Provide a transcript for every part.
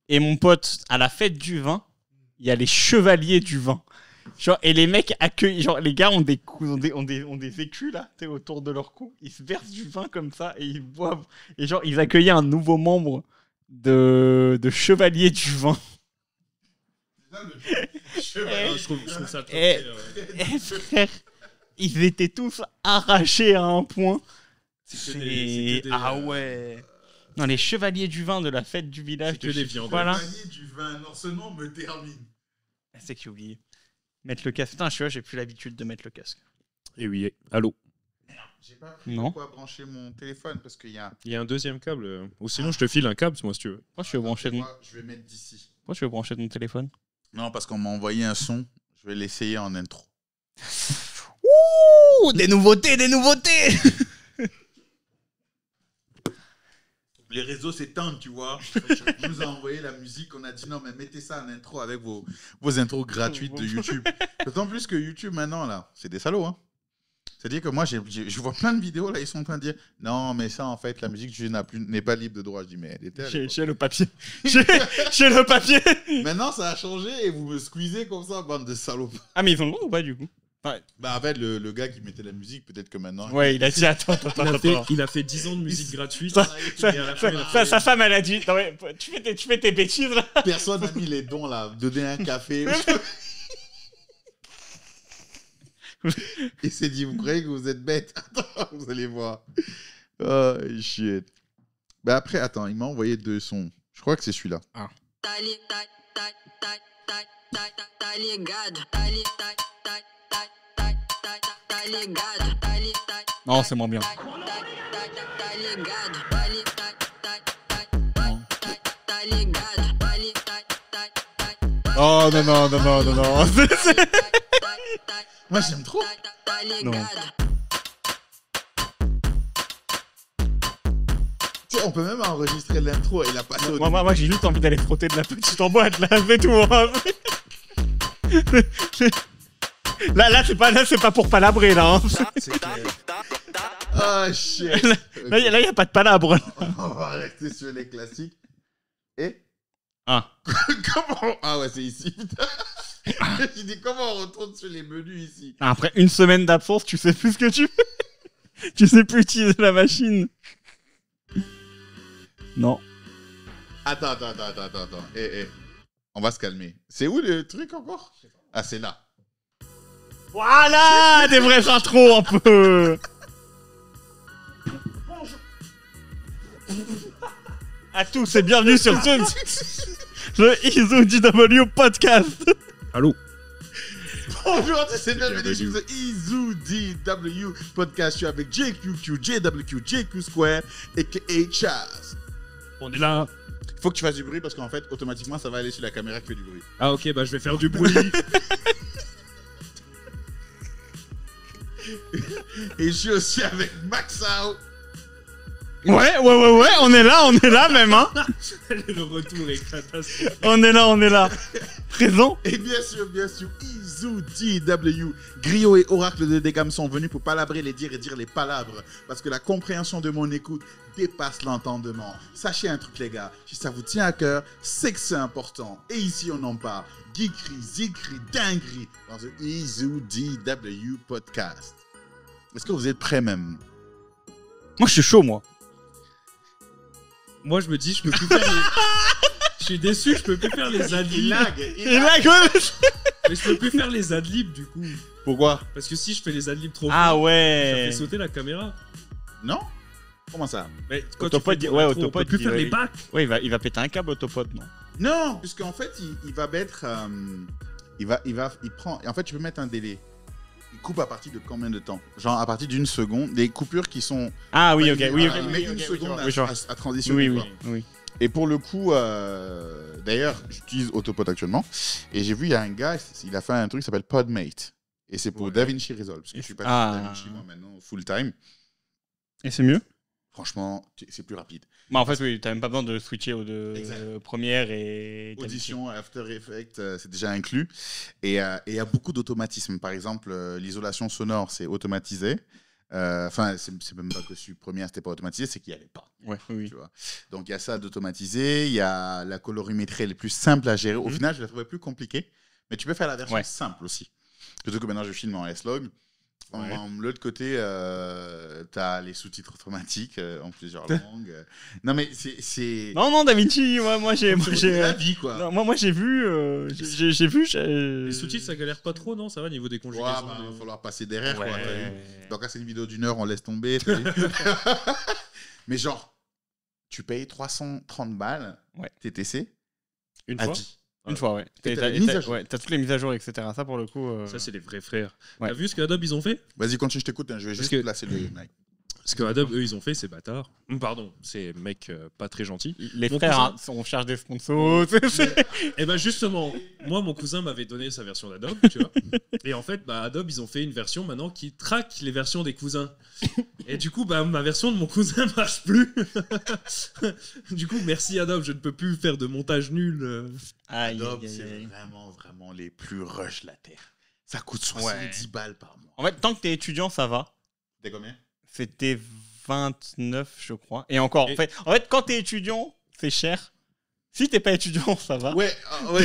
Et mon pote, à la fête du vin, il y a les chevaliers du vin. Genre, et les mecs accueillent, genre les gars ont des écus là, autour de leur cou, ils se versent du vin comme ça et ils boivent. Et genre, ils accueillaient un nouveau membre de chevalier du vin. Je trouve ça trop frère, ils étaient tous arrachés à un point. Ah ouais. Non, les chevaliers du vin de la fête du village. C'est que des viandes. Voilà. Chevalier du vin, non, ce nom me termine. C'est qui oublié. Mettre le casque. Putain, je vois, j'ai plus l'habitude de mettre le casque. Et oui, allô. J'ai pas Non. quoi brancher mon téléphone parce qu'il y a. Il y a un deuxième câble. Ou sinon, je te file un câble, moi, si tu veux. Pourquoi tu veux brancher ton... Je vais mettre d'ici. Pourquoi tu veux brancher ton téléphone? Non, parce qu'on m'a envoyé un son. Je vais l'essayer en intro. Ouh, des nouveautés, des nouveautés. Les réseaux s'étendent, tu vois. Je nous a envoyé la musique. On a dit non, mais mettez ça en intro avec vos intros gratuites de YouTube. D'autant plus que YouTube, maintenant, là, c'est des salauds, hein. C'est-à-dire que moi, je vois plein de vidéos, là, ils sont en train de dire non, mais ça, en fait, la musique n'est pas libre de droit. Je dis, mais elle était. J'ai le papier. J'ai le papier. Maintenant, ça a changé et vous me squeezez comme ça, bande de salopes. Ah, mais ils ont le droit ou pas, du coup? Ouais. Bah, en fait, le gars qui mettait la musique, peut-être que maintenant. Ouais, il a dit attends. Il a fait 10 ans de musique gratuite. Sa femme, elle a dit non, mais, tu fais tes bêtises là. Personne n'a mis les dons là, donner un café. Il s'est dit, vous croyez que vous êtes bête? Vous allez voir. Oh, shit. Bah après, attends, il m'a envoyé 2 sons. Je crois que c'est celui-là. Ah. Non, c'est moins bien. Oh non. Moi, j'aime trop. Non. Tu sais, on peut même enregistrer l'intro et la passer au Moi, j'ai juste envie d'aller frotter de la petite en boîte, là, c'est tout. Hein. Là, c'est pas pour palabrer, là. Hein. C'est clair. Oh, shit. Là, il n'y a pas de palabre. On va rester sur les classiques. Et Ah. comment? Ah ouais, c'est ici, putain. J'ai dit, comment on retourne sur les menus ici? Après une semaine d'absence, tu sais plus ce que tu fais. Tu sais plus utiliser la machine. Non. Attends. On va se calmer. C'est où le truc encore? Ah, c'est là. Voilà, des vraies intros un peu. À tous et bienvenue sur le Izu DW podcast. Allô. Bonjour, c'est bienvenue sur le Izu DW podcast. Je suis avec JQQ, JWQ, JQ Square, a.k.a. Chaz. On est là. Faut que tu fasses du bruit parce qu'en fait, automatiquement, ça va aller sur la caméra qui fait du bruit. Ah ok, bah je vais faire du bruit. Et je suis aussi avec Max Out. Ouais, on est là même, hein. Le retour est catastrophique. On est là. Présent. Et bien sûr, Izu DW. Griot et Oracle de Dégam sont venus pour palabrer les dires et dire les palabres. Parce que la compréhension de mon écoute dépasse l'entendement. Sachez un truc, les gars. Si ça vous tient à cœur, c'est que c'est important. Et ici, on en parle. Geekery, zikri, dinguerie. Dans le Izu DW podcast. Est-ce que vous êtes prêts même? Moi, je suis chaud, moi. Moi, je me dis, je peux plus faire les... Je suis déçu, je peux plus faire les adlibs. Il lag. Mais je peux plus faire les adlibs, du coup. Pourquoi? Parce que si je fais les adlibs trop Ah fort, ça ouais. fait sauter la caméra. Non? Comment ça? Mais quand Autopod, tu fais ouais, trop, on Autopod, peut plus faire il- les bacs. Ouais, il va péter un câble, Autopod, non? Non, puisqu'en fait, il va mettre... il prend... Et en fait, tu peux mettre un délai. Il coupe à partir de combien de temps? Genre à partir d'une seconde. Des coupures qui sont... Ah oui, ok. Oui, il met une seconde à transitionner. Oui. Et pour le coup, d'ailleurs, j'utilise Autopod actuellement. Et j'ai vu, il y a un gars, il a fait un truc qui s'appelle Podmate. Et c'est pour DaVinci Resolve. Parce que je suis pas sur DaVinci, moi, maintenant, full time. Et c'est mieux? Franchement, c'est plus rapide. Bah en fait, oui, t'as même pas besoin de switcher aux deux Exact. Première et... Audition, After Effects, c'est déjà inclus. Et il y a beaucoup d'automatismes. Par exemple, l'isolation sonore, c'est automatisé. Enfin, c'est même pas que sur première, c'était pas automatisé, c'est qu'il n'y avait pas. Ouais, oui. Tu vois. Donc, il y a ça d'automatisé. Il y a la colorimétrie, elle est plus simple à gérer. Au final, je la trouvais plus compliquée. Mais tu peux faire la version simple aussi. Surtout que maintenant, je filme en S-Log. De l'autre côté, tu as les sous-titres automatiques en plusieurs langues. Non, mais c'est... Non, DaVinci, moi j'ai la vie, quoi. Non, moi j'ai vu j'ai vu Les sous-titres, ça galère pas trop, non? Ça va au niveau des conjugaisons? Il va falloir passer derrière, quoi. Ouais. Donc là, c'est une vidéo d'1 heure, on laisse tomber. Mais genre, tu payes 330 balles TTC Une à fois? vie. une fois, ouais. T'as toutes les mises à jour, etc. Ça, pour le coup... Ça, c'est les vrais frères. Ouais. T'as vu ce que Adobe, ils ont fait? Vas-y, continue, je t'écoute. Je vais juste placer le mic. Ce que Adobe, eux, ils ont fait, c'est bâtard. Pardon, c'est mec pas très gentil. Les Mon frères, cousin- on cherche des sponsors. Et ben justement, moi, mon cousin m'avait donné sa version d'Adobe, tu vois. Et en fait, Adobe, ils ont fait une version maintenant qui traque les versions des cousins. Et du coup, ma version de mon cousin marche plus. Du coup, merci Adobe, je ne peux plus faire de montage nul. Adobe, c'est vraiment les plus rush de la Terre. Ça coûte 70 balles par mois. En fait, tant que t'es étudiant, ça va. T'es combien? C'était 29, je crois. Et encore, en fait, quand t'es étudiant, c'est cher. Si t'es pas étudiant, ça va. Ouais,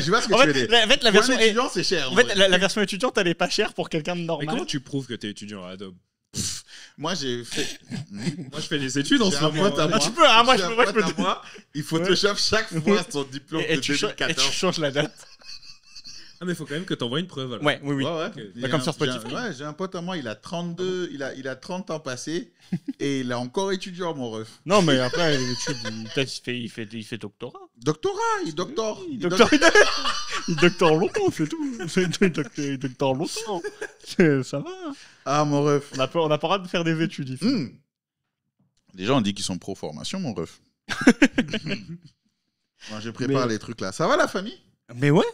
je vois ce que tu veux dire. En fait, la version étudiant, c'est cher. En fait, la version étudiante, elle est pas chère pour quelqu'un de Mais normal. comment tu prouves que t'es étudiant à Adobe? Moi, j'ai fait. Moi, je fais des études en ce moment. Tu peux, hein, moi je peux. Il Photoshop chaque fois son diplôme de Et tu 2014. changes la date. Ah, mais il faut quand même que t'envoies une preuve. Alors. Ouais, oui. Okay. Comme sur Spotify. J'ai un pote à moi, il a 32, il a 30 ans passé et il est encore étudiant, mon ref. Non, mais après, les études, il fait doctorat. Doctorat, il doctore. Il doctore longtemps, c'est tout. Il doctore longtemps. Ça va. Ah, mon ref. On n'a pas le droit de faire des études ici. Les gens ont dit qu'ils sont pro-formation, mon ref. Moi, je prépare les trucs là. Ça va, la famille? Mais ouais.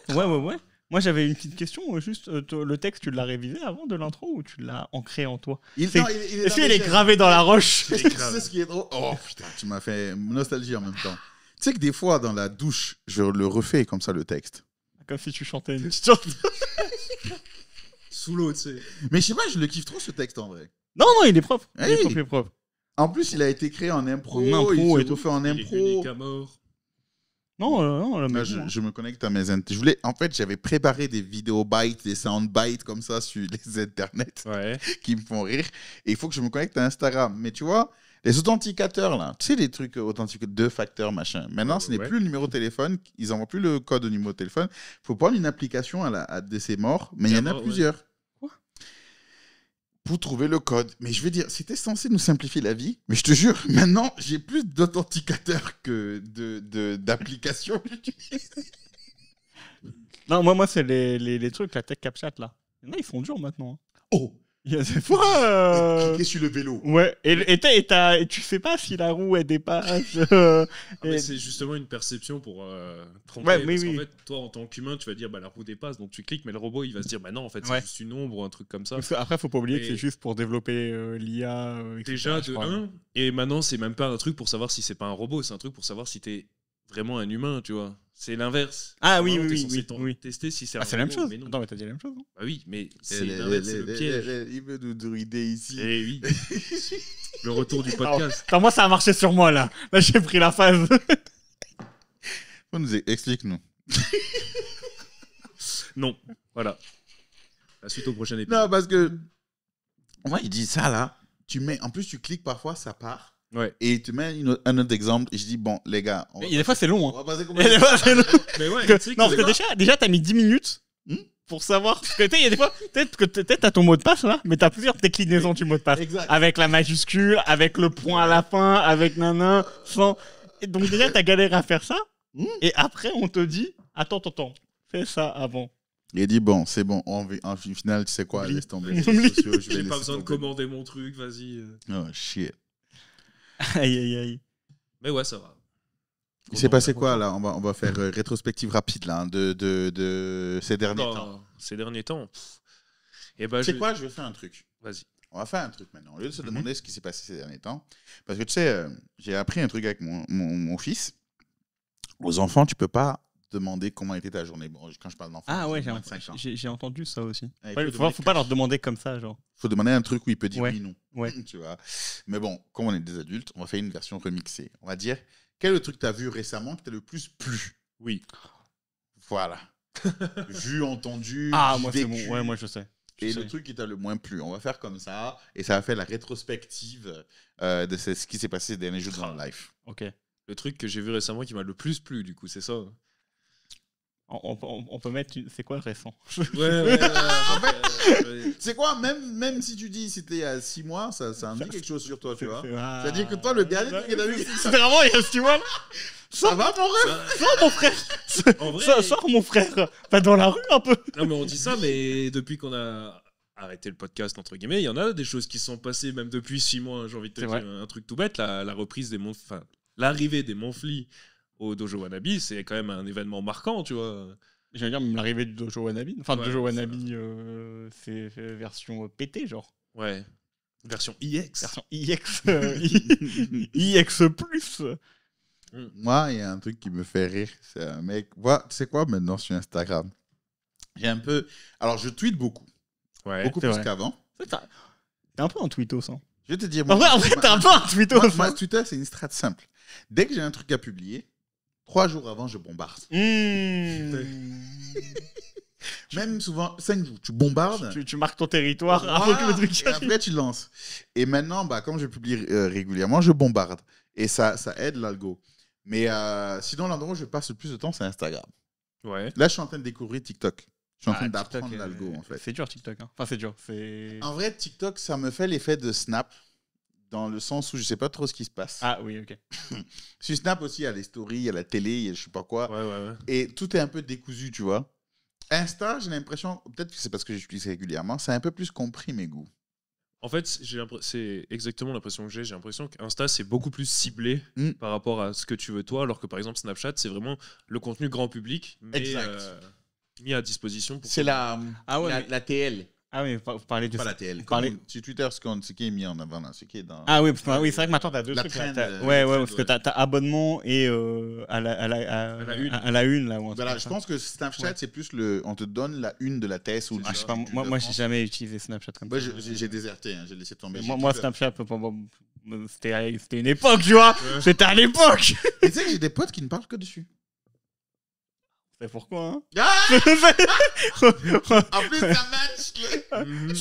Moi, j'avais une petite question. Juste, le texte, tu l'as révisé avant de l'intro ou tu l'as ancré en toi? Est-ce qu'il est gravé dans la roche? Tu sais ce qui est drôle? Oh putain, tu m'as fait nostalgie en même temps. Tu sais que des fois, dans la douche, je le refais comme ça, le texte. Comme si tu chantais une petite chanson. Sous l'eau, tu sais. Mais je sais pas, je le kiffe trop, ce texte, en vrai. Non, il est propre. Hey. Il est propre. En plus, il a été créé en impro. En impro il et s'est fait en Il est impro. unique à mort. Non, Là, je me connecte à mes en fait, j'avais préparé des vidéos bytes, des sound bytes comme ça sur les internets qui me font rire. Et il faut que je me connecte à Instagram. Mais tu vois, les authenticateurs là, tu sais les trucs authentiques, 2 facteurs machin. Maintenant, ce n'est plus le numéro de téléphone. Ils n'envoient plus le code au numéro de téléphone. Il faut prendre une application à décès mort, mais il y en a plusieurs. Pour trouver le code. Mais je veux dire, c'était censé nous simplifier la vie. Mais je te jure, maintenant, j'ai plus d'authenticateurs que d'applications. Non, moi c'est les trucs, la tech captchat là. Il y en a, ils sont durs maintenant. Oh! Il y a des fois. Cliquer sur le vélo. Ouais, et tu sais pas si la roue elle dépasse. Mais c'est justement une perception pour tromper. Ouais, parce qu'en fait, toi, en tant qu'humain, tu vas dire la roue dépasse, donc tu cliques, mais le robot, il va se dire non, en fait, c'est juste une ombre ou un truc comme ça. Parce qu'après, faut pas oublier que c'est juste pour développer l'IA. Déjà, de 1. Et maintenant, c'est même pas un truc pour savoir si c'est pas un robot, c'est un truc pour savoir si t'es vraiment un humain, tu vois. C'est l'inverse. Ah Vraiment, oui. Tester si c'est un c'est la même robot, chose. mais non. Attends, mais t'as dit la même chose, non? Bah oui, mais c'est l'inverse, c'est le piège. Il veut nous druider ici. Eh oui. Le retour du podcast. Attends, moi, ça a marché sur moi, là. Là, j'ai pris la phase. Explique-nous. Non, voilà. La suite au prochain épisode. Non, parce que moi, il dit ça là. En plus, tu cliques parfois, ça part. Ouais. Et il te met un autre exemple. Et je dis, bon, les gars. Des fois, c'est long. On va passer Et des fois, c'est long. Mais ouais, Non, tu sais parce que déjà, t'as mis 10 minutes pour savoir. Parce que il y a des fois, peut-être t'as ton mot de passe là, mais t'as plusieurs déclinaisons du mot de passe. Exact. Avec la majuscule, avec le point à la fin, avec nanan, sans. Et donc, déjà, t'as galéré à faire ça. Et après, on te dit, attends, fais ça avant. Il dit, bon, c'est bon. En final, tu sais quoi, laisse tomber les Oublie. réseaux sociaux. j'ai pas besoin de commander mon truc, vas-y. Oh, shit. Aïe. Mais ouais, ça va. Il s'est passé quoi là? On va faire rétrospective rapide là, de ces derniers temps. Ces derniers temps. Et ben, tu sais quoi? Je vais faire un truc. Vas-y. On va faire un truc maintenant. Au lieu de se demander ce qui s'est passé ces derniers temps. Parce que tu sais, j'ai appris un truc avec mon fils. Aux enfants, tu peux pas demander comment était ta journée. Bon, quand je parle d'enfant, Ah ouais, moins de 5 ans. j'ai entendu ça aussi. Ouais, Ouais, faut pas leur demander comme ça, genre. faut demander un truc où il peut dire Ouais. oui, non. Ouais. Tu vois. Mais bon, comme on est des adultes, on va faire une version remixée. On va dire, quel est le truc que tu as vu récemment qui t'a le plus plu? Oui. Voilà. Vu, entendu, Ah, moi c'est vécu. bon. Ouais, moi je sais. Je Et sais. le truc qui t'a le moins plu. On va faire comme ça. Et ça va faire la rétrospective de ce qui s'est passé ces derniers jours dans le live. Ok. Le truc que j'ai vu récemment qui m'a le plus plu, du coup, c'est ça. On peut mettre. C'est quoi récent? Ouais. C'est quoi, même si tu dis c'était il y a 6 mois, ça en dit quelque chose sur toi, tu vois. Ah. C'est-à-dire que toi, le dernier truc que t'as vu, C'est vraiment il y a 6 mois là. ça va, mon rêve? Sors mon frère. En vrai, Sors mon frère. Pas dans la rue un peu. non, mais on dit ça, mais depuis qu'on a arrêté le podcast, entre guillemets, il y en a des choses qui sont passées, même depuis 6 mois, j'ai envie de te C'est dire. vrai. Un truc tout bête, la reprise des enfin, l'arrivée des Monfly au Dojo Wannabe, c'est quand même un événement marquant, tu vois. Je veux dire, même l'arrivée du Dojo Wannabe. Enfin, Ouais, Dojo ça- Wannabe, c'est version pété, genre. Ouais. Version IX. Version IX. IX. Moi, il y a un truc qui me fait rire. C'est un mec. Moi, tu sais quoi, maintenant sur Instagram? J'ai un peu. Alors, je tweete beaucoup. Ouais. Beaucoup c'est plus vrai. qu'avant. T'es un peu un tweetos, hein. Je vais te dire. En vrai, t'es un peu un tweetos. Moi, Twitter, c'est une strat simple. Dès que j'ai un truc à publier, 3 jours avant, je bombarde. Même souvent, 5 jours, tu bombardes. Tu marques ton territoire avant que le Voilà, truc et après, tu lances. Et maintenant, bah, comme je publie régulièrement, je bombarde. Et ça aide l'algo. Mais sinon, l'endroit où je passe le plus de temps, c'est Instagram. Ouais. Là, je suis en train de découvrir TikTok. Je suis en Ah, train TikTok, d'apprendre l'algo, en fait. C'est dur, TikTok. Hein. Enfin, c'est dur. C'est. En vrai, TikTok, ça me fait l'effet de Snap, dans le sens où je sais pas trop ce qui se passe. Ah oui, ok. Sur Snap aussi, il y a les stories, il y a la télé, il y a je sais pas quoi. Ouais. Et tout est un peu décousu, tu vois. Insta, j'ai l'impression, peut-être que c'est parce que j'utilise régulièrement, c'est un peu plus compris mes goûts. En fait, c'est exactement l'impression que j'ai. J'ai l'impression qu'Insta, c'est beaucoup plus ciblé Mm. par rapport à ce que tu veux toi, alors que par exemple, Snapchat, c'est vraiment le contenu grand public, mais Exact. mis à disposition pour. C'est la, Ah ouais, mais- la TL. Ah oui, vous parlez du. Pas la TL. Parler- Comme sur Twitter, ce qui est mis en avant, là, ce qui est dans... Ah oui, parce que, oui, c'est vrai que maintenant t'as deux La trucs. Là. trend, Ouais, la parce que t'as abonnement et à la une là. Ou un truc Voilà, comme je ça. pense que Snapchat, Ouais. c'est plus on te donne la une de la thèse ou Ah, je sais pas, moi j'ai jamais utilisé Snapchat comme Moi, ça. j'ai déserté, hein, j'ai laissé tomber. Moi, Snapchat, c'était une époque, tu vois. C'était à l'époque. Et tu sais que j'ai des potes qui ne parlent que dessus. C'est pourquoi, hein. Ah En plus, ça match. Mhm.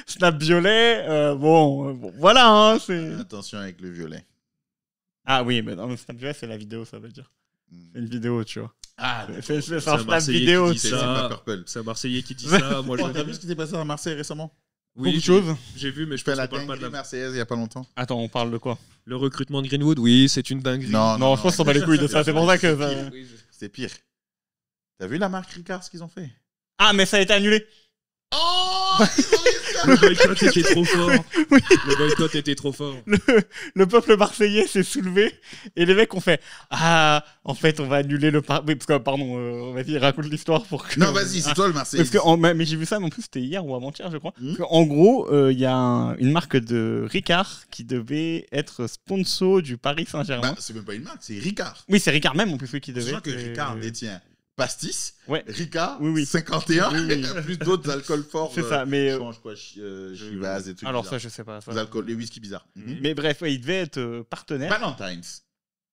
Snap violet, bon, voilà, hein, c'est... Attention avec le violet. Ah oui, mais non, mais Snap violet, c'est la vidéo, ça veut dire. C'est une vidéo, tu vois. Ah, C'est un C'est un Snap Marseillais vidéo, qui dit tu c'est vois. ça. pas Purple. C'est un Marseillais qui dit ça. Moi, je Oh, t'as vu ce qui s'est passé à Marseille récemment? Beaucoup de j'ai- choses. J'ai vu, mais je Je fais pense la qu'on parle pas de dinguerie la... marseillaise il y a pas longtemps. Attends, on parle de quoi? Le recrutement de Greenwood, oui, c'est une dinguerie. Non, je pense qu'on bat les couilles de ça, c'est pour ça que... C'est pire. T'as vu la marque Ricard, ce qu'ils ont fait? Ah, mais ça a été annulé. Oh Le boycott était trop fort. Le boycott était trop fort. Le peuple marseillais s'est soulevé et les mecs ont fait ah en fait on va annuler le oui parce que pardon vas-y raconte l'histoire pour que Non, vas-y, c'est toi le Marseillais. parce que mais j'ai vu ça mais en plus c'était hier ou avant-hier je crois. Mhm. Parce que, en gros il y a une marque de Ricard qui devait être sponsor du Paris Saint-Germain. Bah, c'est même pas une marque, c'est Ricard. Oui c'est Ricard même en plus oui, qui Je devait. crois que Ricard détient Pastis, Ouais. Ricard, Oui, oui. 51, Oui, oui. et il y a plus d'autres alcools forts. C'est ça mais Change quoi, Chivas et tout. alors ça je sais pas. Ça. Les alcools, les whisky bizarres. Mais bref ouais, ils devaient être partenaires. Valentine's.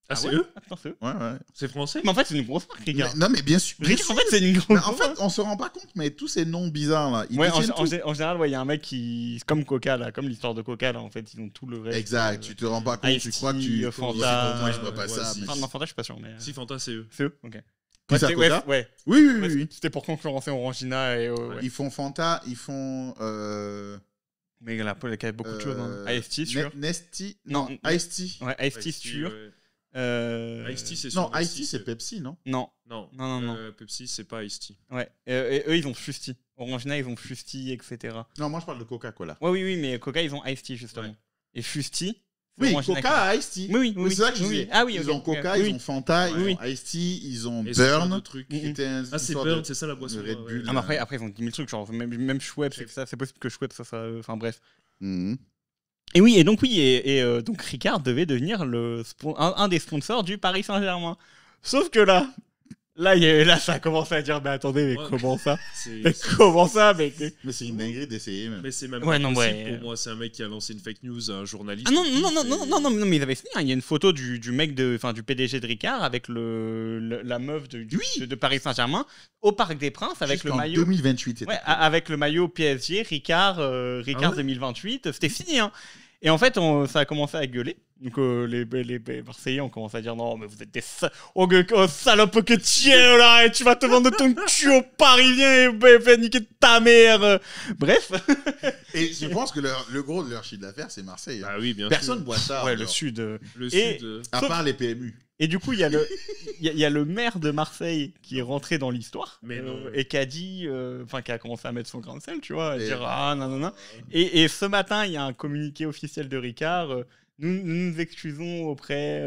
Ah, c'est ouais eux? Attends, c'est eux. Ouais, ouais. C'est français? Mais en fait c'est une grosse marque Ricard. Non, mais bien sûr. Ricard en fait c'est une grosse Mais en fait, marque. on se rend pas compte, mais tous ces noms bizarres là, ils Ouais, détiennent tout. en général, ouais, il y a un mec qui. Comme Coca, là, comme l'histoire de Coca, là, en fait, ils ont tout le reste. Exact, tu te rends pas compte, tu Ice-T, crois que tu. Fanta, Moi, je vois pas ouais, ça. si. mais- Enfin, non, Fanta, je suis pas sûr, mais. Si, Fanta, c'est eux. C'est eux, ok. Qui ça, c'était- Coca ouais. Oui, oui, Ouais, oui, oui. C'était pour concurrencer Orangina et. Ouais. Ils font Fanta, ils font. Mais là, il y a beaucoup de choses. Hein. Ice-T, sûr. Nesty Non, Non, Ice-T. Ouais, Ice-T, sûr. Ice-T, c'est Non, sûr. Ice-T, c'est Pepsi, non? Non, Non, Non, non, Pepsi, c'est pas Ice-T. ouais. Et eux, ils ont Fusti. Orangina, ils ont Fusti, etc. Non, moi je parle de Coca-Cola. Ouais, oui, mais Coca, ils ont Ice-T, justement. Ouais. Et Fusti. c'est Oui, Orangina Coca a Ice-T. Oui, oui, C'est ça que je oui, disais. oui. Ah oui, Ils ok, ont Coca, ok. ils Oui. ont Fanta, Ouais. ils ont Ice-T, ils ont Et c'est plein de Burn. trucs. Mhm. Qui était une Ah, c'est sorte Burn, de- c'est ça la boisson. de Red ouais. Bull. Ah, mais après, ils ont 10 000 trucs, genre même Schweppes, c'est possible que Schweppes, ça. Enfin, bref. Mhm. Et oui, et donc donc Ricard devait devenir un des sponsors du Paris Saint-Germain. Sauf que là, Là, ça a commencé à dire, mais attendez, mais Ouais. comment ça? C'est- Mais comment ça, mec? Mais c'est une dinguerie d'essayer même. Mais c'est même Ouais, pas non, possible ouais. pour moi. C'est un mec qui a lancé une fake news, un journaliste. Ah non, mais ils avaient signé. Il y a une photo du mec du PDG de Ricard avec la meuf de Paris Saint-Germain au Parc des Princes avec le Jusqu'en maillot. 2028. c'était Ouais, avec le maillot PSG, Ricard Ah ouais 2028, c'était fini. Hein. Et en fait, ça a commencé à gueuler. Donc les Marseillais ont commencé à dire non, mais vous êtes des salopes que tu es là, et tu vas te vendre ton cul aux Parisiens et faire niquer ta mère. Bref. Et je pense que le gros de leur chiffre d'affaires, c'est Marseille. Ah oui, bien Personne sûr. boit ça. Ouais, alors. le Sud. Le Et- sud. À part les PMU. Et du coup, il y a le maire de Marseille qui est rentré dans l'histoire Mais non. et qui a dit, qui a commencé à mettre son grain de sel, tu vois, à Et- dire ah non non non. Et ce matin, il y a un communiqué officiel de Ricard. Nous nous excusons auprès.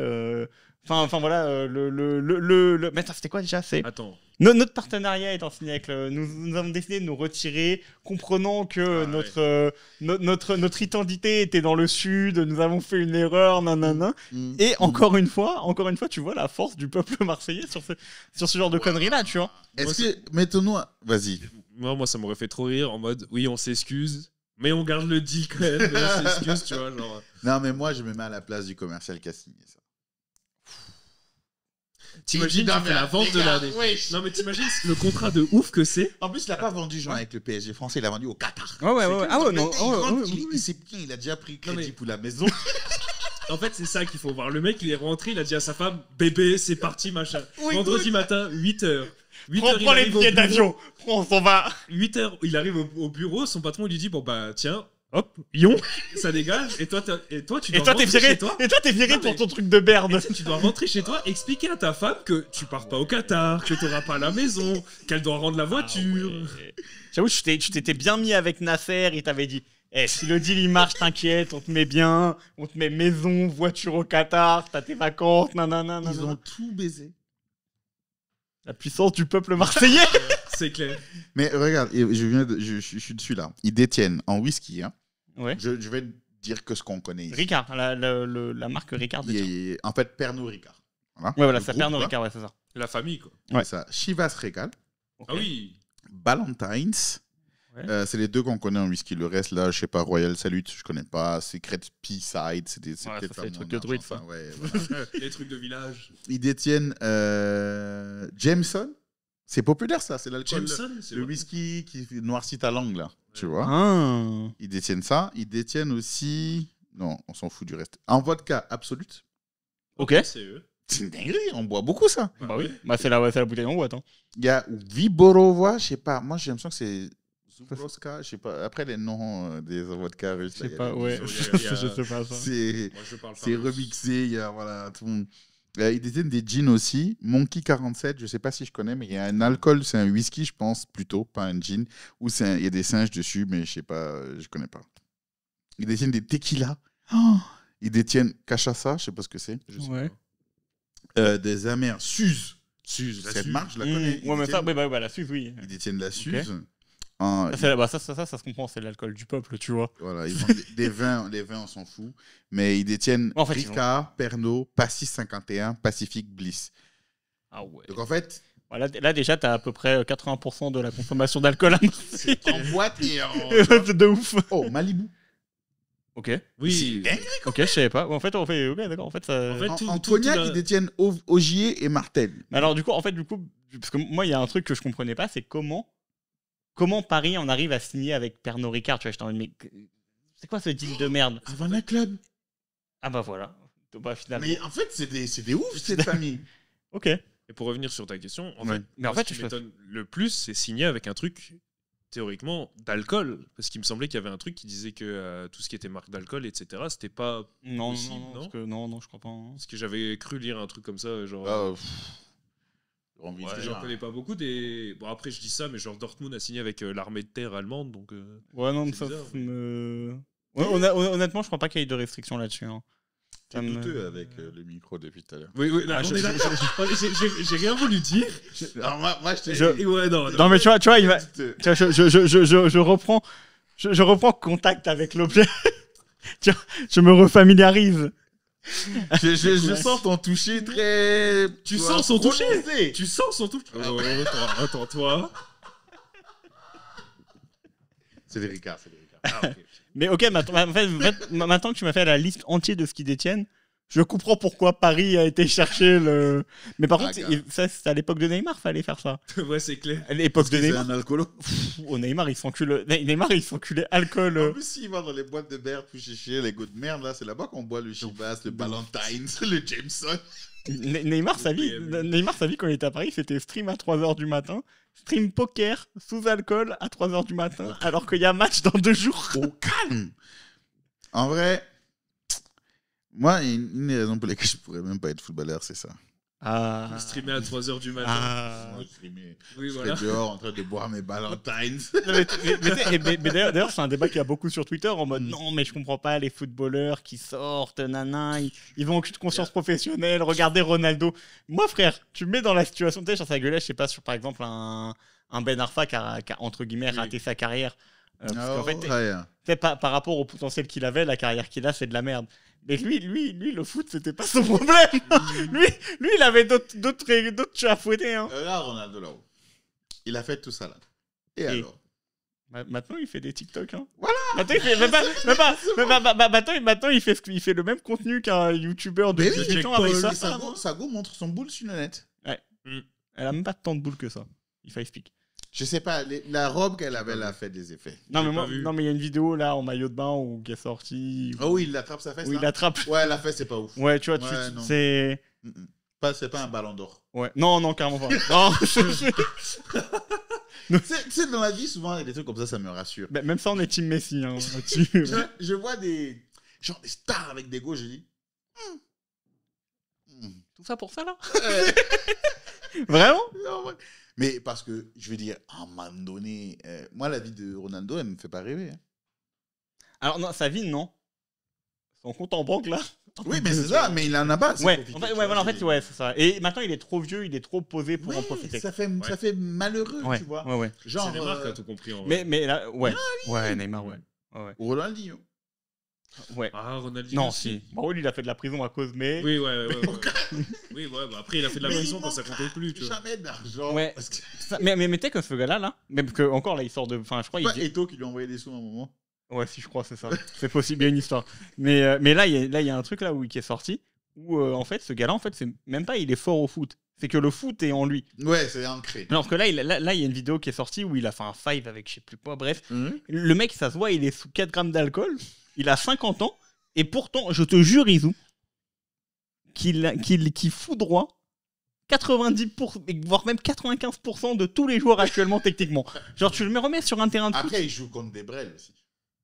Enfin voilà, mais attends, c'était quoi déjà? C'est Attends. notre partenariat étant signé avec nous avons décidé de nous retirer, comprenant que Ah, notre identité était dans le sud. Nous avons fait une erreur, nanana. Mm. Et encore une fois, tu vois la force du peuple marseillais sur ce genre de conneries là, tu vois. Est-ce que, mettons-nous. Vas-y. Moi, ça m'aurait fait trop rire en mode oui, on s'excuse, mais on garde le deal quand même. Mais on s'excuse, tu vois. Genre. Non, mais moi, je me mets à la place du commercial qui a signé ça. T'imagines, Non, tu mais fais la vente de les gars, l'année. wesh. Non, mais t'imagines le contrat de ouf que c'est. En plus, il n'a pas vendu genre avec le PSG français, il a vendu au Qatar. Ouais. Ah ouais, Mais non. il sait bien, il a déjà pris crédit mais- pour la maison. En fait, c'est ça qu'il faut voir. Le mec, il est rentré, il a dit à sa femme bébé, c'est parti, machin. Vendredi matin, 8h. 8h, Prends les billets d'avion. On s'en va. 8h, il arrive au bureau, son patron lui dit bon, bah, tiens, hop, Lyon, ça dégage. Et toi, tu dois Et toi, t'es rentrer viré. chez toi. Et toi, t'es viré Non, pour mais- ton truc de Et berne. tu sais, tu dois rentrer chez toi, expliquer à ta femme que tu pars pas au Qatar, que t'auras pas la maison, qu'elle doit rendre la voiture. J'avoue, tu t'étais bien mis avec Nasser. Il t'avait dit. Si le deal il marche, t'inquiète, on te met bien, on te met maison, voiture au Qatar, t'as tes vacances, nanana. Ils ont tout baisé. La puissance du peuple marseillais. C'est clair. Mais regarde, je suis dessus là. Ils détiennent en whisky. Hein. Ouais. Je vais dire que ce qu'on connaît ici. Ricard, la marque Ricard. En fait, Pernod Ricard. Voilà. Ouais, voilà, Le ça groupe, Pernod là. Ricard, ouais, c'est ça. La famille, quoi. Ouais. C'est ça. Chivas Regal, Ah oui. Ballantines. Ouais. C'est les deux qu'on connaît en whisky. Le reste, là, je sais pas, Royal Salute, je connais pas. Secret P-Side, c'est Ouais, ça, peut-être c'est pas les mon trucs de argent, druide, enfin, ça. ouais, voilà. Les trucs de village. Ils détiennent Jameson. C'est populaire, ça. C'est l'alcool. Jameson, c'est Le vrai. whisky qui noircit ta langue, là. Tu Ouais. vois. Ah. Ils détiennent ça. Ils détiennent aussi. Non, on s'en fout du reste. En vodka absolute. Ok. C'est eux. C'est une dinguerie. On boit beaucoup ça. Bah oui. Bah c'est la bouteille en boîte. Hein. Il y a Viborova, je sais pas. Moi, j'ai l'impression que c'est Zubrovska. Je sais pas. Après, les noms des vodkas russes. Je là, sais il y a pas, des- ouais. il y a- Je sais pas ça. C'est Moi, je parle pas c'est russe. remixé. Il y a voilà tout le monde. Ils détiennent des gins aussi. Monkey 47, je sais pas si je connais, mais il y a un alcool, c'est un whisky, je pense, plutôt, pas un gin. Où il y a des singes dessus, mais je sais pas, je connais pas. Ils détiennent des tequilas. Oh, ils détiennent cachaça, je sais pas ce que c'est. Je sais Ouais. pas. Des amers. Suze. La Cette Suze. marque, je la connais. Ouais, mais ça, bah, la Suze, oui. Ils détiennent la Ok. Suze. Ça se comprend, c'est l'alcool du peuple, tu vois. Voilà, ils vendent des vins, les vins, on s'en fout. Mais ils détiennent En fait, Ricard, Pernod, Pastis 51, Pacific Bliss. Ah ouais. Donc en fait, Voilà, là déjà, t'as à peu près 80% de la consommation d'alcool à Marseille. en boîte et en. C'est de ouf. Oh, Malibu. Ok. Oui. C'est Ok, je savais pas. Ok, d'accord. En fait, ça. En fait, En, tout- en tout cognac, il a- ils détiennent Ogier et Martel. Mais alors, du coup, parce que moi, il y a un truc que je comprenais pas, c'est comment Paris en arrive à signer avec Pernod Ricard. Tu vois, j'étais en mode, mais c'est quoi ce deal de merde? Havana Club. Ah bah voilà. Bah finalement. Mais en fait, c'est des ouf, cette famille. Ok. Et pour revenir sur ta question, en Ouais. fait, Mais en moi, fait, ce qui m'étonne le plus, c'est signer avec un truc théoriquement d'alcool, parce qu'il me semblait qu'il y avait un truc qui disait que tout ce qui était marque d'alcool, etc., c'était pas Non, possible, non, non parce que non, je crois pas. Hein. parce que j'avais cru lire un truc comme ça, genre. Ah, j'ai envie de Parce que dire. j'en connais pas beaucoup des. Bon, après, je dis ça, mais genre Dortmund a signé avec l'armée de terre allemande, donc. Ouais, non, mais C'est ça bizarre, me. Ouais, honnêtement, je crois pas qu'il y ait de restrictions là-dessus. Hein. T'es Ça me- douteux avec le micro depuis tout à l'heure. Oui, Ah, on est d'accord. J'ai rien voulu dire. Alors, moi, je te Je- Et ouais, non. Non, mais tu vois, il va. Douteux. Tu vois, je reprends. Je reprends contact avec l'objet. Tu vois, je me refamiliarise Je sens ton toucher très. Tu sens son toucher. prononcé. Tu sens son toucher. Oh, attends, toi. C'est des Ricards. Ah, ok. Mais ok, maintenant que tu m'as fait la liste entière de ce qu'ils détiennent, je comprends pourquoi Paris a été chercher le. Mais par contre, ça, c'est à l'époque de Neymar, fallait faire ça. Ouais, c'est clair. À l'époque de C'est Neymar. un alcoolo. Oh, Neymar, il s'enculait alcool. En plus, s'il va dans les boîtes de bière pour chicher, les goûts de merde, là, c'est là-bas qu'on boit le Chivas, le Ballantines, le Jameson. Neymar, sa vie, quand il était à Paris, c'était stream à 3h du matin, stream poker sous alcool à 3h du matin, alors qu'il y a match dans 2 jours. Au calme. En vrai, moi, une des raisons pour lesquelles je pourrais même pas être footballeur, c'est ça. Ah. Streamer à 3h du matin. Ah. Moi, streamer. Oui, Je voilà. serais dehors en train de boire mes Ballantines. Mais d'ailleurs, c'est un débat qu'il y a beaucoup sur Twitter en mode non, mais je comprends pas les footballeurs qui sortent, nana, ils ont aucune conscience professionnelle. Regardez Ronaldo. Moi, frère, tu me mets dans la situation, tu sais, sur sa gueulette, je sais pas, sur par exemple un Ben Arfa qui a entre guillemets raté sa carrière. Parce qu'en fait, par rapport au potentiel qu'il avait, la carrière qu'il a, c'est de la merde. Mais lui, le foot, c'était pas son problème. lui, il avait d'autres choses à fouetter. Hein. Là, Ronaldo, là-haut. Il a fait tout ça, là. Et alors Maintenant, il fait des TikTok. Hein. Voilà. Maintenant, il fait maintenant, il fait le même contenu qu'un YouTuber de 18 ans avec ça. Sago montre son boule sur le net. Ouais. Elle a même pas tant de boules que ça. Il faut expliquer. Je sais pas, la robe qu'elle avait là a fait des effets. Non, mais il y a une vidéo là en maillot de bain qui est sortie. Oh oui, il l'attrape sa fesse. Oui, là. il l'attrape. Ouais, la fesse, c'est pas ouf. Ouais, tu vois, non. c'est. C'est pas un ballon d'or. Ouais. Non, carrément pas. Non, Tu sais, dans la vie, souvent, il y a des trucs comme ça me rassure. Mais même ça, on est team Messi. Hein, je vois des stars avec des go, je dis. Tout ça pour ça, là Vraiment Non, ouais. Mais parce que, je veux dire, à un moment donné, moi, la vie de Ronaldo, elle me fait pas rêver. Hein. Alors, non, sa vie, non. Son compte en banque, là. Oui, mais c'est ça, mais il en a pas. Ouais, en fait, ouais, c'est ça. Et maintenant, il est trop vieux, il est trop posé pour en profiter. Ça fait malheureux, ouais, tu vois. Ouais. Genre. C'est Neymar qui a tout compris. En vrai. Mais là, ouais. Ouais, Neymar, ouais. Ronaldinho. Ouais. Ah, Ronaldinho. Non, si. Bon, lui, il a fait de la prison à cause, mais. Oui, ouais. Oui, ouais, bah après, il a fait de la prison quand ça comptait plus, tu vois. Jamais d'argent. Ouais. Mais t'es que ce gars-là, même que, encore là, il sort de. Enfin, je crois. C'est pas Eto'o qui lui a envoyé des sous à un moment. Ouais, si, je crois, c'est ça. C'est possible, il y a une histoire. Mais là, il y a un truc là qui est sorti où, en fait, ce gars-là, en fait, c'est même pas il est fort au foot. C'est que le foot est en lui. Ouais, c'est ancré. Non, parce que là, il y a une vidéo qui est sortie où il a fait un five avec je sais plus quoi. Bref, le mec, ça se voit, il est sous 4 grammes d'alcool. Il a 50 ans. Et pourtant, je te jure, Izu, qu'il foudroie 90%, voire même 95% de tous les joueurs actuellement, techniquement. Genre, tu le remets sur un terrain de foot. Après, il joue contre des brels aussi.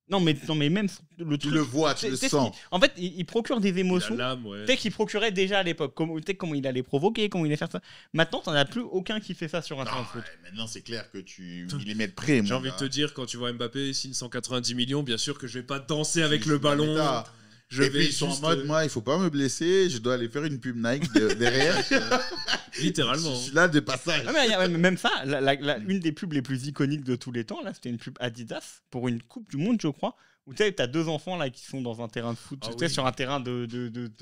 Non, mais même le truc. Tu le vois, tu le sens. En fait, il procure des émotions. Ouais. Peut-être qu'il procurait déjà à l'époque. Peut-être comment il allait provoquer, comment il allait faire ça. Maintenant, t'en as plus aucun qui fait ça sur un terrain de foot. Maintenant, c'est clair que il les met de près. J'ai envie de te dire, quand tu vois Mbappé signe 190 millions, bien sûr que je vais pas danser avec le ballon. Et puis ils sont en mode, moi, il faut pas me blesser, je dois aller faire une pub Nike derrière. Littéralement. Je suis là de passage. Ah, mais même ça, une des pubs les plus iconiques de tous les temps, là, c'était une pub Adidas pour une Coupe du Monde, je crois, où tu as 2 enfants là qui sont dans un terrain de foot, sur un terrain de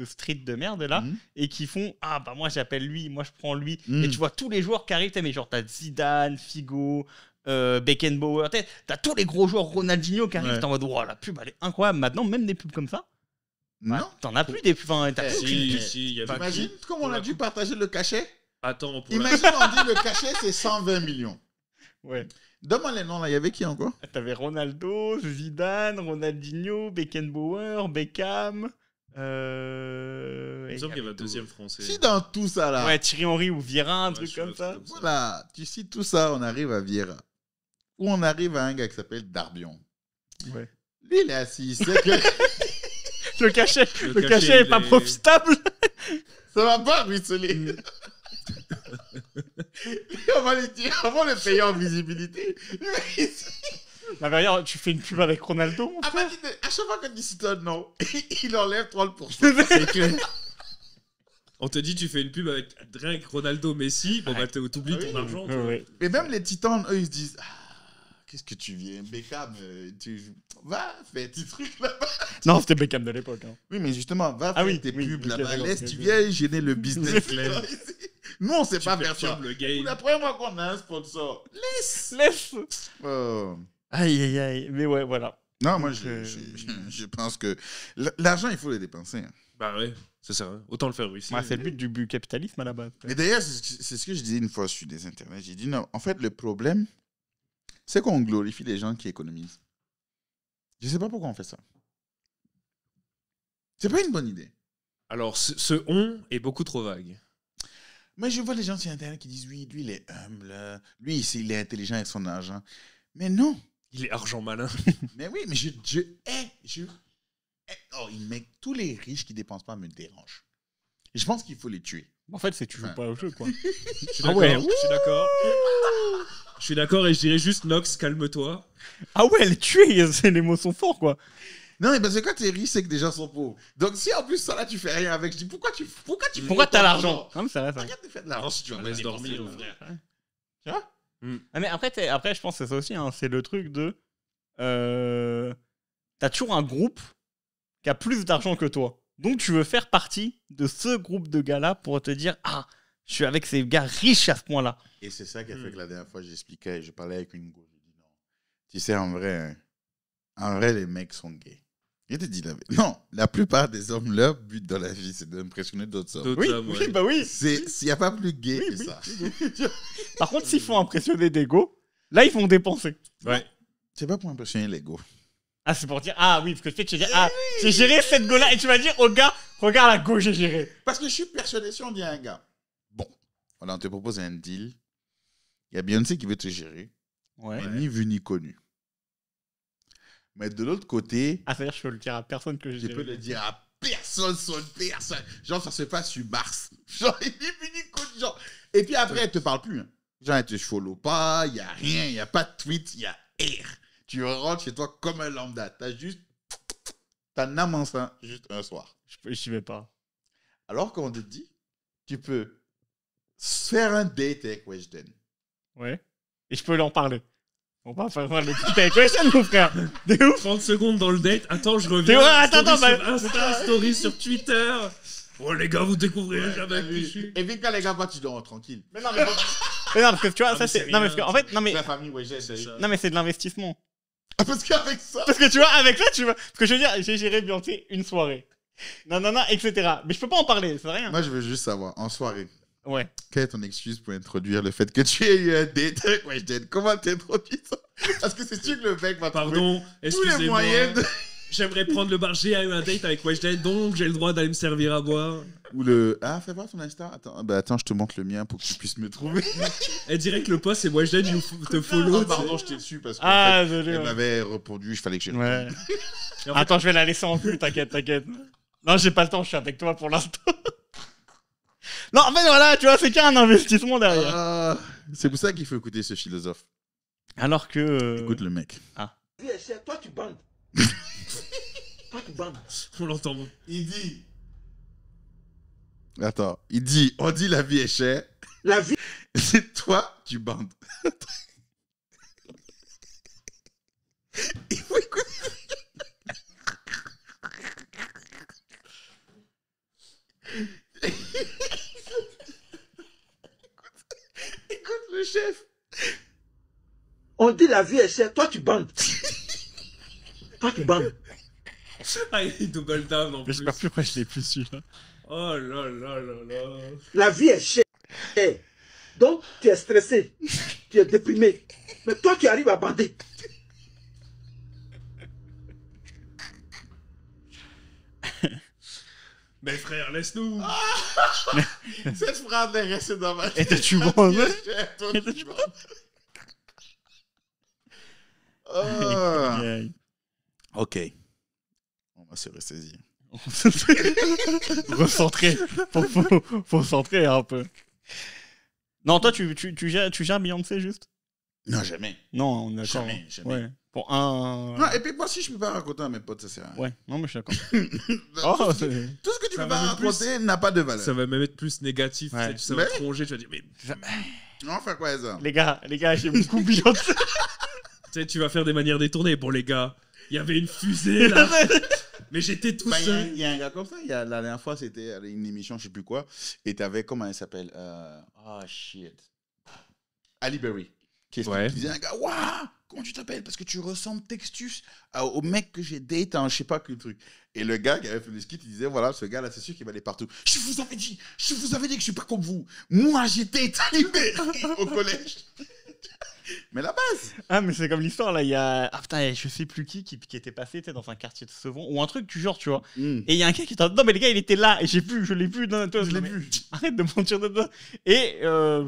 street de merde là, et qui font moi j'appelle lui, moi je prends lui, et tu vois tous les joueurs qui arrivent, mais genre t'as Zidane, Figo, Beckenbauer, t'as tous les gros joueurs, Ronaldinho qui arrivent, t'es en mode la pub elle est incroyable. Maintenant, même des pubs comme ça. Non. T'en as plus des pubs. Imagine comme on a dû partager le cachet. Attends, imagine, on dit le cachet c'est 120 millions. Ouais. Donne-moi les noms là, il y avait qui encore? T'avais Ronaldo, Zidane, Ronaldinho, Beckenbauer, Beckham. Il me semble qu'il y avait un deuxième français. Si dans tout ça là. Ouais, Thierry Henry ou Vieira, un truc comme ça. Voilà, tu cites tout ça, on arrive à Vieira. Ou on arrive à un gars qui s'appelle Darbion. Ouais. Lui il est assis, c'est que. Le cachet est pas profitable. Ça va pas ruisseler. On va le payer en visibilité. La verrière, tu fais une pub avec Ronaldo, mon frère. À chaque fois qu'on dit c'est un non, il enlève 30%. C'est clair. On te dit tu fais une pub avec Drink, Ronaldo, Messi, bon bah t'oublies ton argent. Mais même les titans, eux, ils se disent qu'est-ce que tu viens, Beckham, va, fais tes trucs là-bas. Non, c'était Beckham de l'époque. Hein. Oui, mais justement, va faire tes pubs ok, là-bas. d'accord, Laisse, ok, tu ok. viens gêner le business. Nous, on sait pas faire ça. perturbes le game. La première fois qu'on a un sponsor, Laisse. oh. Aïe, aïe, aïe. Mais ouais, voilà. Non, moi, Donc, je pense que l'argent, il faut le dépenser. Hein. Bah ouais, c'est ça. Autant le faire ici. Ouais, c'est le but du capitalisme à la base. Et d'ailleurs, c'est ce que je disais une fois sur des internets. J'ai dit, non, en fait, le problème, c'est qu'on glorifie les gens qui économisent. Je sais pas pourquoi on fait ça. C'est pas une bonne idée. Alors, ce on est beaucoup trop vague. Mais je vois les gens sur Internet qui disent, oui, lui, il est humble. Lui, il est intelligent avec son argent. Mais non. Il est argent malin. Mais oui, mais oh, mec, tous les riches qui dépensent pas me dérangent. Je pense qu'il faut les tuer. En fait, c'est tu joues Enfin. pas au jeu, quoi. Je suis Ah d'accord. ouais. Je suis d'accord. Je suis d'accord et je dirais juste Nox, calme-toi. Ah ouais, les tuer, les mots sont forts, quoi. Non, mais parce que quand tu es riche, c'est que des gens sont pauvres. Donc si en plus ça là, tu fais rien avec, je dis pourquoi tu Pourquoi fais t'as ton l'argent? Non, mais c'est vrai, ça. Arrête de faire de l'argent si tu vas On pas laisse dépenser, dormir, frère. Tu vois Ah, mais après, je pense que c'est ça aussi. Hein, c'est le truc de. T'as toujours un groupe qui a plus d'argent que toi. Donc, tu veux faire partie de ce groupe de gars-là pour te dire ah, je suis avec ces gars riches à ce point-là. Et c'est ça qui a fait que la dernière fois, j'expliquais, je parlais avec une go, je dis non. Tu sais, en vrai, les mecs sont gays. Je te dis la vérité. Non, la plupart des hommes, leur but dans la vie, c'est d'impressionner d'autres hommes. D'autres hommes, ouais. Bah oui. S'il n'y a pas plus gay Oui, que oui. ça. Par contre, s'ils font impressionner des go, là, ils vont dépenser. Ouais. C'est pas pour impressionner les go. Ah, c'est pour dire ah oui, parce que tu dis ah, j'ai géré cette go-là et tu vas dire au gars, regarde la go, j'ai géré. Parce que je suis persuadé, si on dit à un gars, bon, voilà, on te propose un deal, il y a Beyoncé qui veut te gérer, Ouais. mais ni vu ni connu. Mais de l'autre côté, Ah, c'est-à-dire, je peux le dire à personne que j'ai je géré. peux le dire à personne, personne. Genre, ça se passe sur Mars. Genre, ni vu ni connu. Genre. Et puis après, elle te parle plus. Hein. Genre, elle te follow pas, il n'y a rien, il n'y a pas de tweet, il y a air. Tu rentres chez toi comme un lambda. T'as un âme enceinte juste un soir. J'y vais pas. Alors qu'on te dit, tu peux faire un date avec Weshden. Ouais. Et je peux lui en parler. On va faire le petit avec Weshden, mon frère. De ouf. 30 secondes dans le date. Attends, je Mais reviens. ouais, attends, Story bah- sur Insta, story sur Twitter. Oh les gars, vous découvrirez jamais T'as qui vu. je suis. Et puis quand les gars partent, tu dors tranquille. Mais non, mais parce que tu vois, Ah, ça mais c'est. c'est Non, mais rien. parce que, en fait, non, mais. La famille Weshden, C'est ça. Non, mais c'est de l'investissement. Ah, parce qu'avec ça. Parce que tu vois, avec ça, tu vois. Parce que je veux dire, j'ai géré Beyoncé une soirée. Non, etc. Mais je peux pas en parler, c'est rien. Moi, je veux juste savoir, en soirée, Ouais. quelle est ton excuse pour introduire le fait que tu aies eu un date avec Weshden? Comment t'introduis ça? Parce que c'est sûr que le mec va trouver Pardon, tous les excusez-moi. moyens de... J'aimerais prendre le bar. J'ai eu un date avec Weshden, donc j'ai le droit d'aller me servir à boire. Ou le... Ah, fais voir ton Insta. Attends, je te montre le mien pour que tu puisses me trouver. Elle dirait que le post c'est Weshden, te follow. Oh, pardon, je t'ai dessus parce que Ah, en fait, désolé. elle Ouais. m'avait répondu, il fallait que je... Ouais. Et en fait, Attends, je vais la laisser en vue, t'inquiète. Non, j'ai pas le temps, je suis avec toi pour l'instant. Non, en fait, voilà, tu vois, c'est qu'il y a un investissement derrière. Ah, c'est pour ça qu'il faut écouter ce philosophe. Alors que. Écoute le mec. Vie est chère, toi tu bandes. Toi tu bandes. on l'entend. Il dit... Attends, il dit, on dit la vie est chère. La vie. C'est toi, tu bandes. Il faut écouter. Écoute le chef. On dit la vie est chère, toi tu bandes. Toi tu bandes. Ah, il est double down en Mais plus. je sais pas pourquoi je l'ai plus su là. Oh là là là là. La vie est chère. Donc tu es stressé. Tu es déprimé. Mais toi tu arrives à bander. Mais frère, laisse-nous. Cette phrase est restée dans ma Et tête. tu bandes. La vie est chère, toi, tu bandes. Ah. Ok. On va se ressaisir. Recentrer. Faut centrer un peu. Non, toi, tu gères Beyoncé juste? Non, jamais. Non, on est d'accord. Jamais, jamais. Ouais. Pour un. Non, et puis moi, si je peux pas raconter à mes potes, ça sert à rien. Ouais, non, mais je suis d'accord. Oh, Oh, c'est- tout ce que tu Ça peux va pas même plus. raconter n'a pas de valeur. Ça va même être plus négatif. Ouais. Tu sais, ça va Mais- te ronger, tu vas dire, mais On fait quoi, ça? les gars, j'ai beaucoup Beyoncé. sais, tu vas faire des manières détournées. Bon, les gars, il y avait une fusée là. Mais j'étais tout Bah, seul. il y a un gars comme ça. La dernière fois, c'était une émission, je sais plus quoi. Et t'avais, comment elle s'appelle shit. Ali Berry. Qui disait un gars, waouh, comment tu t'appelles? Parce que tu ressembles textus au mec que j'ai date en je sais pas quel truc. Et le gars qui avait fait le skit, il disait, voilà, ce gars-là, c'est sûr qu'il va aller partout. Je vous avais dit que je suis pas comme vous. Moi, j'ai date Ali Berry au collège. Mais la base. Ah, mais c'est comme l'histoire là, il y a. Ah putain, je sais plus qui était passé dans un quartier de Sevron ou un truc du genre, tu vois. Et il y a un gars qui était. Non, mais les gars, il était là et je l'ai vu. Non, toi, je l'ai vu. Arrête de mentir de toi. Et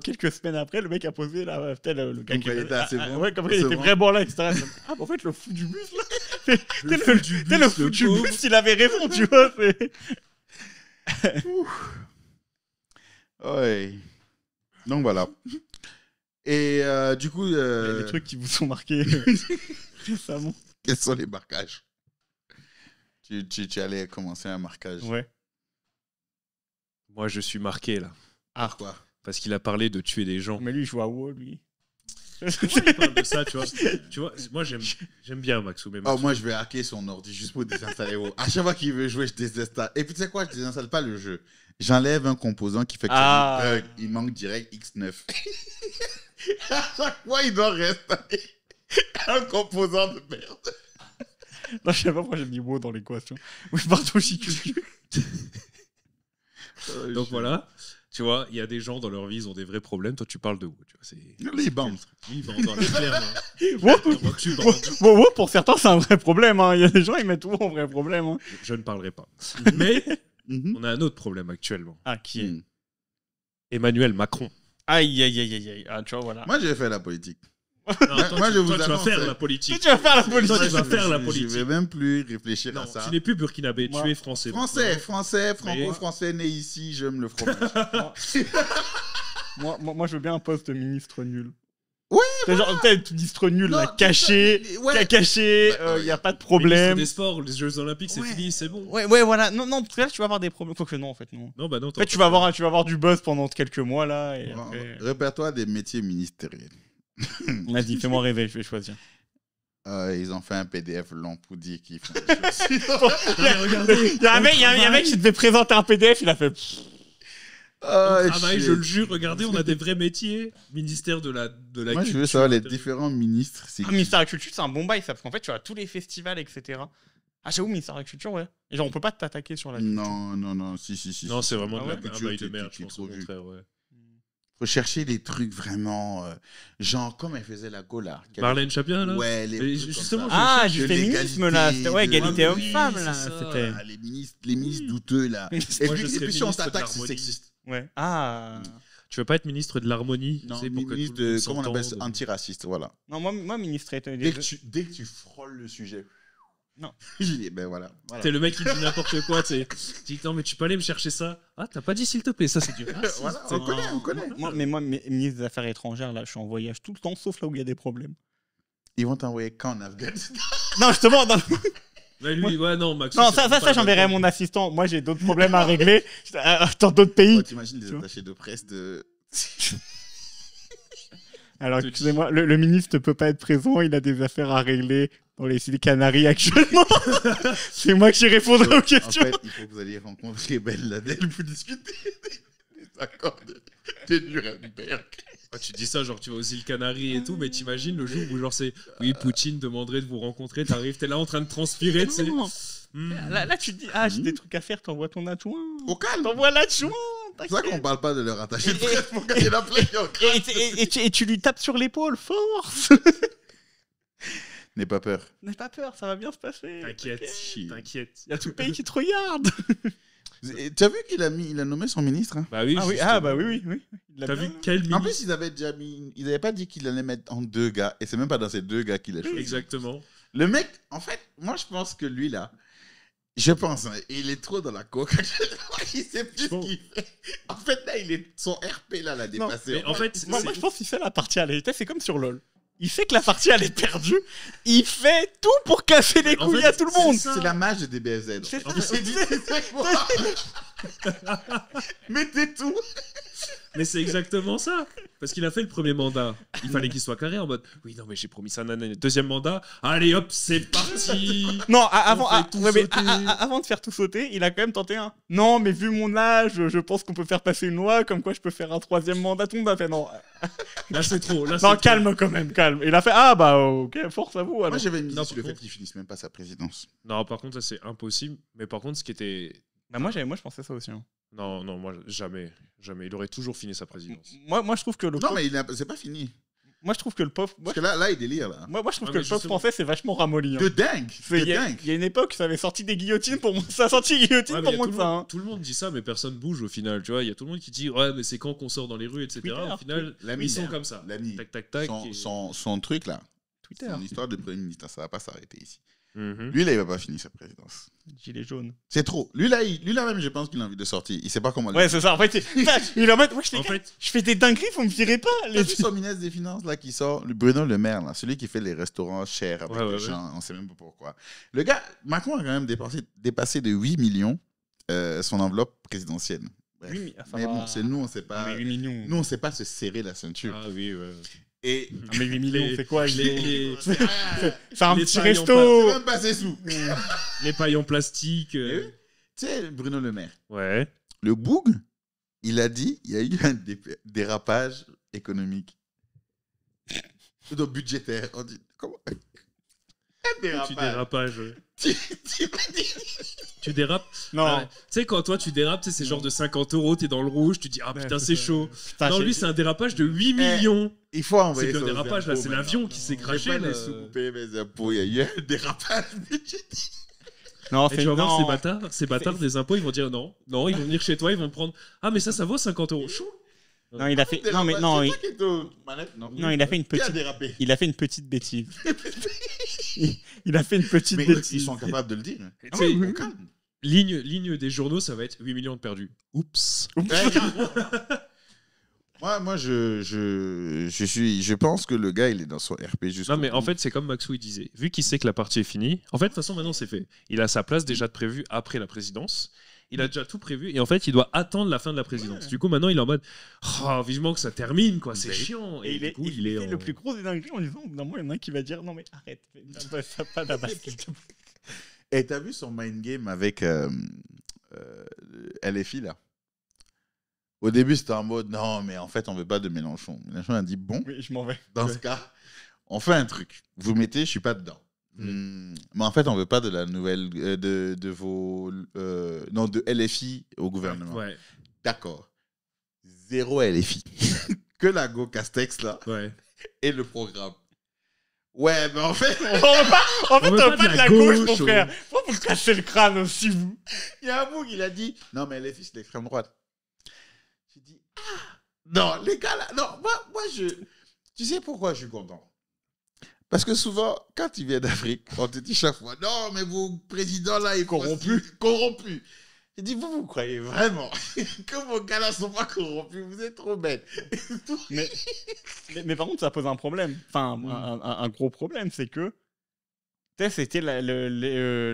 quelques semaines après, le mec a posé là, le gars qui était assez bon. Ouais, comme il était vraiment là, etc. Ah, en fait, le fou du bus là. Le fou du bus, il avait raison, tu vois. Ouais. Donc voilà. Et du coup... Les trucs qui vous sont marqués récemment. Quels sont les marquages? Tu allais commencer un marquage. Ouais. Moi, je suis marqué là. Ah, quoi? Parce qu'il a parlé de tuer des gens. Mais lui, il joue à WoW, lui. Pourquoi il parle de ça, tu vois, moi, j'aime bien Maxou. Mais Oh, moi, je vais hacker son ordi juste pour désinstaller WoW. À chaque fois qu'il veut jouer, je désinstalle. Et puis, tu sais quoi? Je désinstalle pas le jeu. J'enlève un composant qui fait que ça bug. Il manque direct X9. À chaque fois, il doit réinstaller un composant de merde. Non, je sais pas pourquoi j'ai mis WoW dans l'équation. Oui, pardon, j'y suis. Donc voilà, tu vois, il y a des gens dans leur vie, ils ont des vrais problèmes. Toi, tu parles de WoW, tu vois. C'est... Les bandes. Oui, dans les clairement. WoW, pour certains, c'est un vrai problème. Hein. Il y a des gens, ils mettent WoW en vrai problème. Hein. Je ne parlerai pas. Mais on a un autre problème actuellement. Ah, qui est Emmanuel Macron. Aïe, aïe, aïe, aïe, aïe. Ah, tu vois, voilà. Moi, j'ai fait la politique. Non, moi, je vous tu vas annonce, faire la politique. Tu vas faire la politique. Toi, tu vas faire la politique. Je vais même plus réfléchir Non, à ça. tu n'es plus burkinabé, tu es français. Français, franco-français, né ici, j'aime le fromage. moi, je veux bien un poste de ministre nul. Ouais, c'est genre, peut-être ministre nul, là, caché, caché, il n'y a pas de problème. Ministre des sports, les Jeux Olympiques, c'est fini, c'est bon. Ouais, voilà. Non, parce que là, tu vas avoir des problèmes. Quoique non, en fait, non. Non, bah non. En fait, tu vas avoir du buzz pendant quelques mois, là. Et après... Repère-toi des métiers ministériels. Vas-y, fais-moi rêver, je vais choisir. Ils ont fait un PDF long pour dire qu'ils font des choses. Il y a un mec qui devait présenter un PDF, il a fait... Travail, je le jure, regardez, on a des vrais métiers. Ministère de la Moi, je veux savoir les différents ministres. Ministère de la Culture, c'est un bon bail, ça, parce qu'en fait, tu as tous les festivals, etc. Ah, j'avoue, ministère de la Culture, ouais. Et genre, on peut pas t'attaquer sur la culture. Non, si. Non, c'est vraiment la un bail de merde, je pense, au contraire, ouais. Faut chercher des trucs vraiment genre comme elle faisait la Gola. Marlène Chapien là. Ouais, justement. Du féminisme là, c'était égalité homme-femme là, c'était les ministres douteux là. Et puis si on t'attaque, c'est sexiste. Ouais. Tu veux pas être ministre de l'harmonie? Non, ministre de comment on appelle ça, antiraciste, voilà. Non, moi ministre dès que tu frôles le sujet. Non. Je dis, ben voilà. T'es le mec qui dit n'importe quoi, tu sais. Tu dis, non, mais tu peux aller me chercher ça. Ah, t'as pas dit s'il te plaît, ça c'est du racisme. Voilà, on connaît. Moi, ministre des Affaires étrangères, là, je suis en voyage tout le temps, sauf là où il y a des problèmes. Ils vont t'envoyer quand en Afghanistan? Non, justement, non. Lui, ouais, non, Max. Non, ça j'enverrai à mon assistant. Moi, j'ai d'autres problèmes à régler dans d'autres pays. T'imagines les attachés de presse de... Alors, excusez-moi, le ministre ne peut pas être présent, il a des affaires à régler dans les îles Canaries actuellement. C'est moi qui répondrai aux questions. En fait, il faut que vous alliez rencontrer Ben Laden pour discuter des accords de Nuremberg. Tu dis ça, genre tu vas aux îles Canaries et tout, mais t'imagines le jour où genre c'est oui, Poutine demanderait de vous rencontrer, t'arrives, t'es là en train de transpirer, tu sais. Là, tu te dis, j'ai des trucs à faire, t'envoies ton adjoint. Au calme. T'envoies l'adjoint. C'est ça qu'on parle pas de leur attaché de presse pour gagner la play. Et tu lui tapes sur l'épaule, force. N'aie pas peur. N'aie pas peur, ça va bien se passer. T'inquiète. Il y a tout le pays qui te regarde. Tu as vu qu'il a nommé son ministre hein? Bah oui. Bah oui. T'as vu quel ministre? En plus, ils avaient pas dit qu'il allait mettre en 2 gars. Et c'est même pas dans ces 2 gars qu'il a choisi. Exactement. Le mec, en fait, moi je pense que lui là, je pense, il est trop dans la coque. Il sait plus ce qu'il fait. En fait, là, son RP là l'a dépassé. Mais en fait, moi je pense qu'il fait la partie à l'état, c'est comme sur LoL. Il sait que la partie elle est perdue, il fait tout pour casser les couilles à tout le monde. C'est la mage de DBFZ. Mettez tout. Mais c'est exactement ça. Parce qu'il a fait le premier mandat. Il fallait qu'il soit carré en mode oui, non, mais j'ai promis ça, nanana. Deuxième mandat, allez hop, c'est parti. Non, avant, On fait tout ouais, mais sauter. avant de faire tout sauter, il a quand même tenté un. Non, mais vu mon âge, je pense qu'on peut faire passer une loi comme quoi je peux faire un 3e mandat. Tout le monde a fait non. Là, c'est trop. Là, Non, calme quand même, calme. Il a fait ah bah ok, force à vous. Alors. Moi, j'avais misé Non, sur le par fait qu'il finisse même pas sa présidence. Non, par contre, ça, c'est impossible. Mais par contre, ce qui était. Bah, moi je pensais ça aussi. Hein. Non, moi, jamais. Jamais. Il aurait toujours fini sa présidence. Moi je trouve que le Non, peuple, mais c'est pas fini. moi je trouve que le peuple, moi, Parce que là, il délire, là. moi, je trouve Ah, que mais le peuple justement. français c'est vachement ramolli. Hein. De dingue. C'est- De Il y, dingue. a une époque, ça avait sorti des guillotines pour moi. Ça a sorti des guillotines Ouais, mais pour y a moi tout, que le ça. monde, Hein. tout le monde dit ça, mais personne bouge au final. Tu vois, il y a tout le monde qui dit ouais, mais c'est quand qu'on sort dans les rues, etc. Twitter, Au final, l'ami, ils sont hein. comme ça. L'ami. Tac, tac, tac. Son truc, là. Twitter. Son histoire de Premier ministre, ça va pas s'arrêter ici. Mhm. Lui, là, il va pas finir sa présidence. Gilet jaune. C'est trop. Lui, là même, je pense qu'il a envie de sortir. Il sait pas comment. Ouais, c'est ça. En fait, il est en mode, moi, En fait, je fais des dingueries, vous me virez pas. T'as vu son ministre des Finances là qui sort, le Bruno Le Maire là, celui qui fait les restaurants chers avec Ouais, les ouais, gens, on sait même pas pourquoi. Le gars, Macron a quand même dépassé de 8 millions son enveloppe présidentielle. Bref. Oui, mais ça Mais va. bon, c'est nous, on sait pas. Mais 8 millions. Nous, on sait pas se serrer la ceinture. ah oui, ouais. Et Ah, mais 8 millions, Les- c'est quoi les- C'est un les petit pailles en c'est resto. même pas ses sous. Les pailles en plastique. Eh oui. Tu sais, Bruno Le Maire, Ouais. le Boug, il a dit il y a eu un dérapage économique. Donc budgétaire. On dit, comment un Tu dérapage. dérapages. Ouais. Tu m'as dit. Tu dérapes. Non. Ah ouais. Tu sais, quand toi tu dérapes, tu sais, c'est genre de 50 €, t'es dans le rouge, tu dis ah Ouais, putain, c'est c'est ça. chaud. Putain, Non, j'ai- lui, c'est un dérapage de 8 millions. Il faut envoyer C'est ça le aux dérapage, là, impôts c'est maintenant. l'avion qui s'est J'ai craché. pas là. les sous pour payer mes impôts. Il y a eu un dérapage budgétaire. Non, Et tu vas voir non. ces bâtards des impôts, ils vont dire non, non, ils vont venir chez toi, ils vont prendre. Ah, mais ça vaut 50 €. Chou. Non, il a fait. Non, mais non, C'est il... toi qui étais aux manettes, non. non, il a fait une Qui a petite. dérapé. Il a fait une petite bêtise. Il a fait une petite Mais bêtise. ils sont capables de le dire. Tu Ah sais, oui, au calme. ligne des journaux, ça va être 8 millions de perdus. Oups. Moi, je pense que le gars, il est dans son RP jusqu'au Non, mais en bout. fait, c'est comme Maxou il disait. Vu qu'il sait que la partie est finie, en fait, de toute façon, maintenant, c'est fait. Il a sa place déjà de prévue après la présidence. Il a déjà tout prévu et en fait, il doit attendre la fin de la présidence. Ouais. Du coup, maintenant, il est en mode oh, vivement que ça termine, quoi. C'est Mais- chiant. Et du coup, il est fait en- le plus gros des dingueries en disant non, moi, il y en a un qui va dire non, mais arrête, ça pas la base. s'il te plaît. Et t'as vu son mind game avec LFI, là? Au début, c'était en mode non, mais en fait, on veut pas de Mélenchon. Mélenchon a dit bon, Oui, je m'en vais. dans ce cas, on fait un truc. Vous mettez, je suis pas dedans. Mais en fait, on veut pas de la nouvelle de vos non de LFI au gouvernement. Ouais, D'accord. Zéro LFI. Que la Go Castex là ouais. et le programme. Ouais, mais en fait, En fait, On veut on pas pas de la gauche, mon frère. Faut vous casser le crâne aussi, vous. il y a un bout qui a dit non, mais LFI c'est l'extrême droite. J'ai dit ah non, les gars là, non, moi tu sais pourquoi je suis content? Parce que souvent, quand tu viens d'Afrique, on te dit chaque fois non, mais vos présidents là, ils Corrompus. corrompus. J'ai dit, vous croyez vraiment que vos gars là sont pas corrompus? Vous êtes trop bêtes. Mais par contre, ça pose un problème. Enfin, un gros problème, c'est que tu sais, c'était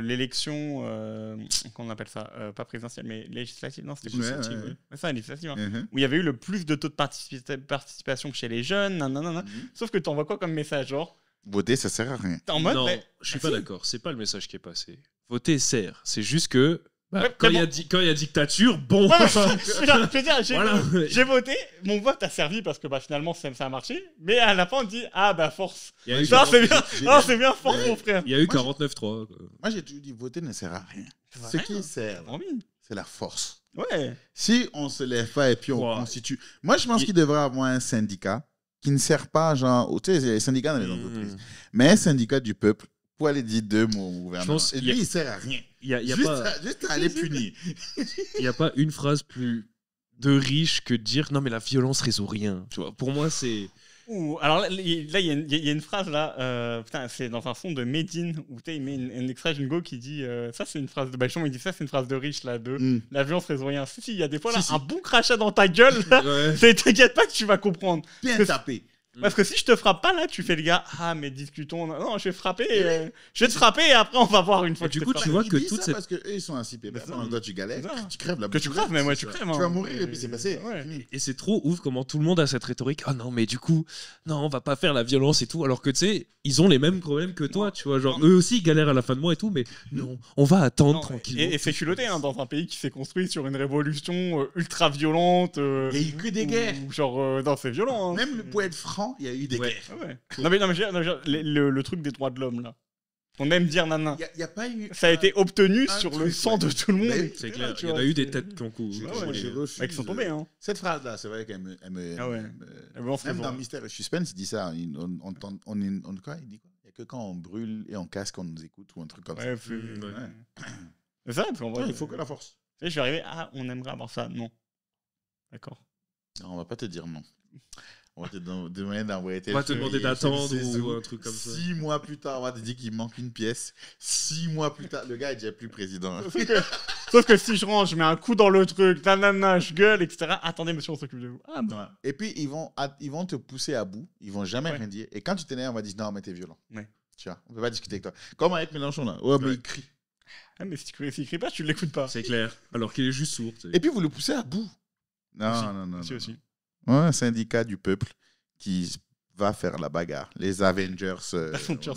l'élection, qu'on appelle ça, pas présidentielle, mais législative, non, c'était Ouais, législative. ouais, ouais. Ouais, ça, législative. Hein. Mhm. Où il y avait eu le plus de taux de participation chez les jeunes, nanana. Mhm. Sauf que tu envoies quoi comme message, genre Voter, ça sert à rien. t'es en mode, Non, mais- je suis bah pas si. d'accord. C'est pas le message qui est passé. Voter sert. C'est juste que bah, Ouais, quand il mais y a dictature, bon. Ouais, je veux dire, Voilà. j'ai voté, mon vote a servi parce que bah, finalement ça a marché, mais à la fin on dit ah bah force. Il y a eu, Ça c'est bien, j'ai- non, c'est bien force Ouais. mon frère. il y a eu Moi, 49-3. quoi. Moi, j'ai toujours dit, voter ne sert à rien. Ce Ouais, qui sert, envie. c'est la force. Ouais. Si on se lève pas et puis on Wow. constitue... Moi, je pense Il- qu'il devrait avoir un syndicat qui ne sert pas, genre... Tu sais, il y a les syndicats dans les entreprises. Mmh. Mais un syndicat du peuple pour aller dire deux mots au gouvernement. pense Et qu'il y a- lui, il sert à rien. Il y a juste, pas. juste à aller punir. Il n'y a pas une phrase plus de riche que de dire non mais la violence résout rien. Tu vois, pour moi c'est Ouh, alors là, il y a une phrase là, putain, c'est dans un son de Medine où tu sais, il met un extrait d'une go qui dit ça c'est une phrase de Bachon, il dit ça c'est une phrase de riche là, de Mm. la violence résout rien. Si, il y a des fois là, Si, si. un bon crachat dans ta gueule, là, ouais. t'inquiète pas que tu vas comprendre. Bien Que- tapé. Parce que si je te frappe pas là, tu fais le gars, ah mais discutons. Non, je vais frapper, je vais te frapper et après on va voir une fois. Et que du je coup, t'ai tu frappé. vois Il que dit toute ça cette parce qu'eux, ils sont ainsi pépères. ça. Pendant que toi, tu galères, C'est ça. tu crèves là. Que tu crèves, mais moi tu crèves. Tu vas mourir et puis c'est passé. Ouais. Fini. Et c'est trop ouf comment tout le monde a cette rhétorique. Ah non, mais du coup, non, on va pas faire la violence et tout. Alors que tu sais, ils ont les mêmes problèmes que toi, tu vois. Genre, eux aussi, ils galèrent à la fin de mois et tout, mais non, on va attendre Non, tranquillement. et c'est culotté hein, dans un pays qui s'est construit sur une révolution ultra violente. Il y a eu que des guerres. Genre, non, c'est violent. Hein. Même pour être franc, il y a eu des Ouais. guerres. Ah ouais. Non, mais le truc des droits de l'homme, là. On aime dire nana. Il y a pas eu. Ça a été obtenu un sur truc, le sang ouais. de tout le monde. Bah oui, C'est etc., clair, tu il y en vois, a eu des c'est- têtes qui ont couru. Je- Ah ouais, je refuse, Ils sont tombés, hein. Cette phrase-là, c'est vrai qu'elle me. Ah ouais. Mais bon, c'est Même bon. dans Mystère et Suspense, il dit ça. Quoi il dit quoi? Il n'y a que quand on brûle et on casse qu'on nous écoute ou un truc comme ça. Ouais, Ouais. C'est ça, parce qu'en vrai, Ouais, il faut que la force. tu sais, je vais arriver, ah, on aimerait avoir ça. Non. D'accord. Non, on va pas te dire non. On va te demander d'envoyer tel On va te feuille, demander tel d'attendre ciseau. ou un truc comme ça. 6 mois plus tard, on va te dire qu'il manque une pièce. 6 mois plus tard, le gars est déjà plus président. Sauf que si je range, je mets un coup dans le truc, nanana, je gueule, etc. Attendez, monsieur, on s'occupe de vous. Ah, bah. Ouais. Et puis, ils vont te pousser à bout. Ils vont jamais Ouais. rien dire. Et quand tu t'énerves, on va dire non, mais t'es violent. Ouais. Tu vois, on peut pas discuter avec toi. Comme avec Mélenchon, là. Ouais, mais Ouais. il crie. Ah, mais s'il crie pas, tu l'écoutes pas. C'est clair. Alors qu'il est juste sourd. tu sais. Et puis, vous le poussez à bout. Non, Aussi. non, non. Aussi, non, aussi. non. Ouais, un syndicat du peuple qui va faire la bagarre. Les Avengers. Avengers.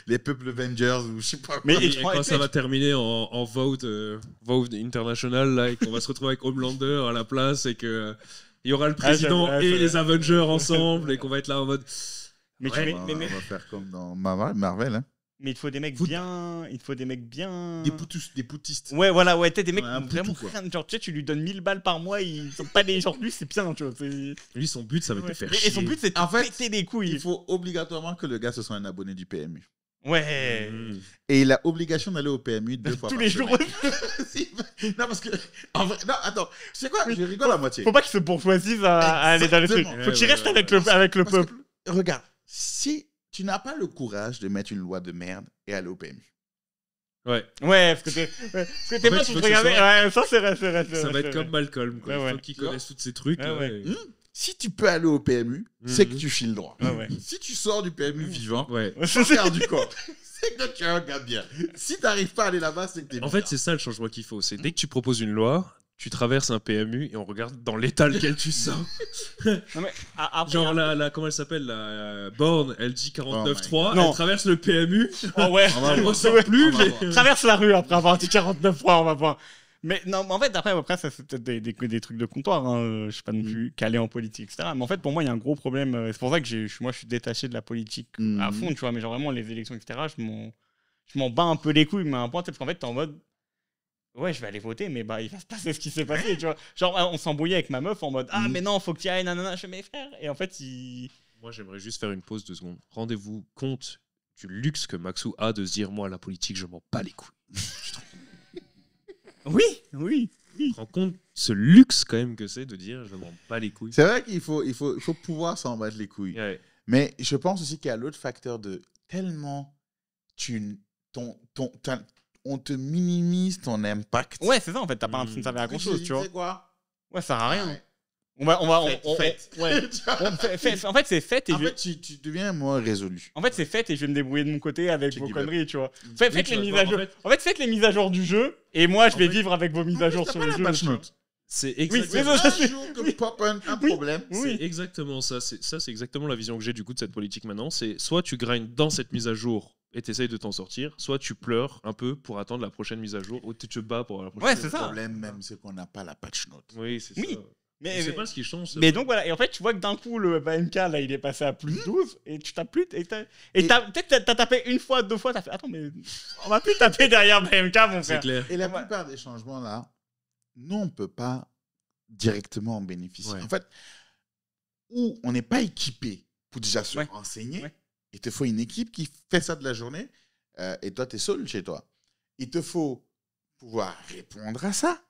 les peuples Avengers ou je sais pas quoi. Mais Et et- quand ça va terminer en vote international, là, et qu'on va se retrouver avec Homelander à la place, et que il y aura le président j'avoue, et ouais, les Avengers ensemble, et qu'on va être là en mode. Mais, Ouais, mais, on va faire comme dans Marvel. Hein. mais il faut des mecs Vous- bien. Il faut des mecs bien. Des poutistes. Ouais, voilà, ouais, t'es des mecs Ouais, un vraiment poutou, quoi. rien. Genre, tu sais, tu lui donnes 1000 balles par mois, ils sont pas des. Genre, lui, c'est bien, tu vois. Lui, son but, ça va être de faire Et chier. son but, c'est de En fait, péter les couilles. Il faut obligatoirement que le gars ce soit un abonné du PMU. Ouais. Mmh. Et il a obligation d'aller au PMU 2 fois Tous par les jours. semaine. Non, parce que. En vrai, non, attends. C'est quoi? Je rigole à moitié. Faut pas qu'ils se bourgeoisisent à aller dans les trucs. Exactement. Faut qu'il Ouais, reste ouais, avec le Parce que- peuple. Regarde, si tu n'as pas le courage de mettre une loi de merde et aller au PMU. Ouais, Ouais, parce que t'es En pas fait, tout tu veux que regarder. ce Ouais, ça c'est vrai, c'est vrai. ça va être comme Malcolm, quoi. Ouais, Il ouais. faut qu'ils Tu vois connaissent tous ces trucs. Ouais, là, ouais. et- Si tu peux aller au PMU, c'est que Mhm. tu files droit. Ouais, ouais. Si tu sors du PMU vivant, Ouais. tu regardes du corps. C'est que tu regardes bien. Si tu n'arrives pas à aller là-bas, c'est que t'es En fait, c'est ça le changement qu'il faut. C'est dès que tu proposes une loi, tu traverses un PMU et on regarde dans l'état lequel tu sors. Non, mais, après, Genre comment elle s'appelle la Born, elle dit 49.3, Non. elle traverse le PMU, Oh ouais. On va elle voir. ressort plus. On va mais- voir. Traverse la rue après avoir dit 49 fois, on va voir. Mais non, mais en fait, après ça c'est peut-être des trucs de comptoir. Hein. Je suis pas non plus calé en politique, etc. Mais en fait, pour moi, il y a un gros problème. C'est pour ça que moi, je suis détaché de la politique à fond, tu vois. Mais genre vraiment, les élections, etc., je m'en bats un peu les couilles, mais à un point, parce qu'en fait, t'es en mode. Ouais, je vais aller voter, mais bah, il va se passer ce qui s'est passé, tu vois. Genre, on s'embrouillait avec ma meuf en mode ah, mais non, faut que tu y ailles, nanana, je fais mes frères. Et en fait, Moi, j'aimerais juste faire une pause 2 secondes. Rendez-vous compte du luxe que Maxou a de se dire moi, la politique, je m'en bats les couilles. Oui, oui. Tu te rends compte ce luxe quand même que c'est de dire je m'en bats les couilles. C'est vrai qu'il faut pouvoir s'en battre les couilles. Ouais. Mais je pense aussi qu'il y a l'autre facteur de tellement on te minimise ton impact. Ouais, c'est ça, en fait, t'as pas l'impression de servir à grand chose, tu vois. Tu sais quoi? Ouais, ça sert à rien. Ouais. Faites. Ouais. En fait, c'est fait et En fait, tu deviens moins résolu. En fait, c'est fait et je vais me débrouiller de mon côté avec Tu vos give conneries, tu vois. Oui, Faites tu les vas mises voir, à jour. en fait. En fait, faites les mises à jour du jeu et moi, je vais fait- vivre avec vos mises à jour T'as sur pas le la jeu. patch tu vois. note. C'est mais exactement, ça, Un jour que pop un problème. Oui. c'est exactement ça. C'est exactement la vision que j'ai du coup de cette politique maintenant. C'est soit tu grindes dans cette mise à jour et t'essayes de t'en sortir, soit tu pleures un peu pour attendre la prochaine mise à jour ou tu te bats pour la prochaine. Ouais, mise à c'est Le ça. problème même, c'est qu'on n'a pas la patch note. jour. Oui, c'est Oui. ça. Mais, C'est pas ce qui change. c'est mais vrai. donc voilà, et en fait, tu vois que d'un coup, le BMK, là, il est passé à plus 12 et tu tapes plus. Peut-être t'as tapé une fois, 2 fois, t'as fait attends, mais on va plus taper derrière BMK, mon C'est frère. clair. Et la Ouais. plupart des changements là, nous, on ne peut pas directement en bénéficier. Ouais. En fait, où on n'est pas équipé pour déjà se Ouais. renseigner, Ouais. il te faut une équipe qui fait ça de la journée et toi, tu es seul chez toi. Il te faut pouvoir répondre à ça,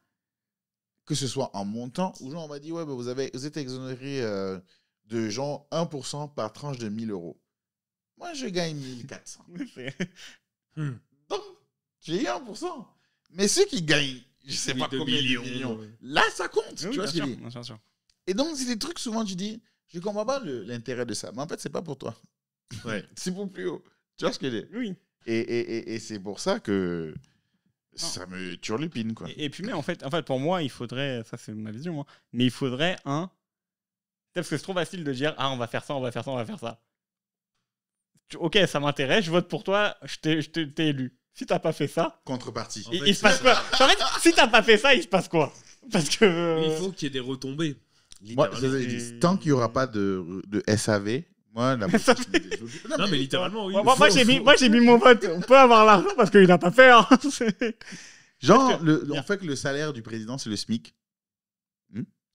que ce soit en montant ou genre on m'a dit ouais, bah, vous êtes exonéré de genre 1% par tranche de 1 000 euros. Moi, je gagne 1 400. Donc, j'ai eu 1%. Mais ceux qui gagnent, je sais pas de combien de millions, millions, ouais. là, ça compte. Oui, tu vois bien ce que je sûr, dis? bien sûr. Et donc, c'est des trucs, souvent, tu dis, Je comprends pas l'intérêt de ça. Mais en fait, c'est pas pour toi. Ouais. C'est pour plus haut. Tu vois ce que je veux dire? Oui. Et c'est pour ça que ça me turlupine, quoi. Et puis, mais en fait, pour moi, il faudrait, ça c'est ma vision, moi, mais il faudrait parce que c'est trop facile de dire, on va faire ça, on va faire ça, on va faire ça. Ok, ça m'intéresse, je vote pour toi, je t'ai élu. Si t'as pas fait ça, Contrepartie. En fait, il se passe quoi? En fait, si t'as pas fait ça, il se passe quoi? Parce que. Il faut qu'il y ait des retombées. Moi, Littéralement. tant qu'il n'y aura pas de SAV, moi, la Non, mais littéralement, oui. Moi, j'ai mis mon vote. On peut avoir l'argent parce qu'il n'a pas fait. Hein. Genre, on fait que le salaire du président, c'est le SMIC.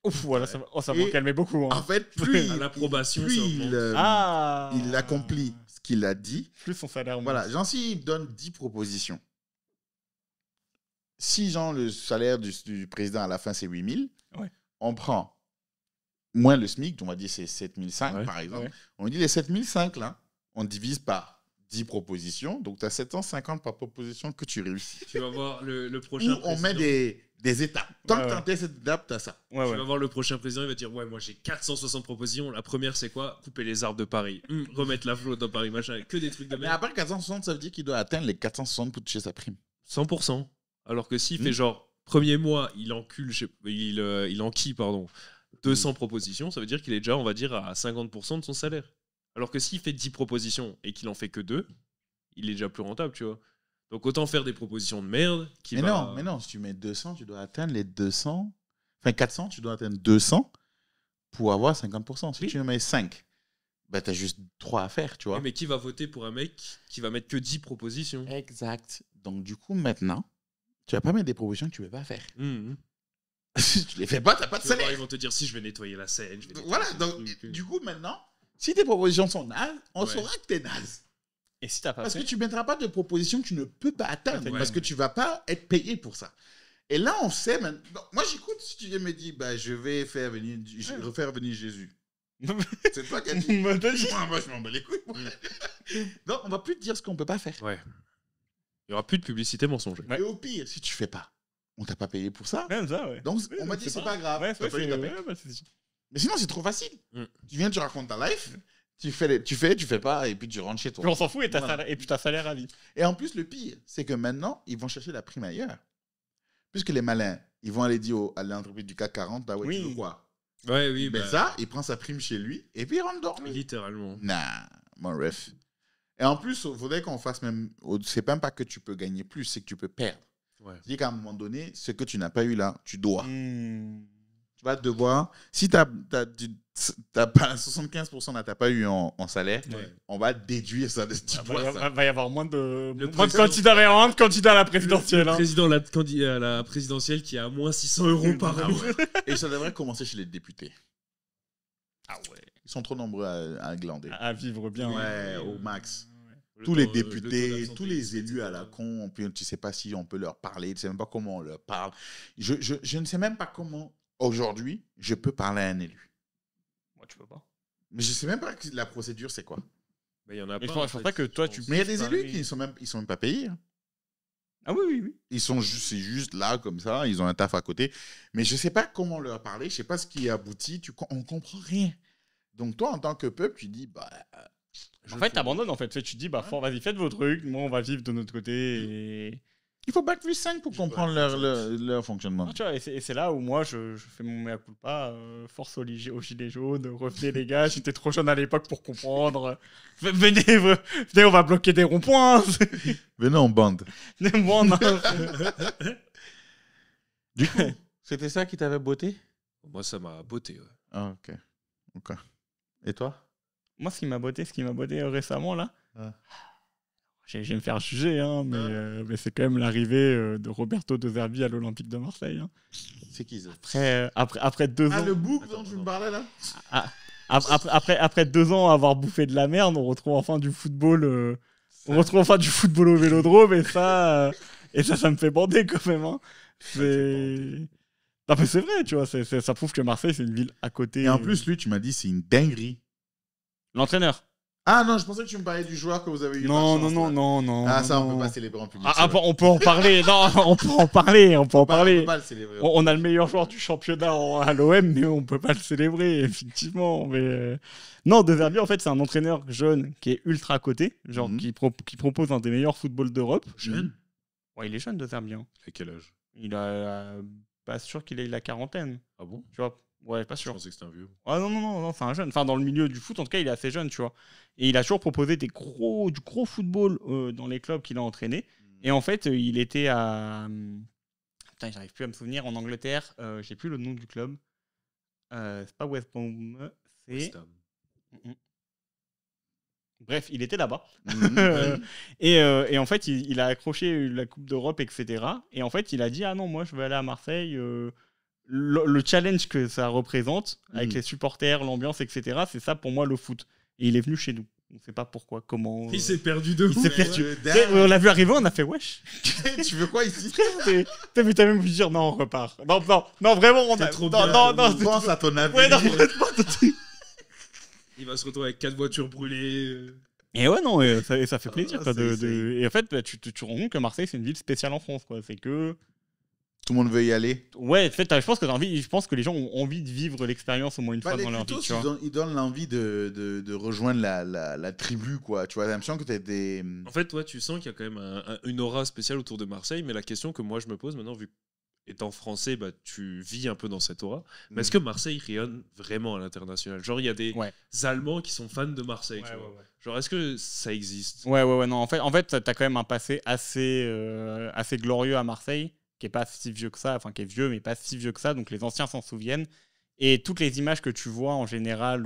Ouf, voilà, ça va me calmer beaucoup. Hein. En fait, plus À l'approbation, plus ça augmente. il accomplit ce qu'il a dit. Plus son salaire. Voilà, genre, s'il donne 10 propositions, si genre le salaire du président à la fin c'est 8 000, Ouais. on prend moins le SMIC, on va dire c'est 7 500 Ouais. par exemple. Ouais. On dit les 7 500 là, on divise par 10 propositions, donc tu as 750 par proposition que tu réussis. Tu vas voir le Ou prochain on met président. des étapes. Tant Ouais, que ouais. tu as cette étape, tu as ça. Ouais, Tu ouais. vas voir le prochain président, il va dire ouais, moi j'ai 460 propositions. La première c'est quoi? Couper les arbres de Paris, remettre la flotte dans Paris, machin, que des trucs de Mais merde. après 460, ça veut dire qu'il doit atteindre les 460 pour toucher sa prime. 100%. Alors que s'il fait genre premier mois, il enquille 200 propositions, ça veut dire qu'il est déjà, on va dire, à 50% de son salaire. Alors que s'il fait 10 propositions et qu'il en fait que 2, il est déjà plus rentable, tu vois. Donc autant faire des propositions de merde qui Mais va... non, si tu mets 200, tu dois atteindre les 200. Enfin, 400, tu dois atteindre 200 pour avoir 50%. Si Oui. tu en mets 5, bah, tu as juste 3 à faire, tu vois. Ouais, mais qui va voter pour un mec qui va mettre que 10 propositions? Exact. Donc, du coup, maintenant, tu vas pas mettre des propositions que tu ne veux pas faire. Si tu les fais pas, tu n'as pas de Tu vas voir, salaire. ils vont te dire si je vais nettoyer la scène. Je vais nettoyer Voilà, ce donc, truc. du coup, maintenant, si tes propositions sont nazes, on Ouais. saura que tu es naze. Et si t'as pas Parce fait. que tu ne mettras pas de propositions que tu ne peux pas atteindre. Ouais. Parce que tu ne vas pas être payé pour ça. Et là, on sait maintenant. Moi, j'écoute si tu me dis, bah, je vais refaire venir Jésus. C'est toi qui as dit. Moi, je m'en bats les couilles. moi. Donc, on va plus te dire ce qu'on peut pas faire. Ouais. Il n'y aura plus de publicité mensongère. Ouais. Et au pire, si tu fais pas, on t'a pas payé pour ça. Même ça, ouais. Donc, Oui, on m'a dit, c'est pas pas grave. Ouais, T'as pas eu ta paye. c'est. Mais sinon, c'est trop facile. Mm. Tu viens, tu racontes ta life, tu fais pas, et puis tu rentres chez toi. Puis on s'en fout et Voilà. puis t'as salaire à vie. Et en plus, le pire, c'est que maintenant, ils vont chercher la prime ailleurs. Puisque les malins, ils vont aller dire à l'entreprise du CAC 40, bah ouais, Oui. tu veux quoi? Ouais, oui, Il met ça, il prend sa prime chez lui, et puis il rentre dormir. littéralement. Nah, mon ref. Et en plus, il faudrait qu'on fasse même. C'est même pas que tu peux gagner plus, c'est que tu peux perdre. Ouais. C'est-à-dire qu'à un moment donné, ce que tu n'as pas eu là, tu dois. Hmm. Tu vas devoir. Si tu n'as pas 75% là, tu n'as pas eu en salaire, Ouais. on va déduire ça de ce Ah, poids, ça. va y avoir moins de président- candidats à la présidentielle. Le Hein. président à la présidentielle qui a à moins 600 € par Ah an. ouais. Et ça devrait commencer chez les députés. Ah ouais. Ils sont trop nombreux à glander. À vivre bien. Ouais, au max. Le Tous les taux- députés, le taux tous les d'absentéisme, élus à la con, puis tu sais pas si on peut leur parler, tu sais même pas comment on leur parle. Je ne sais même pas comment, aujourd'hui, je peux parler à un élu. Moi, tu peux pas. Mais je sais même pas que la procédure, c'est quoi. Mais il y en a Mais pas. je pense en fait, pas que toi, je tu- pense. Mais il y a des Pareil. élus qui ils sont même pas payés. Hein. Ah oui, oui, oui. Ils sont juste, c'est juste là, comme ça, ils ont un taf à côté. Mais je sais pas comment leur parler, je sais pas ce qui aboutit, on comprend rien. Donc toi, en tant que peuple, tu dis, bah... En fait, t'abandonnes. En fait, tu te dis, bah, vas-y, faites vos trucs. Moi, on va vivre de notre côté. Et... Il faut bac plus 5 pour comprendre leur fonctionnement. Ah, tu vois, et c'est là où moi, je fais mon mea culpa. Force aux gilets jaunes. Revenez, les gars. J'étais trop jeune à l'époque pour comprendre. Venez, on va bloquer des ronds-points. Venez en bande. Moi, non. Du coup, c'était ça qui t'avait botté? Moi, ça m'a botté. Ouais. Ah, ok. Et toi? Moi, ce qui m'a botté récemment, là, Ah. je vais me faire juger, hein, mais c'est quand même l'arrivée de Roberto De Zerbi à l'Olympique de Marseille. Hein. C'est qui ça? Après 2 Ah, ans, le bouc dont tu me parlais là? après 2 ans à avoir bouffé de la merde, on retrouve enfin du football. On retrouve enfin du football au Vélodrome et ça me fait bander quand même. Hein. Non, mais c'est vrai, tu vois, ça prouve que Marseille, c'est une ville à côté. Et en plus, lui, tu m'as dit, c'est une dinguerie. L'entraîneur. Ah non, je pensais que tu me parlais du joueur que vous avez eu. Non, par non, chance, non, là. non, non. Ah, ça, on non. peut pas célébrer en public. Ah, c'est vrai. on peut en parler. Non, on peut en parler. On peut en On parler. peut pas le célébrer. On a le meilleur joueur du championnat à l'OM, mais on peut pas le célébrer, effectivement. Mais non, De Zerbi, en fait, c'est un entraîneur jeune qui est ultra coté, genre Mhm. qui propose un des meilleurs footballs d'Europe. Jeune. Ouais, il est jeune, De Zerbi. Hein. À quel âge? Il a pas sûr qu'il ait la quarantaine. Ah bon? Tu vois? Ouais, pas Je sûr. pensais que c'était un vieux. Ah non, c'est un jeune. Enfin, dans le milieu du foot, en tout cas, il est assez jeune, tu vois. Et il a toujours proposé du gros football dans les clubs qu'il a entraînés. Et en fait, il était à. Putain, j'arrive plus à me souvenir. En Angleterre, j'ai plus le nom du club. C'est pas West Brom, c'est. West Ham. Bref, il était là-bas. Mhm. Et en fait, il a accroché la Coupe d'Europe, etc. Et en fait, il a dit ah non, moi, je vais aller à Marseille. Le challenge que ça représente, avec les supporters, l'ambiance, etc., c'est ça pour moi le foot. Et il est venu chez nous. On ne sait pas pourquoi, comment. Il s'est perdu de Il ouf. s'est perdu. On l'a vu arriver, on a fait wesh. Tu veux quoi ici? Mais t'as même pu dire non, on repart. Non, vraiment, on a. C'est trop Non, bien. non, Pense à ton avis. Ouais, non, honnêtement, Il va se retrouver avec 4 voitures brûlées. Et ouais, non, et ça fait plaisir. Ah, quoi, c'est- Et en fait, bah, tu te rends compte que Marseille, c'est une ville spéciale en France. Quoi. C'est que. Tout le monde veut y aller. Ouais, en fait, je pense que les gens ont envie de vivre l'expérience au moins une fois Les dans leur vie. Kutos, Tu vois. ils donnent l'envie de rejoindre la tribu, quoi. Tu vois, j'ai l'impression que t'as des. En fait, toi, tu sens qu'il y a quand même une aura spéciale autour de Marseille, mais la question que moi je me pose maintenant, vu étant français, bah, tu vis un peu dans cette aura. Mais est-ce que Marseille rayonne vraiment à l'international? Genre, il y a des Ouais. Allemands qui sont fans de Marseille. Tu vois. Genre, est-ce que ça existe? Ouais, non. En fait, t'as quand même un passé assez glorieux à Marseille, qui est pas si vieux que ça, enfin qui est vieux, mais pas si vieux que ça. Donc les anciens s'en souviennent. Et toutes les images que tu vois en général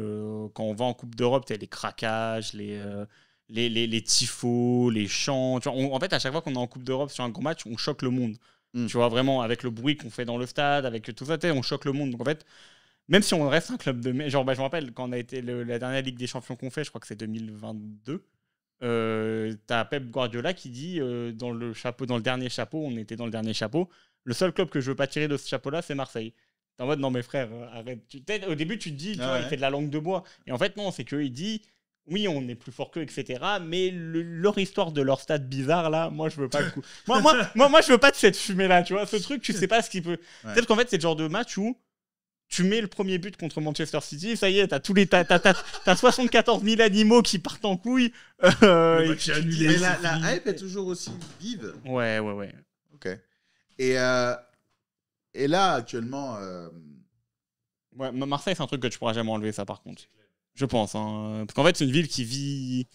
quand on va en Coupe d'Europe, t'as les craquages, les tifos, les chants. Tu vois, en fait, à chaque fois qu'on est en Coupe d'Europe sur un gros match, on choque le monde. Tu vois, vraiment, avec le bruit qu'on fait dans le stade, avec tout ça, on choque le monde. Donc en fait, même si on reste un club de... Genre, je me rappelle, quand on a été la dernière Ligue des Champions qu'on fait, je crois que c'est 2022, t'as Pep Guardiola qui dit dans le dernier chapeau, on était dans le dernier chapeau, le seul club que je veux pas tirer de ce chapeau-là, c'est Marseille. T'es en mode, non mais frère, arrête. Au début, tu te dis, tu vois, il fait de la langue de bois. Et en fait, non, c'est qu'il dit, oui, on est plus fort qu'eux, etc. Mais leur histoire de leur stade bizarre, là, moi, je veux pas le coup. moi, je veux pas de cette fumée-là, tu vois. Ce truc, tu sais pas ce qu'il peut. Peut-être qu'en fait, c'est le genre de match où tu mets le premier but contre Manchester City, ça y est, t'as 74 000 animaux qui partent en couille. Le match est annulé. Mais c'est la fini. hype est toujours aussi vive. Ouais. Ok. Et là, actuellement. Ouais, Marseille, c'est un truc que tu pourras jamais enlever, ça, par contre. Je pense. Hein. Parce qu'en fait, c'est une ville qui vit.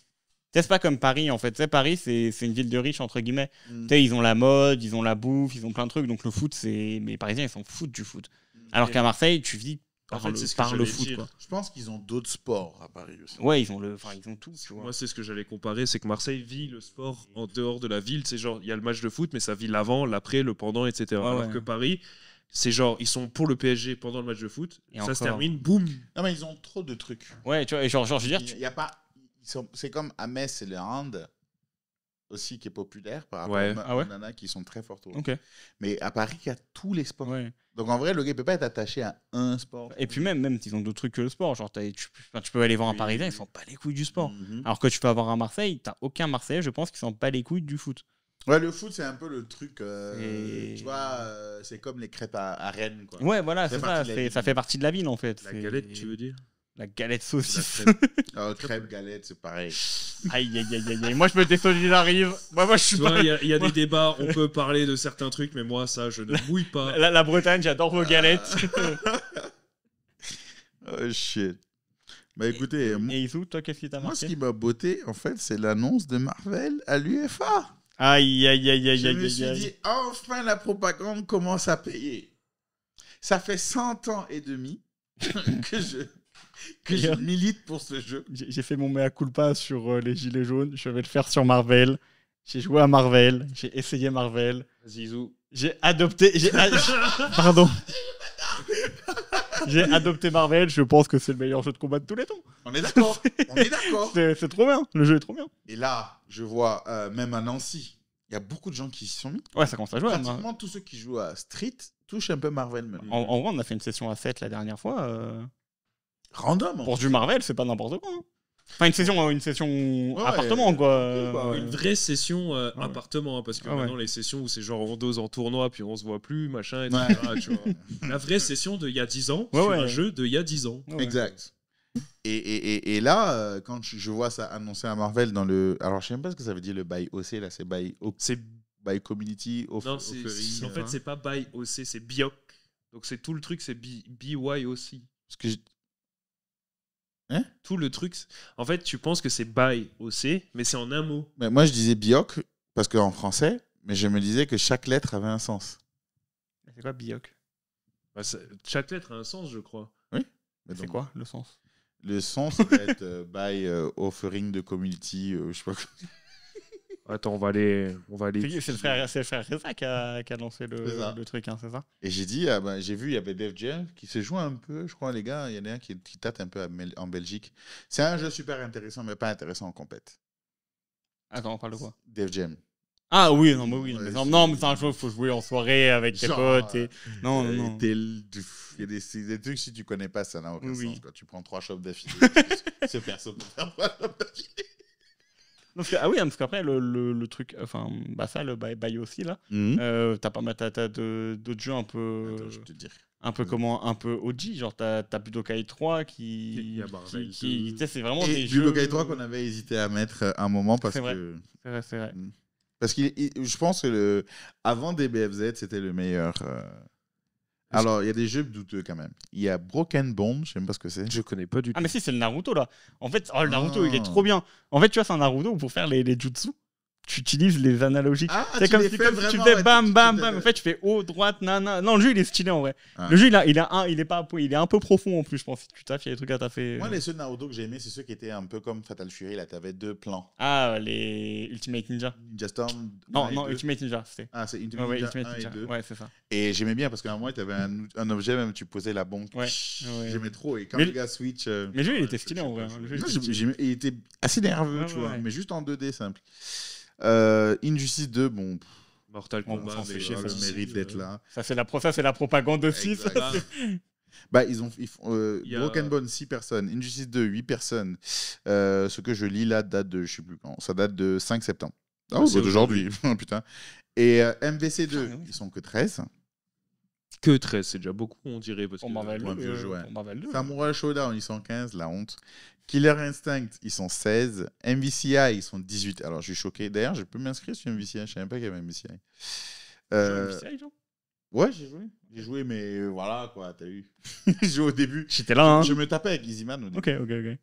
C'est pas comme Paris, en fait. Tu sais, Paris, c'est une ville de riches, entre guillemets. Tu sais, ils ont la mode, ils ont la bouffe, ils ont plein de trucs. Donc le foot, c'est. Mais les Parisiens, ils s'en foutent du foot. Alors qu'à Marseille, tu vis En par fait, le, c'est ce que par le j'allais foot. dire. Quoi. Je pense qu'ils ont d'autres sports à Paris aussi. Ouais, ils ont tout. Tu vois. Moi, c'est ce que j'allais comparer, c'est que Marseille vit le sport en dehors de la ville. C'est genre, il y a le match de foot, mais ça vit l'avant, l'après, le pendant, etc. Ouais, Alors ouais. que Paris, c'est genre, ils sont pour le PSG pendant le match de foot, Et ça encore. se termine, boum. Non, mais ils ont trop de trucs. Ouais, tu vois, et genre, je veux dire, Il y a pas. C'est comme à Metz, c'est le hand aussi qui est populaire par rapport Ouais. aux Ah ouais nanas qui sont très fortes. Ok. Mais à Paris, il y a tous les sports. Ouais. Donc en vrai, le gars ne peut pas être attaché à un sport. Et puis même, ils ont d'autres trucs que le sport. Genre, tu peux aller voir un Oui. Parisien, ils s'en pas les couilles du sport. Mhm. Alors que tu peux avoir un Marseille, t'as aucun Marseillais, je pense, qui s'en pas les couilles du foot. Ouais, le foot, c'est un peu le truc. Et- Tu vois, c'est comme les crêpes à Rennes. Quoi. Ouais, voilà, Ça c'est fait ça. partie de la Ça ville. fait partie de la ville, en fait. La C'est- galette, tu veux dire? La galette saucisse. La crêpe. Crêpes, galettes, c'est pareil. Aïe. Moi, je me désolidarise. Moi, je suis Tu vois, pas. il y a des débats, on peut parler de certains trucs, mais moi, ça, je ne mouille pas. La Bretagne, j'adore vos galettes. Oh shit. Bah écoutez, Et Isou, toi, qu'est-ce qui t'a moi, ce marqué qui m'a botté, en fait, c'est l'annonce de Marvel à l'UEFA. Aïe. Je me suis dit, enfin, la propagande commence à payer. Ça fait 100 ans et demi que je milite pour ce jeu. J'ai fait mon mea culpa sur les Gilets jaunes. Je vais le faire sur Marvel. J'ai joué à Marvel. J'ai essayé Marvel. Zizou. J'ai adopté. Pardon. J'ai adopté Marvel. Je pense que c'est le meilleur jeu de combat de tous les temps. On est d'accord. On est d'accord. C'est trop bien. Le jeu est trop bien. Et là, je vois, même à Nancy, il y a beaucoup de gens qui s'y sont mis. Ouais, ça commence à jouer. Hein. Pratiquement tous ceux qui jouent à Street touchent un peu Marvel maintenant. En vrai, on a fait une session à 7 la dernière fois. Random. Pour du Marvel, c'est pas n'importe quoi. Hein. Enfin, une session appartement, quoi. quoi, Une vraie session ouais. appartement, hein, parce que Ah ouais. maintenant les sessions où c'est genre on dose en tournoi puis on se voit plus, machin, etc. Tu vois. La vraie session d'il y a 10 ans sur un jeu d'il y a 10 ans. Ouais. Exact. Et là, quand je vois ça annoncé à Marvel dans le... Alors, je sais même pas ce que ça veut dire, le buy OC, là, c'est buy community. Non, en fait, c'est pas by OC, c'est BIOC. Donc c'est tout le truc, c'est BYOC. Parce que Tout le truc, en fait, tu penses que c'est by OC, mais c'est en un mot. mais moi, je disais bioc, parce qu'en français, mais je me disais que chaque lettre avait un sens. C'est quoi Bioc? Bah, chaque lettre a un sens, je crois. Mais C'est donc, quoi le sens? Le sens, ça va être by offering de community, je sais pas quoi. Attends, on va aller. C'est le frère Reza qui a lancé C'est ça. le truc, hein, c'est ça? Et j'ai dit, j'ai vu, il y avait Def Jam qui se joue un peu, je crois, les gars. Il y en a un qui tâte un peu en Belgique. C'est un jeu super intéressant, mais pas intéressant en compète. Attends, on parle de quoi? Def Jam. Ah oui, non, mais oui. Ouais, Non, mais c'est un jeu qu'il faut jouer en soirée avec tes potes. Non. Il y a des trucs, si tu connais pas, ça n'a aucun Oui. sens. Quand tu prends 3 shops d'affilée, c'est perso pour faire 3 shops d'affilée. Ah oui, parce qu'après, le truc, enfin, bah ça, le buy aussi, là, t'as pas mal d'autres jeux un peu. Attends, je vais te dire. Un peu un peu OG, genre t'as Budokai 3 Il y a Marvel tu sais, c'est vraiment Et des jeux. Budokai 3 qu'on avait hésité à mettre un moment parce C'est vrai. que. C'est vrai. Parce que je pense que avant DBFZ, c'était le meilleur. Alors, il y a des jeux douteux quand même. Il y a Broken Bone, je sais même pas ce que c'est. Je connais pas du tout. Ah mais si, c'est le Naruto là. En fait, le Naruto, Ah. il est trop bien. En fait, tu vois, c'est un Naruto où pour faire les jutsu, tu utilises les analogies. Ah, C'est comme si tu faisais bam bam bam. En fait, tu fais haut, droite, nana. Non, le jeu il est stylé en vrai. Ah. Le jeu il est un peu profond en plus, je pense. Si tu taffes, il y a des trucs à taffer. Moi, les ceux de Naruto que j'ai aimés, c'est ceux qui étaient un peu comme Fatal Fury. Là, t'avais 2 plans. Ah, les Ultimate Ninja. Ninja Storm. Non, 1 et non, 2. Ultimate Ninja, c'était. Ah, c'est Ultimate Ouais, Ninja Ultimate 1 Ninja. et 2. Ouais, c'est ça. Et j'aimais bien parce qu'à un moment, tu avais un objet, même tu posais la bombe. Ouais. J'aimais trop. Et quand Mais le gars switch. Mais le jeu il était stylé en vrai. Hein. Le jeu, il Non, était stylé. il était assez nerveux, Ouais, tu vois. ouais. Mais juste en 2D, simple. Injustice 2, bon, Mortal Bon, Kombat, on s'en fait mais chier, ça ça. mérite d'être là. Ça, c'est la propagande aussi. ça. Exact. Bah, ils font Il y a- Broken Bone 6 personnes, Injustice 2 8 personnes. Ce que je lis là date de je sais plus quand, ça date de 5 septembre. Oh, c'est d'aujourd'hui, putain. Et MVC 2, Putain, oui. ils sont que 13. Que 13, c'est déjà beaucoup, on dirait. Parce Pour que... Marvel 2. Ouais, vieux jeu, ouais. Pour Marvel 2. Samurai Showdown, ils sont 15, la honte. Killer Instinct, ils sont 16. MVCI, ils sont 18. Alors, je suis choqué. D'ailleurs, je peux m'inscrire sur MVCI. Je ne savais même pas qu'il y avait MVCI. Ouais, j'ai joué. J'ai joué, mais voilà, quoi, t'as eu. J'ai joué au début. J'étais là, hein. Je me tapais avec Easyman au début. Ok.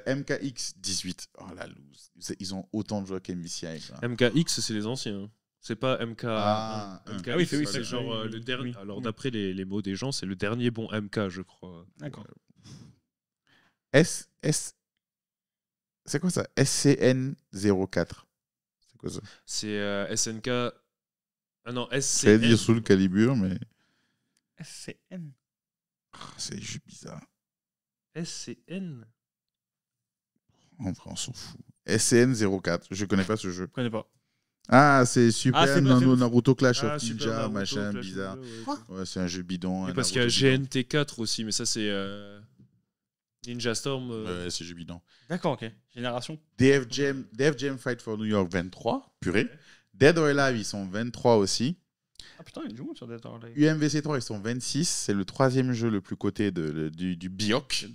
MKX 18. Oh la loose. Ils ont autant de joueurs qu'MVCI. quoi. MKX, c'est les anciens. C'est pas MK. Ah, MK, Ah oui, c'est c'est vrai, genre oui, le oui, dernier. oui. Alors, Oui. d'après les mots des gens, c'est le dernier bon MK, je crois. D'accord. S. C'est quoi ça? SCN 04. C'est quoi ça? C'est SNK. Ah non, C'est dire SCN. sous le calibre, mais SCN. c'est juste bizarre. SCN. En vrai, on s'en fout. SCN 04. Je connais pas ce jeu. Je connais pas. Ah, c'est Super Ah, c'est pas- Nano c'est- Naruto Clash Ah, of Super Ninja, Naruto, machin Clash of bizarre. Ninja, ouais. Ouais, c'est un jeu bidon. Oui, un parce qu'il y a Naruto bidon. GNT4 aussi, mais ça, c'est Ninja Storm. Ouais, c'est jeu bidon. D'accord, ok. Génération. Def Jam Fight for New York 23, purée. Dead or Alive, ils sont 23 aussi. Ah putain, il y a du monde sur Dead or Alive. UMVC 3, ils sont 26. C'est le 3e jeu le plus coté du BIOC.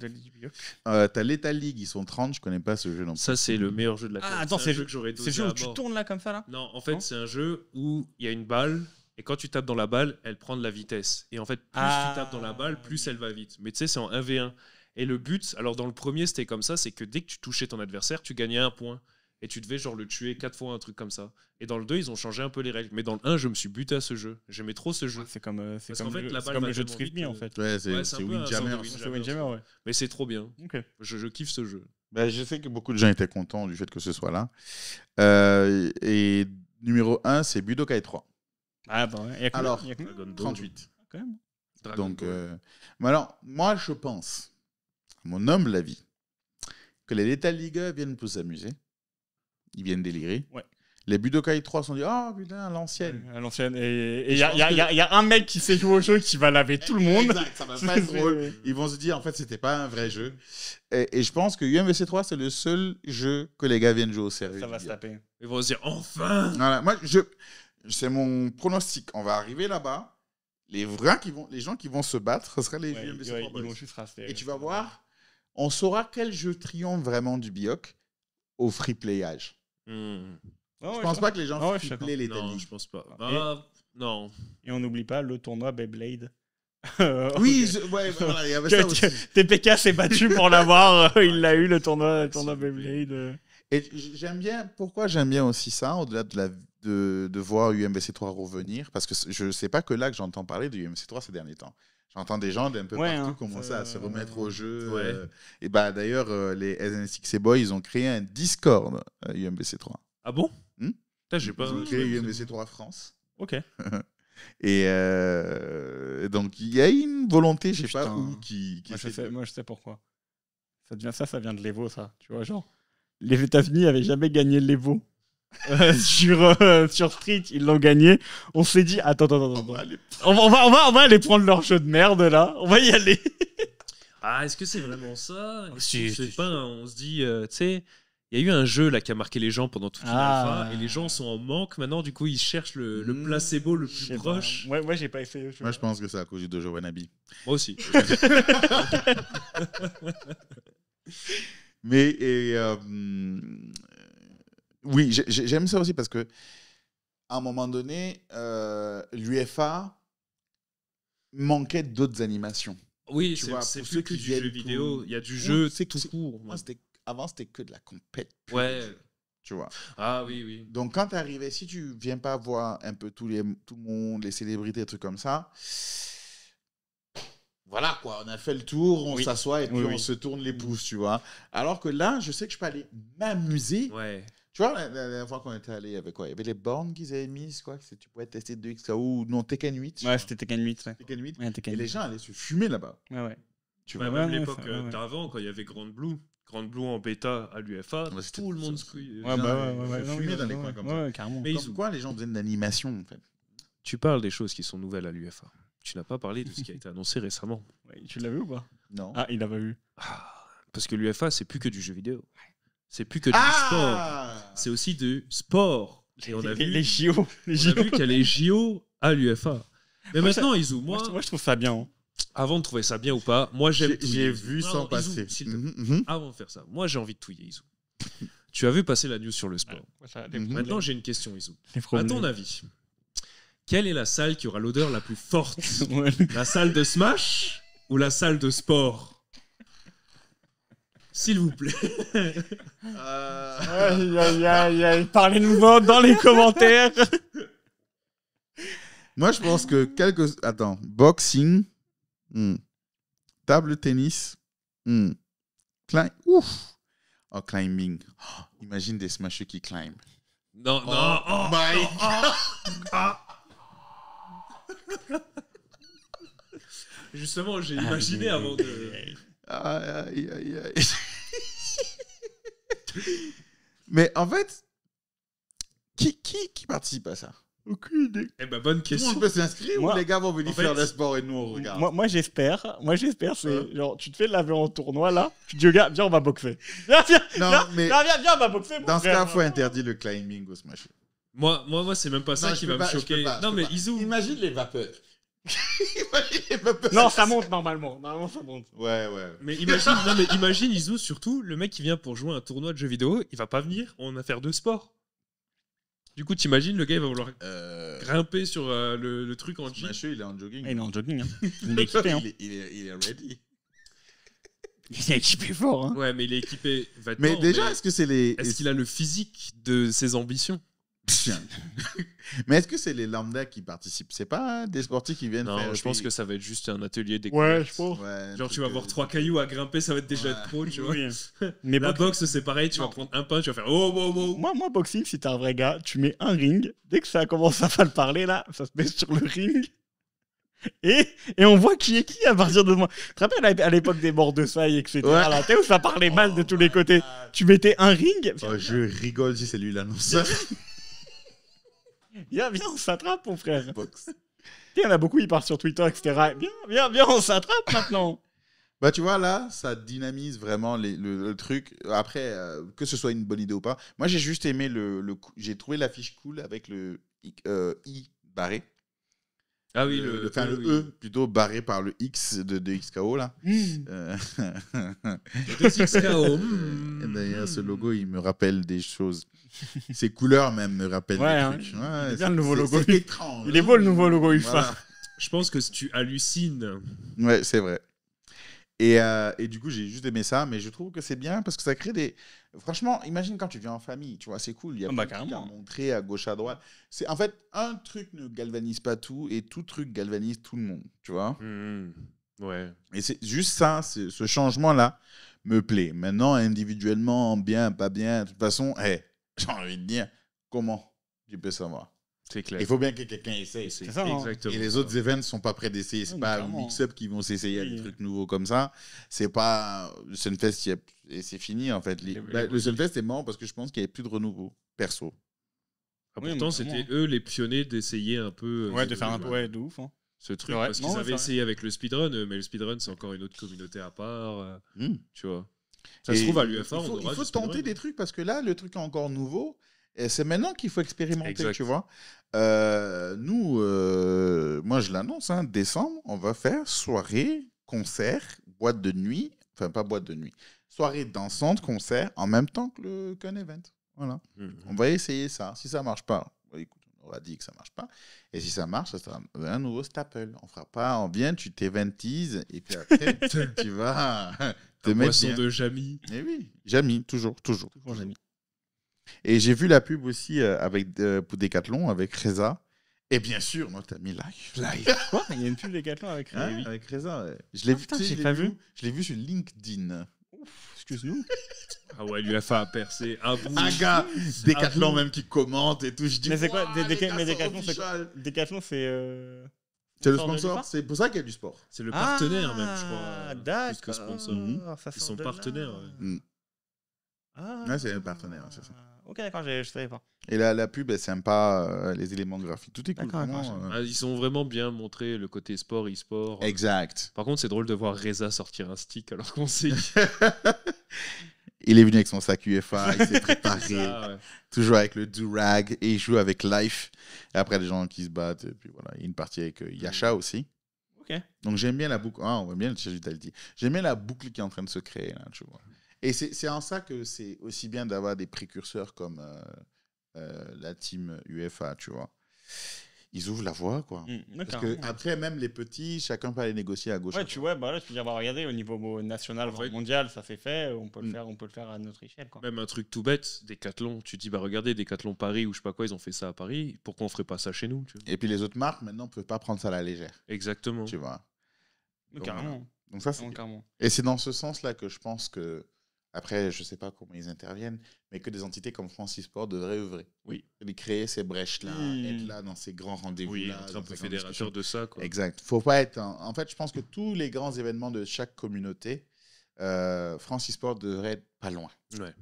T'as Lethal League, ils sont 30. Je connais pas ce jeu non plus. Ça, c'est le meilleur jeu de la Ah, carte. attends, un c'est jeu que j'aurais C'est dosé le jeu à où tu mort. tournes là comme ça là? Non, en fait, Non c'est un jeu où il y a une balle et quand tu tapes dans la balle, elle prend de la vitesse. Et en fait, plus Ah. tu tapes dans la balle, plus elle va vite. Mais tu sais, c'est en 1v1. Et le but, alors dans le premier, c'était comme ça, c'est que dès que tu touchais ton adversaire, tu gagnais un point. Et tu devais genre le tuer 4 fois, un truc comme ça. Et dans le 2, ils ont changé un peu les règles. Mais dans le 1, je me suis buté à ce jeu. J'aimais trop ce jeu. C'est comme, Parce qu'en fait, la c'est balle comme va le jeu de tellement Frisbee vite, en fait. Ouais, Ouais, c'est c'est un peu un Windjammer. genre de C'est Windjammer, ouais. Mais c'est trop bien. Ok. Je kiffe ce jeu. Bah, je sais que beaucoup de gens étaient contents du fait que ce soit là. Et numéro 1, c'est Budokai 3. Ah bah ouais. Il y a combien Alors, Il y a combien Dragon Ball. 38. Quand même. Dragon Donc, Ball. mais alors, moi, je pense, à mon humble avis, que les Lethal League viennent pour s'amuser. Ils viennent délirer. Ouais. Les Budokai 3 sont dit, oh putain, à l'ancienne. À l'ancienne. Et il y a un mec qui sait jouer au jeu qui va laver tout le monde. Exact, ça va pas être drôle. Ils vont se dire, en fait, c'était pas un vrai jeu. Et je pense que UMVC 3, c'est le seul jeu que les gars viennent jouer au sérieux. Ça va se taper. Ils vont se dire enfin. Voilà, moi, c'est mon pronostic. On va arriver là-bas. Les gens qui vont se battre, ce sera les UMVC 3 ils vont juste rester. Et tu vas voir, on saura quel jeu triomphe vraiment du BIOC au free playage. Je pense pas que les gens free play les Non, Teddy. je pense pas. Non. Et on n'oublie pas le tournoi Beyblade. Oui, voilà, il y avait ça aussi. TPK s'est battu pour l'avoir. Il l'a eu, le tournoi Beyblade. Et pourquoi j'aime bien aussi ça, au-delà de voir UMVC 3 revenir, parce que je sais pas que là que j'entends parler de UMVC 3 ces derniers temps. J'entends des gens d'un peu partout commencer à se remettre au jeu. Ouais. Et bah d'ailleurs, les SNSX Boys, ils ont créé un Discord UMVC 3. Ah bon? J'ai pas. Ils ont créé UMVC 3 France. Ok. Et donc il y a une volonté, je sais pas où, qui moi je sais pourquoi. Ça vient de l'Evo, ça. Tu vois, genre, les États-Unis avaient jamais gagné l'Evo. Sur Street, ils l'ont gagné. On s'est dit, attends. On va aller prendre leur jeu de merde là. On va y aller. Ah, est-ce que c'est vraiment ça? Si, Je sais pas, on se dit, tu sais, il y a eu un jeu là qui a marqué les gens pendant toute une alpha et les gens sont en manque maintenant, du coup ils cherchent le placebo le plus proche. Moi j'ai pas essayé. Moi je pense que c'est à cause du Dojo Wannabe. Moi aussi. Mais oui, j'aime ça aussi parce que à un moment donné, l'UFA manquait d'autres animations. Oui, c'est plus que du jeu vidéo. Il y a du jeu tout court. Avant, c'était que de la compète. Ouais. Tu vois. Ah oui. Donc, quand tu arrivais, si tu viens pas voir un peu tout le monde, les célébrités, des trucs comme ça, voilà quoi, on a fait le tour, on s'assoit et puis on se tourne les pouces, tu vois. Alors que là, je sais que je peux aller m'amuser. Ouais. Tu vois, la dernière fois qu'on était allé, il y avait quoi? Il y avait les bornes qu'ils avaient mises, quoi. Que tu pouvais tester 2X ou non, Tekken 8. Ouais, c'était Tekken 8. Ouais. Tekken 8. Ouais, Tekken et 8. les gens allaient se fumer là-bas. Ouais. Tu vois, même l'époque d'avant, quand il y avait Grande Blue en bêta à l'UFA, tout le monde se couille. Fumer dans les coins comme ça. Carrément. Mais pourquoi les gens faisaient de l'animation, en fait? Tu parles des choses qui sont nouvelles à l'UFA. Tu n'as pas parlé de ce qui a été annoncé récemment. Ouais, tu l'as vu ou pas? Non. Ah, il l'a pas vu. Parce que l'UFA, c'est plus que du jeu vidéo. C'est plus que du sport. C'est aussi du sport. Et on a vu les JO. On a vu qu'il y a les JO à l'UFA. Mais maintenant, Izu, moi, je trouve ça bien. Avant de trouver ça bien ou pas, moi j'aime. J'ai vu sans passer. Avant de faire ça, moi j'ai envie de touiller, Izu. Tu as vu passer la news sur le sport. Maintenant, j'ai une question, Izu. À ton avis, quelle est la salle qui aura l'odeur la plus forte? La salle de Smash ou la salle de sport? S'il vous plaît. Parlez-nous dans les commentaires. Moi, je pense que boxing, table tennis, climbing. Oh, imagine des smashers qui climb. Non. Justement, j'ai imaginé avant de... Aïe. Mais en fait, qui participe à ça? Aucune idée. Eh ben, bonne question. Tout le monde peut s'inscrire ou les gars vont venir faire le sport et nous on regarde? Moi j'espère, c'est genre, tu te fais laver en tournoi là, tu te dis, gars, viens, on va boxer. Viens, on va boxer. Dans ce cas, il faut interdire le climbing au Smash. Moi, c'est même pas ça qui va me choquer. Non, mais Izu. Imagine les vapeurs. Non, ça monte normalement. Normalement, ça monte. Ouais. Mais imagine Izu, surtout, le mec qui vient pour jouer à un tournoi de jeux vidéo, il va pas venir en affaire de sport. Du coup, t'imagines, le gars, il va vouloir grimper sur le truc en jean. Monsieur, il est en jogging. Il est en jogging. Il est équipé. Il est ready. Il est équipé fort. Hein. Ouais, mais il est équipé vêtements. Mais déjà, est-ce qu'il a le physique de ses ambitions? Mais est-ce que c'est les lambda qui participent? C'est pas des sportifs qui viennent faire... Non, je pense que ça va être juste un atelier découverte. Ouais, je pense. Ouais, genre, tu vas avoir 3 cailloux à grimper, ça va être déjà être pro, tu vois. Oui. Mais la boxe, c'est pareil, tu vas prendre un pain, tu vas faire oh. Moi, boxing, si t'es un vrai gars, tu mets un ring. Dès que ça commence à mal parler, là, ça se met sur le ring. Et on voit qui est qui à partir de moi. Tu te rappelles à l'époque des morts de Sai, etc. Ouais. Là, où ça parlait mal de tous les côtés. Tu mettais un ring. Je rigole si c'est lui l'annonceur. Viens, on s'attrape, mon frère. Box. Il y en a beaucoup, ils partent sur Twitter, etc. Viens, on s'attrape maintenant. Bah, tu vois, là, ça dynamise vraiment le truc. Après, que ce soit une bonne idée ou pas. Moi, j'ai juste aimé j'ai trouvé l'affiche cool avec le I barré. Ah oui, le oui. E plutôt barré par le X de XKO, là. Le 2XKO. Et d'ailleurs, ce logo, il me rappelle des choses. Ses couleurs, même, me rappellent Ouais, des trucs. c'est bien le nouveau logo. C'est étrange. Il est beau le nouveau logo UFA. Voilà. Je pense que tu hallucines. Ouais, c'est vrai. Et du coup, j'ai juste aimé ça, mais je trouve que c'est bien parce que ça crée des. Franchement, imagine quand tu viens en famille, tu vois, c'est cool. Il y a Ah bah, plein de trucs à carrément. montrer à gauche, à droite. En fait, un truc ne galvanise pas tout et tout truc galvanise tout le monde, tu vois. Ouais. Et c'est juste ça, ce changement-là me plaît. Maintenant, individuellement, bien, pas bien, de toute façon, j'ai envie de dire, comment tu peux savoir? C'est clair. Il faut bien que quelqu'un essaye. C'est ça, hein. Exactement. Et les autres events ne sont pas prêts d'essayer. C'est Oui, pas clairement. au mix-up qui vont s'essayer à des Oui. trucs nouveaux comme ça. C'est pas le Sunfest, et c'est fini en fait. Le Sunfest est mort parce que je pense qu'il n'y avait plus de renouveau, perso. Ah, Oui, pourtant, mais c'était clairement. eux les pionniers d'essayer un peu. Ouais, de faire un peu, ouais, de ouf. Hein. Ce truc. Ouais. Parce Non, qu'ils ouais, avaient c'est vrai. essayé avec le speedrun, mais le speedrun, c'est encore une autre communauté à part. Tu vois. Ça Et se trouve, à l'UFA, on aura il faut du speedrun. tenter des trucs parce que là, le truc est encore nouveau. Et c'est maintenant qu'il faut expérimenter, Exact. tu vois. Nous, moi je l'annonce, hein, décembre, on va faire soirée, concert, boîte de nuit, enfin pas boîte de nuit, soirée dansante, concert, en même temps qu'un event. Voilà. On va essayer ça. Si ça marche pas, bah, écoute, on aura dit que ça marche pas. Et si ça marche, ça sera un nouveau staple. On fera pas, on vient, tu t'éventises et puis après, tu vas te mettre Poisson bien. de Jamy. Eh oui, Jamy, toujours. Toujours jamais. Et j'ai vu la pub aussi pour Decathlon avec Reza. Et bien sûr, notre ami Live. Quoi? Il y a une pub Decathlon avec Hein, oui. avec Reza, ouais. Je l'ai vu, putain, tu sais, j'ai je l'ai pas vu vu. où? Je l'ai vu sur LinkedIn. Excuse-nous. Ah ouais, l'UFA a percé. Ah bon. Un gars, Decathlon vous. même qui commente et tout. Je dis, Mais c'est quoi? Ouah, Mais les gars sont Decathlon, c'est official. Decathlon, c'est. C'est le sponsor de sponsor. l'UFA? C'est pour ça qu'il y a du sport. C'est le partenaire, même, je crois. Ah, d'accord. Plus que sponsor. Ça Ils sort sont de là. partenaires, ouais. Ah. Ouais, c'est un partenaire, c'est ça. Ok, d'accord, je savais pas. Et la pub est sympa, les éléments graphiques, tout est cool. D'accord, vraiment, Ah, ils ont vraiment bien montré le côté sport, e-sport. Exact. Par contre, c'est drôle de voir Reza sortir un stick alors qu'on sait. Il est venu avec son sac UFA, il s'est préparé. Ah, ouais. Toujours avec le do-rag et il joue avec Life. Et après, les gens qui se battent. Et puis voilà, il y a une partie avec Yasha aussi. Ok. Donc j'aime bien la boucle. Ah, on voit bien le Chef Vitality. J'aime bien la boucle qui est en train de se créer, là, tu vois. Et c'est en ça que c'est aussi bien d'avoir des précurseurs comme la team UFA, tu vois. Ils ouvrent la voie, quoi. Parce que après, même les petits, chacun peut aller négocier à gauche. Ouais, à tu droite. vois, bah là, je peux dire, bah, regardez, au niveau national, voire Ouais. mondial, ça s'est fait, on peut le faire à notre échelle, quoi. Même un truc tout bête, Decathlon. Tu dis, bah regardez, Decathlon Paris ou je sais pas quoi, ils ont fait ça à Paris. Pourquoi on ferait pas ça chez nous, tu vois. Et puis les autres marques, maintenant, ne peuvent pas prendre ça à la légère, Exactement. tu vois. Mais Donc, carrément. Donc ça, c'est Carrément, carrément. Et c'est dans ce sens-là que je pense que, après, je ne sais pas comment ils interviennent, mais que des entités comme Francis Sport devraient œuvrer. Oui. De créer ces brèches-là, être là dans ces grands rendez-vous-là. Oui, être un peu fédérateur de ça, quoi. Exact. Faut pas être. En fait, je pense que tous les grands événements de chaque communauté, Francis Sport devrait être pas loin. Ouais.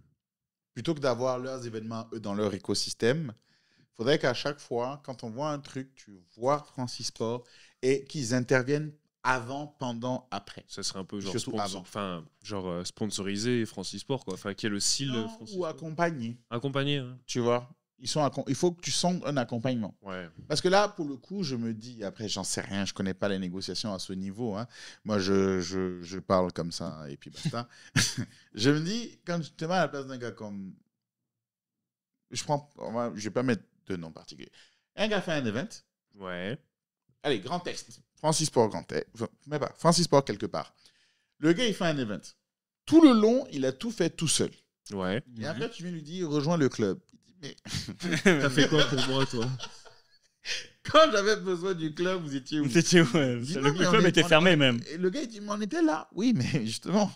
Plutôt que d'avoir leurs événements eux, dans leur écosystème, il faudrait qu'à chaque fois, quand on voit un truc, tu vois Francis Sport et qu'ils interviennent avant, pendant, après. Ça serait un peu genre, Surtout avant. sponsorisé Francis Sport, quoi. Enfin, qui est le style Non, Francis ou Sport. accompagné, Accompagné, hein. tu vois. Il faut que tu sentes un accompagnement. Ouais. Parce que là, pour le coup, je me dis, après, j'en sais rien, je connais pas les négociations à ce niveau. Hein. Moi, je parle comme ça et puis basta. Je me dis, quand je te mets à la place d'un gars comme. Je vais pas mettre de nom particulier. Un gars fait un event. Ouais. Allez, grand texte. Francis Sport, grand texte. Enfin, mais pas. Francis Sport, quelque part. Le gars, il fait un event. Tout le long, il a tout fait tout seul. Ouais. Et après, tu viens lui dire, rejoins le club. Il dit, mais T'as fait quoi pour moi, toi? quand j'avais besoin du club, vous étiez où? C'était ouais. Dis Le non, mais club on était fermé, même. Et le gars, il dit, mais on était là. Oui, mais justement,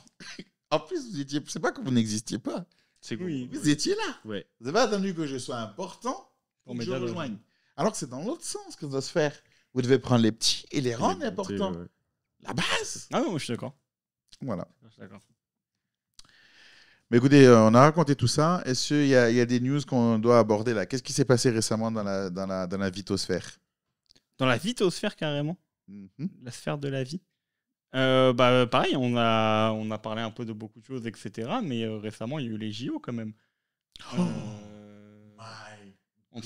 en plus, vous étiez. C'est pas que vous n'existiez pas. C'est cool. Oui. Vous étiez là. Ouais. Vous avez attendu que je sois important pour que je mettre la rejoigne. Alors que c'est dans l'autre sens que ça doit se faire. Vous devez prendre les petits et les rendre importants. Ouais. La base. Ah non, je suis d'accord. Voilà. Je suis d'accord. Mais écoutez, on a raconté tout ça. Est-ce qu'il y a des news qu'on doit aborder là? Qu'est-ce qui s'est passé récemment dans la vitosphère? Dans la vitosphère, carrément. Mhm. La sphère de la vie. Pareil, on a parlé un peu de beaucoup de choses, etc. Mais récemment, il y a eu les JO quand même.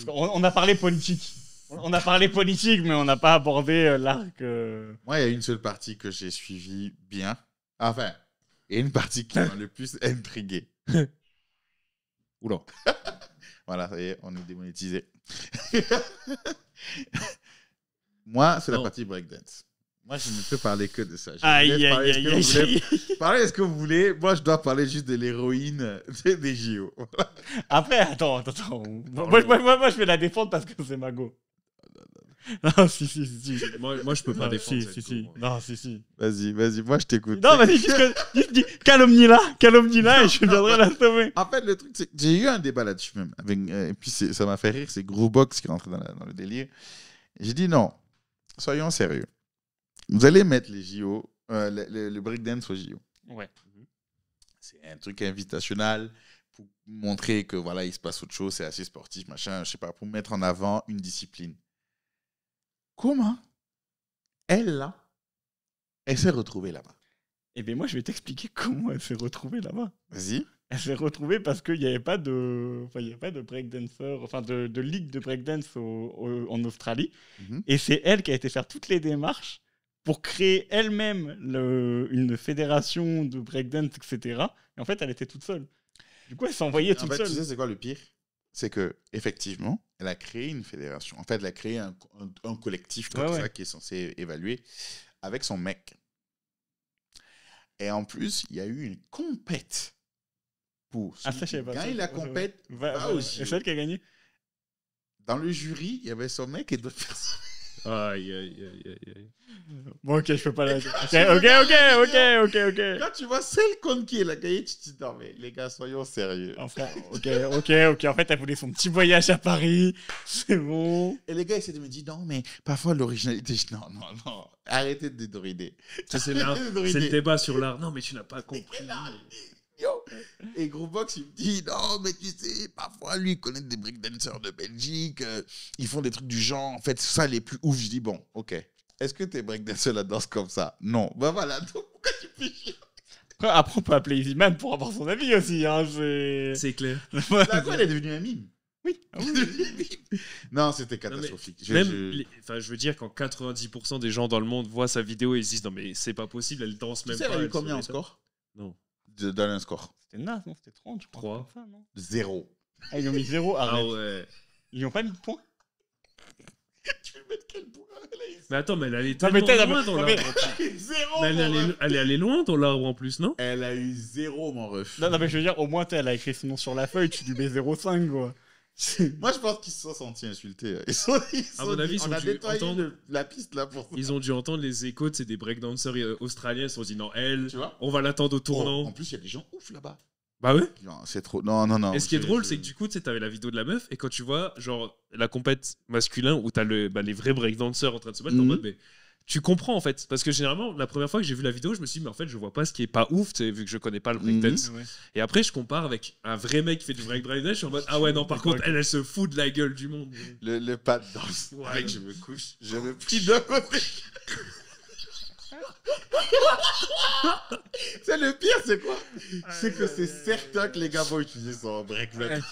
On a parlé politique. On a parlé politique, mais on n'a pas abordé l'arc. Moi, il y a une seule partie que j'ai suivie bien. Enfin, il y a une partie qui m'a le plus intrigué. Oula. Voilà, ça y est, on est démonétisé. Moi, c'est la partie breakdance. Moi, je ne peux parler que de ça. Aïe, aïe, aïe, aïe. Parlez ce que vous voulez. Moi, je dois parler juste de l'héroïne des JO. Voilà. Après, attends. Moi, je vais la défendre parce que c'est Mago. Non, si. Moi, je peux pas défendre. Si. Non, si. Vas-y, moi, je t'écoute. Non, vas-y, juste dis calomnie-la, et je viendrai la sauver. En fait, le truc, c'est que j'ai eu un débat là-dessus même. Et puis, ça m'a fait rire. C'est Groovebox qui est rentré dans le délire. J'ai dit non, soyons sérieux. Vous allez mettre les JO, le breakdance aux JO. Ouais. C'est un truc invitationnel pour montrer que voilà, il se passe autre chose, c'est assez sportif, machin, je sais pas, pour mettre en avant une discipline. Comment elle s'est retrouvée là-bas? Eh bien, moi, je vais t'expliquer comment elle s'est retrouvée là-bas. Vas-y. Elle s'est retrouvée parce qu'il n'y avait pas de breakdancer, de ligue de breakdance en Australie. Mhm. Et c'est elle qui a été faire toutes les démarches pour créer elle-même une fédération de breakdance, etc. Et en fait, elle était toute seule. Du coup, elle s'est envoyée toute seule. Tu sais, c'est quoi le pire? C'est que effectivement, elle a créé une fédération. En fait, elle a créé un collectif comme ça qui est censé évaluer avec son mec. Et en plus, il y a eu une compète pour ça, je sais pas. Quand il a compète, et c'est elle qui a gagné. Dans le jury, il y avait son mec et d'autres personnes. Aïe. Bon, ok, je peux pas la dire. Ok. Quand tu vois celle contre qui elle a gagné, tu te dis non, mais les gars, soyons sérieux. Enfin, ok. En fait, elle voulait son petit voyage à Paris. C'est bon. Et les gars essaient de me dire non, mais parfois l'originalité. Non. Arrêtez de dédorider. C'est le débat sur l'art. Non, mais tu n'as pas compris. Yo. Et Groovebox, il me dit non, mais tu sais, parfois lui, il connaît des breakdancers de Belgique, ils font des trucs du genre, en fait, c'est ça les plus ouf. Je dis bon, ok. Est-ce que tes breakdancers la dansent comme ça? Non. Ben voilà, donc pourquoi tu fais chier? Après, on peut appeler Easyman pour avoir son avis aussi. Hein, c'est clair. La quoi, elle est devenue un mime. Oui. Non, c'était catastrophique. Je veux dire, quand 90% des gens dans le monde voient sa vidéo et ils se disent non, mais c'est pas possible, elle danse même pas. Elle a eu combien en score? Non. Donne un score. C'était naze, non? C'était 30, je crois. 3. 0. Ah, ils ont mis 0. Ah ouais. Ils n'ont pas mis de points. Tu veux mettre quel point? Mais attends, mais elle allait tellement loin dans l'arbre. 0. Mais elle est allée loin dans l'arbre en plus, non? Elle a eu 0, mon ref. Non, mais je veux dire, au moins, elle a écrit son nom sur la feuille, tu lui mets 0,5, quoi. Moi, je pense qu'ils se sont sentis insultés. À mon avis, on a nettoyé la piste là pour ça. Ils ont dû entendre les échos de des breakdancers australiens. Ils se sont dit non, tu vois, on va l'attendre au tournant. En plus, il y a des gens ouf là-bas. Bah ouais. Non, c'est trop. Non. Et ce qui est drôle, c'est que du coup, tu sais, t'avais la vidéo de la meuf et quand tu vois, genre, la compète masculin où t'as les vrais breakdancers en train de se battre, en mode, mais tu comprends en fait. Parce que généralement, la première fois que j'ai vu la vidéo, je me suis dit, mais en fait, je vois pas ce qui est pas ouf, vu que je connais pas le breakdance. Et après, je compare avec un vrai mec qui fait du breakdance, je suis en mode, ah ouais, non, par contre, elle se fout de la gueule du monde. Le pas de danse. Ouais, je me couche, je me prie d'un côté. C'est le pire, c'est quoi? C'est que c'est certain que les gars vont utiliser son breakdance.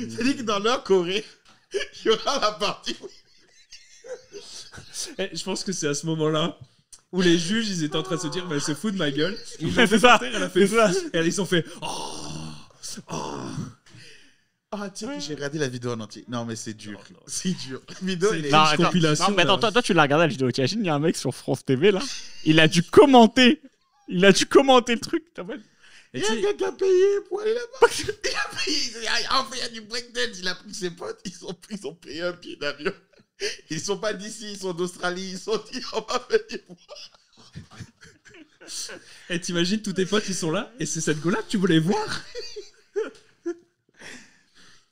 C'est-à-dire que dans leur Corée, il y aura la partie. Je pense que c'est à ce moment-là où les juges ils étaient en train de se dire, elle se fout de ma gueule. C'est ça. Elle a fait ça. Et ils ont fait, Ah, tu sais que j'ai regardé la vidéo en entier. Non, mais c'est dur. Non. C'est dur. La vidéo, C'est elle est... une compilation. Non, mais attends, toi, tu l'as regardé la vidéo. T'imagines, il y a un mec sur France TV, là. Il a dû commenter le truc. Il y a quelqu'un qui a payé pour aller là-bas. Il a payé. Il y a du breakdance. Il a pris ses potes. Ils ont payé un billet d'avion. Ils sont pas d'ici, ils sont d'Australie. Ils sont dit, on va venir voir. Et t'imagines, tous tes potes, ils sont là. Et c'est cette go-là que tu voulais voir.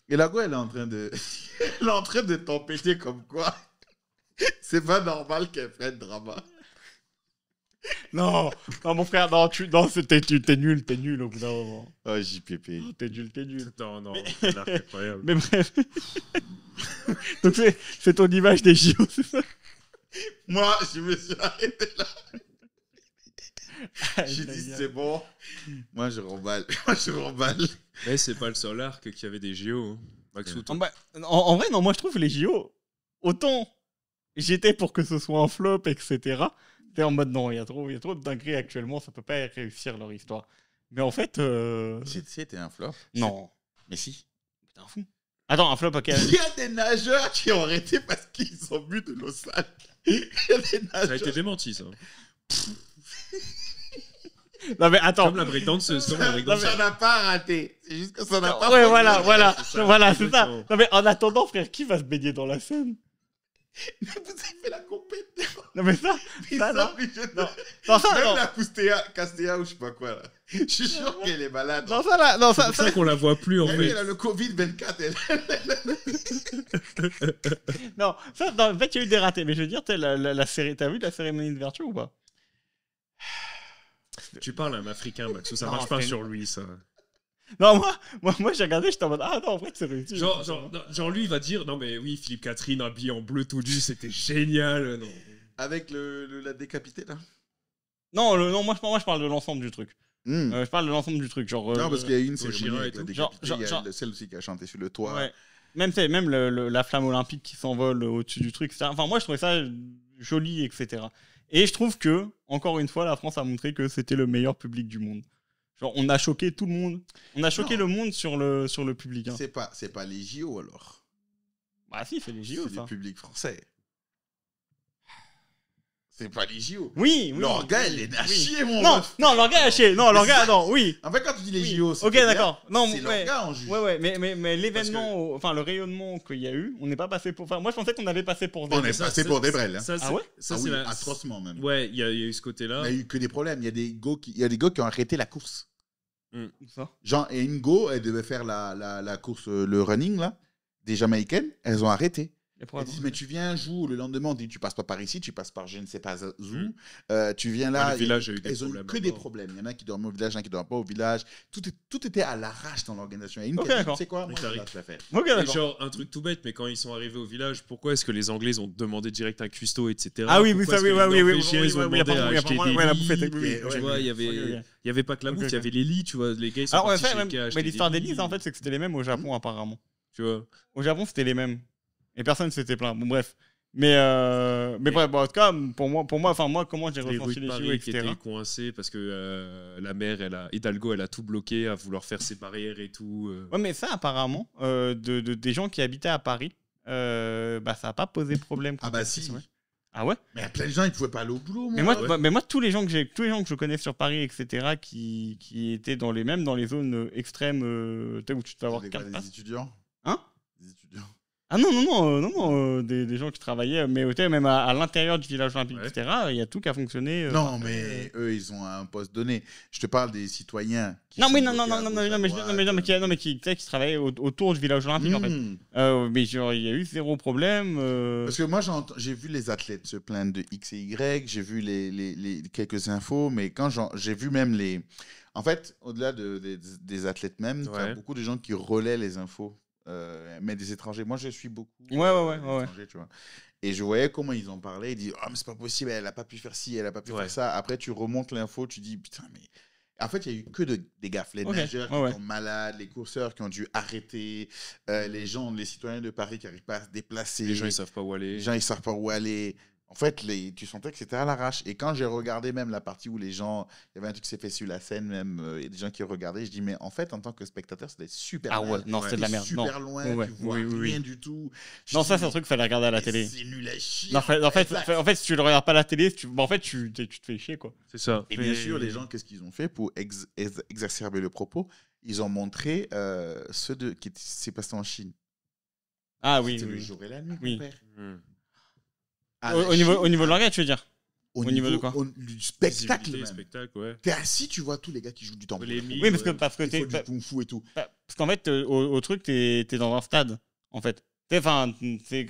Et la go, elle est en train de tempêter comme quoi. C'est pas normal qu'elle prenne drama. Non, non, mon frère, non, t'es nul au bout d'un moment. Oh, JPP. T'es nul. Non, non, c'est un arc incroyable. Mais bref. Donc c'est ton image des JO, c'est ça? Moi, je me suis arrêté là. J'ai dit, c'est bon. Moi, je remballe. Mais c'est pas le seul arc qui avait des JO. Hein. Maxou, En vrai, non, moi je trouve les JO, autant j'étais pour que ce soit un flop, etc. T'es en mode non, il y a trop de dingueries actuellement, ça peut pas réussir leur histoire. Mais en fait. C'était un flop. Non. Mais si. T'es un fou. Attends, un flop, ok. Il y a des nageurs qui ont arrêté parce qu'ils ont bu de l'eau sale. Il y a des nageurs. ça a été démenti, ça. Non, mais attends. Comme la breakdance. Ça n'a pas raté. C'est juste que ça n'a pas. Ouais, voilà, c'est ça. exactement. Non, mais en attendant, frère, qui va se baigner dans la Seine? Vous avez fait la compétition. Non, mais ça, non. Non, ça, Même non. la Castea ou je sais pas quoi là. Je suis sûr qu'elle est malade. Non, ça, là, non, C'est ça, pour ça qu'on la voit plus, en Elle, fait. elle a le Covid-24. non, ça, non, en fait, il y a eu des ratés. Mais je veux dire, la série, t'as vu la cérémonie de vertu ou pas? Tu parles à un Africain, Maxou, ça Non, marche pas c'est- sur lui, ça. Non, moi j'ai regardé, j'étais en mode, ah non, en vrai, c'est réussi. Genre, lui, il va dire, non, mais oui, Philippe Catherine habillé en bleu tout nu, c'était génial. Non. Avec la décapité là. Non, moi je parle de l'ensemble du truc. Hmm. Je parle de l'ensemble du truc. Genre, Non, parce qu'il y a eu une Gojira cérémonie et avec la tout. décapité. Genre- Il y a genre- celle aussi qui a chanté sur le toit. ouais. Même la flamme olympique qui s'envole au-dessus du truc, etc. Enfin, moi, je trouvais ça joli, etc. Et je trouve que, encore une fois, la France a montré que c'était le meilleur public du monde. Genre, on a choqué tout le monde. On a choqué Non. le monde sur le public. Hein. C'est pas les JO alors. Bah si, c'est les JO, C'est ça. le public français. C'est pas les JO. Oui. L'orga, elle est à Oui. chier, mon Non, ref. non, l'orga a chier. Non, Mais l'orga, ça- non, oui. En fait, quand tu dis les Oui. JO, c'est Ok, d'accord. Non, c'est ouais. l'orga en juge. Ouais, mais l'événement, enfin le rayonnement qu'il y a eu, on n'est pas passé pour. Enfin, moi je pensais qu'on allait passer pour des. On est passé pour des brels. Hein. Ça, Ah ouais Ça, Ah c'est oui, la... atrocement même. Ouais, il y a eu ce Il côté-là. n'y a eu que des problèmes. Il y a des gars qui ont arrêté la course. Où ça Genre, et une go, elle devait faire la course, le running, là, des Jamaïcaines, elles ont arrêté. Et pourquoi Elles disent, mais tu viens un jour, le lendemain, on dit, tu passes pas par ici, tu passes par je ne sais pas où. Tu viens là. Ouais, le village a eu des elles ont eu problèmes que à des mort. problèmes. Il y en a qui dorment au village, il y en a qui dorment pas au village. Tout était à l'arrache dans l'organisation. Et une Ok, qui a dit, d'accord. tu sais quoi, moi, Mais je ça lâche l'affaire. Ok, Et d'accord. genre, un truc tout bête, mais quand ils sont arrivés au village, pourquoi est-ce que les Anglais ont demandé direct un cuistot, etc. Ah oui, mais Pourquoi ça, est-ce oui, que les oui, Norvégiens, ils ont demandé à acheter des la lits, bouffette, oui, et- oui, Tu oui, vois, oui. il y avait... Ok, ok. Il y avait pas que la bouffe, Ok, il y avait les lits, tu vois, les gars ils sont Alors, ouais, partis chez ça, Ikea acheter mais l'histoire des lits, lits, en fait, c'est que c'était les mêmes au Japon, apparemment. tu vois. Au Japon, c'était les mêmes. Et personne s'était plaint. Bon, bref. Mais bref, bon, en tout cas, pour moi, enfin, moi, comment j'ai Les rues ressenti de les JO, Paris qui etc. étaient coincées parce que la mère, Hidalgo, elle a tout bloqué à vouloir faire ses barrières et tout. Ouais, mais ça, apparemment, des gens qui habitaient à Paris, bah, ça n'a pas posé problème. Ah bah si. Ouais. Ah ouais? Mais il y a plein de gens, ils pouvaient pas aller au boulot. Mais moi. moi, tous les gens que je connais sur Paris, etc., qui étaient même dans les zones extrêmes, tu sais, où tu peux avoir C'est des 4 quoi, places. des étudiants. Hein? Des étudiants. Ah non, des gens qui travaillaient, mais tu sais, même à l'intérieur du village olympique, Ouais. etc., il y a tout qui a fonctionné. Non, mais eux, ils ont un poste donné. Je te parle des citoyens. qui Non, sont mais non, bloqués à mais gauche, à droite. qui travaillaient autour du village olympique, en fait. Mais genre, il y a eu zéro problème. Parce que moi, j'ai vu les athlètes se plaindre de X et Y, j'ai vu les quelques infos, mais quand j'ai vu même les... En fait, au-delà des athlètes même, il y a Ouais. beaucoup de gens qui relaient les infos, mais des étrangers. Moi, je suis beaucoup Ouais. étrangers, tu vois. Et je voyais comment ils en parlaient. Ils disent, oh, mais c'est pas possible, elle a pas pu faire ci, elle a pas pu Ouais. faire ça. Après, tu remontes l'info, tu dis, putain, mais... En fait, il y a eu que des gaffes. Les Ok, nageurs ouais. qui sont malades, les courseurs qui ont dû arrêter, les citoyens de Paris qui n'arrivent pas à se déplacer. Les gens ils savent pas où aller. Les gens, ils savent pas où aller. En fait, tu sentais que c'était à l'arrache. Et quand j'ai regardé même la partie où les gens... Il y avait un truc qui s'est fait sur la scène, même, il y a des gens qui regardaient. Je dis, mais en fait, en tant que spectateur, c'était super Ah ouais, mal. non, c'était de la merde. Super Non. loin, Ouais, tu vois oui. rien du tout. Non, Je ça, dis, c'est un truc qu'il fallait regarder à la mais télé. C'est nul à chier. Non, Exact. en fait, si tu le regardes pas à la télé, en fait, tu te fais chier, quoi. C'est ça. Et bien sûr, les gens, qu'est-ce qu'ils ont fait pour exacerber le propos? Ils ont montré ceux qui s'est passé en Chine. Ah oui. C'était le oui. jour et la nuit, Oui. mon père. Hmm. À Au la niveau Chine, de l'orga, tu veux dire? au niveau de quoi? du spectacle Visibilité, même. spectacle, ouais. T'es assis, tu vois tous les gars qui jouent du tambour. Les Ils mi- Oui, parce que ouais. parce que font du kung-fu et tout. parce qu'en fait, au truc, t'es dans un stade, en fait. Enfin,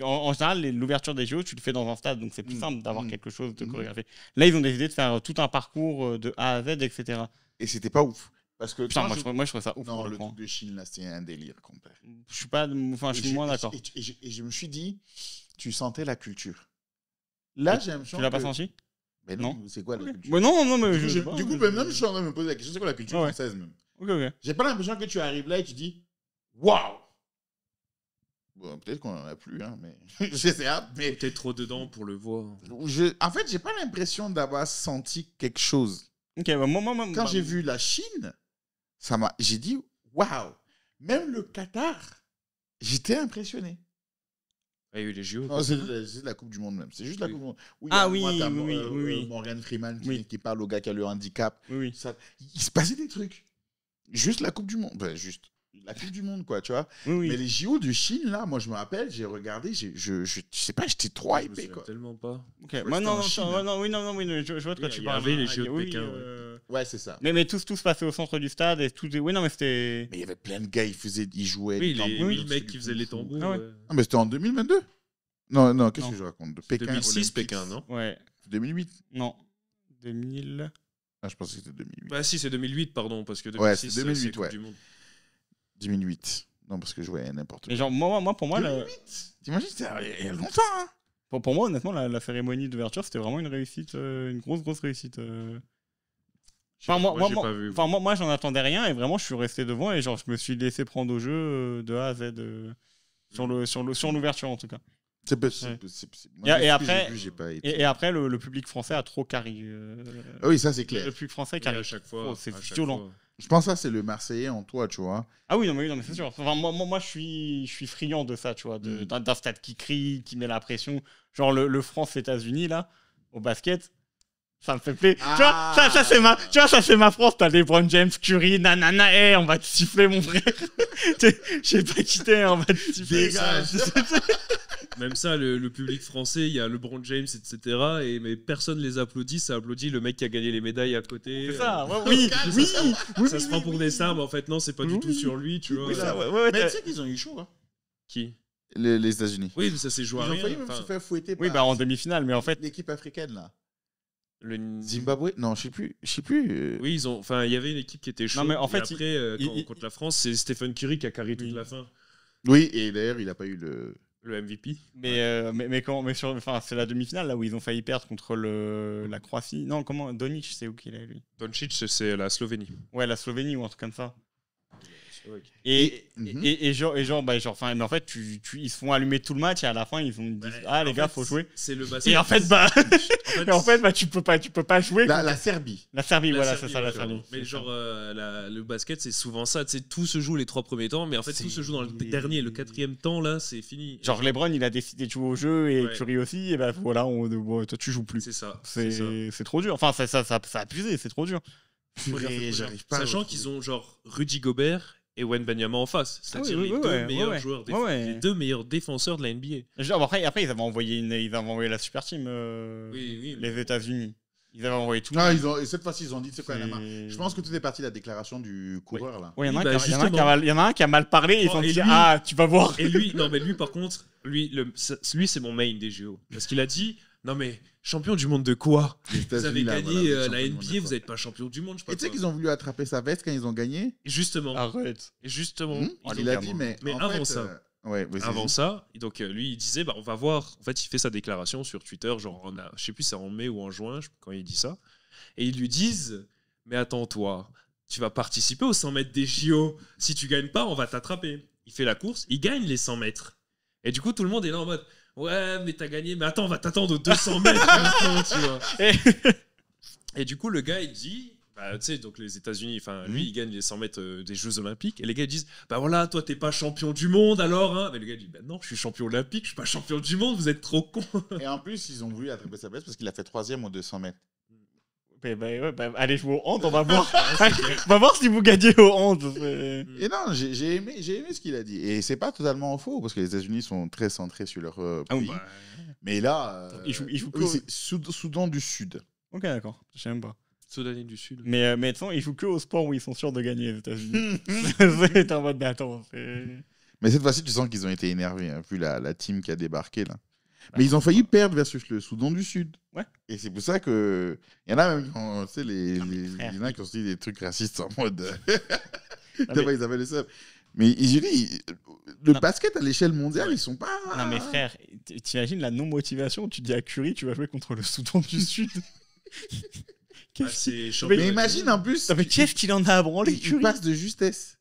en général, l'ouverture des JO, tu le fais dans un stade, donc c'est plus simple d'avoir quelque chose de chorégraphié. Là, ils ont décidé de faire tout un parcours de A à Z, etc. Et c'était pas ouf. Parce que Putain, moi, je trouve ça ouf. non, le truc de Chine, là, c'était un délire complet. Je suis pas, enfin, je suis moins d'accord. Et je me suis dit, tu sentais la culture. Là, j'ai l'impression Tu l'as pas que- senti? Mais non, c'est quoi la culture? Mais non, mais Du coup, même, je suis en train de me poser la question, c'est quoi la culture Ouais. française même? Ok. J'ai pas l'impression que tu arrives là et tu dis, waouh! Bon, peut-être qu'on en a plus, hein, mais je sais pas, mais T'es trop dedans pour le voir. en fait, j'ai pas l'impression d'avoir senti quelque chose. Ok, bah, moi, Quand j'ai vu la Chine, j'ai dit, waouh! Même le Qatar, j'étais impressionné. Il y a eu les JO. Non, c'est la Coupe du Monde même. C'est juste la Coupe du Monde. Où il y Ah a- oui, moi, t'as oui. Morgan Freeman Oui. qui parle au gars qui a le handicap. Oui. Ça, il se passait des trucs. Juste la Coupe du Monde. Ben, juste la Coupe du Monde, quoi, tu vois. Oui. Mais les JO de Chine, là, moi, je me rappelle, j'ai regardé, je sais pas, j'étais trop Je me hypé, souviens quoi. tellement pas. Ok, Ouais, moi, c'était en non, Chine, je vois de quoi Oui, tu il y parles. avait les Ah, JO de oui, Pékin, Ouais, c'est ça. Mais tout se passait au centre du stade et tout. Oui, non, mais c'était. Mais il y avait plein de gars, ils jouaient. Oui, du tambour, les du mecs qui kung faisaient les fu. tambours. Ah ouais. ouais. Ah, mais c'était en 2022? Non, qu'est-ce Non. que je raconte? De Pékin, 2006, Olympics. Pékin, non? Ouais. 2008? Non. 2000. Ah, je pensais que c'était 2008. Bah si, c'est 2008, pardon, parce que 2006, Ouais, c'est 2008, c'est Coupe ouais. du Monde. 2008. Non, parce que je voyais n'importe Mais quoi. genre, moi pour moi, 2008? T'imagines, c'était il y a longtemps, hein? pour moi, honnêtement, la cérémonie d'ouverture, c'était vraiment une réussite, une grosse réussite. Enfin, Moi, j'ai pas vu. moi, j'en attendais rien et vraiment, je suis resté devant et genre, je me suis laissé prendre au jeu de A à Z sur l'ouverture en tout cas. C'est possible. Ouais. Et après- j'ai pas été. Et après, le public français a trop carré. Ah oui, ça, c'est clair. Le public français Oui, carré. à chaque fois. Oh, c'est à chaque violent. fois. Je pense que ça, c'est le Marseillais en toi, tu vois. Ah oui, non, mais c'est sûr. Enfin, moi je suis friand de ça, tu vois, d'un stade qui crie, qui met la pression. Genre le France-États-Unis, là, au basket, ça me fait plaisir. Ah. Tu vois, ça c'est ma France. T'as LeBron James, Curry, nanana, hey, on va te siffler, mon frère. Je sais pas quitter, on va te siffler. Dégage. Même ça, le public français, il y a LeBron James, etc. Mais personne les applaudit. Ça applaudit le mec qui a gagné les médailles à côté. C'est ça, ouais, oui. Ça se prend pour des stars, mais en fait, non, c'est pas du tout sur lui, tu vois. Oui, ça, ouais, Mais tu sais qu'ils ont eu chaud, hein, Qui? les États-Unis. Oui, mais ça s'est joué Ils à ont rien. failli même Enfin, se faire fouetter Oui, par bah en demi-finale, mais en fait. l'équipe africaine, là. le- Zimbabwe? Non, je sais plus. Oui, il y avait une équipe qui était chaude. mais en fait, et après, contre la France, c'est Stephen Curry qui a carré toute Oui. la fin. Oui, et d'ailleurs, il a pas eu le... Le MVP. Enfin, c'est la demi-finale là où ils ont failli perdre contre la Croatie. Non, comment Donic, c'est où qu'il est lui? Doncic, c'est la Slovénie. Ouais, la Slovénie ou un truc comme ça. Ouais. Et genre, mais en fait, ils se font allumer tout le match et à la fin ils ont dit les gars, faut jouer. C'est le basket. Et en fait, tu peux pas jouer. La Serbie. La Serbie, La voilà, Serbie, c'est ça, la ouais. Serbie. Mais C'est genre, ça. le basket, c'est souvent ça. Tu sais, tout se joue les 3 premiers temps, mais en fait, tout se joue dans le dernier. Le 4e temps, là, c'est fini. Genre LeBron, il a décidé de jouer au jeu et Ouais. Curry aussi. Et ben voilà, toi tu joues plus. C'est ça. C'est trop dur. Enfin, ça a abusé, c'est trop dur. Purée, j'arrive pas à Sachant le qu'ils ont genre Rudy Gobert et Wayne Benyamin en face. C'est-à-dire les deux meilleurs joueurs, les 2 meilleurs défenseurs de la NBA. Genre, après, ils avaient envoyé la super team, Oui, les États-Unis. Ils avaient envoyé tout. Ah, et cette fois-ci, ils ont dit, c'est quoi, C'est- Nama? Je pense que tout est parti de la déclaration du coureur, là. Ouais, il y en a Oui, un bah, qui a mal- qui a mal parlé. Ils Oh, ont et dit lui- tu vas voir. Et lui, non, mais lui, par contre, lui, c'est mon main des JO. Parce qu'il a dit, non, mais champion du monde de quoi? Les Vous États-Unis, avez là, gagné voilà, la champion du NBA, monde, vous quoi. n'êtes pas champion du monde, je sais pas Et tu sais quoi. qu'ils ont voulu attraper sa veste quand ils ont gagné? Et justement, Arrête. et justement, Il a dit, mais Mais en avant fait, ça. ouais, vas-y, avant vas-y. ça, et donc lui il disait on va voir. En fait, il fait sa déclaration sur Twitter, genre je sais plus c'est en mai ou en juin quand il dit ça, et ils lui disent mais attends toi, tu vas participer aux 100 mètres des JO. Si tu gagnes pas, on va t'attraper. Il fait la course, il gagne les 100 mètres, et du coup tout le monde est là en mode ouais mais t'as gagné, mais attends on va t'attendre aux 200 mètres maintenant, tu vois. Et du coup le gars il dit bah, tu sais, donc les États-Unis, enfin, lui, il gagne les 100 mètres des Jeux Olympiques. Et les gars, ils disent, bah voilà, toi, t'es pas champion du monde alors, hein. Mais le gars, il dit, bah non, je suis champion olympique, je suis pas champion du monde, vous êtes trop cons. Et en plus, ils ont voulu attraper sa veste parce qu'il a fait 3e aux 200 mètres. Allez jouer au hand, on va voir. On va voir si vous gagnez au hand. Et non, j'ai aimé ce qu'il a dit. Et c'est pas totalement faux parce que les États-Unis sont très centrés sur leur pays. Mais là, Ils jouent oui, que- c'est Soudan du Sud. Ok, d'accord. Je sais même pas. Soudanais du Sud. Mais de toute façon, ils jouent que au sport où ils sont sûrs de gagner les États-Unis. C'est en mode, mais attends. Mais Mais cette fois-ci, tu sens qu'ils ont été énervés, hein, vu la team qui a débarqué là. Mais ils ont failli perdre versus le Soudan du Sud. Ouais. Et c'est pour ça que. Il y en a même, tu sais, il frère. y en a qui ont dit des trucs racistes en mode. Non, mais- Ils avaient le seum. Mais je dis, le Non. basket à l'échelle mondiale, ils sont pas. Non mais frère, t'imagines la non-motivation, tu dis à Curry, tu vas jouer contre le Soudan du Sud. Ah, c'est Mais imagine en plus. Mais qu'est-ce qu'il en a à branler, Il Curry? passe de justesse.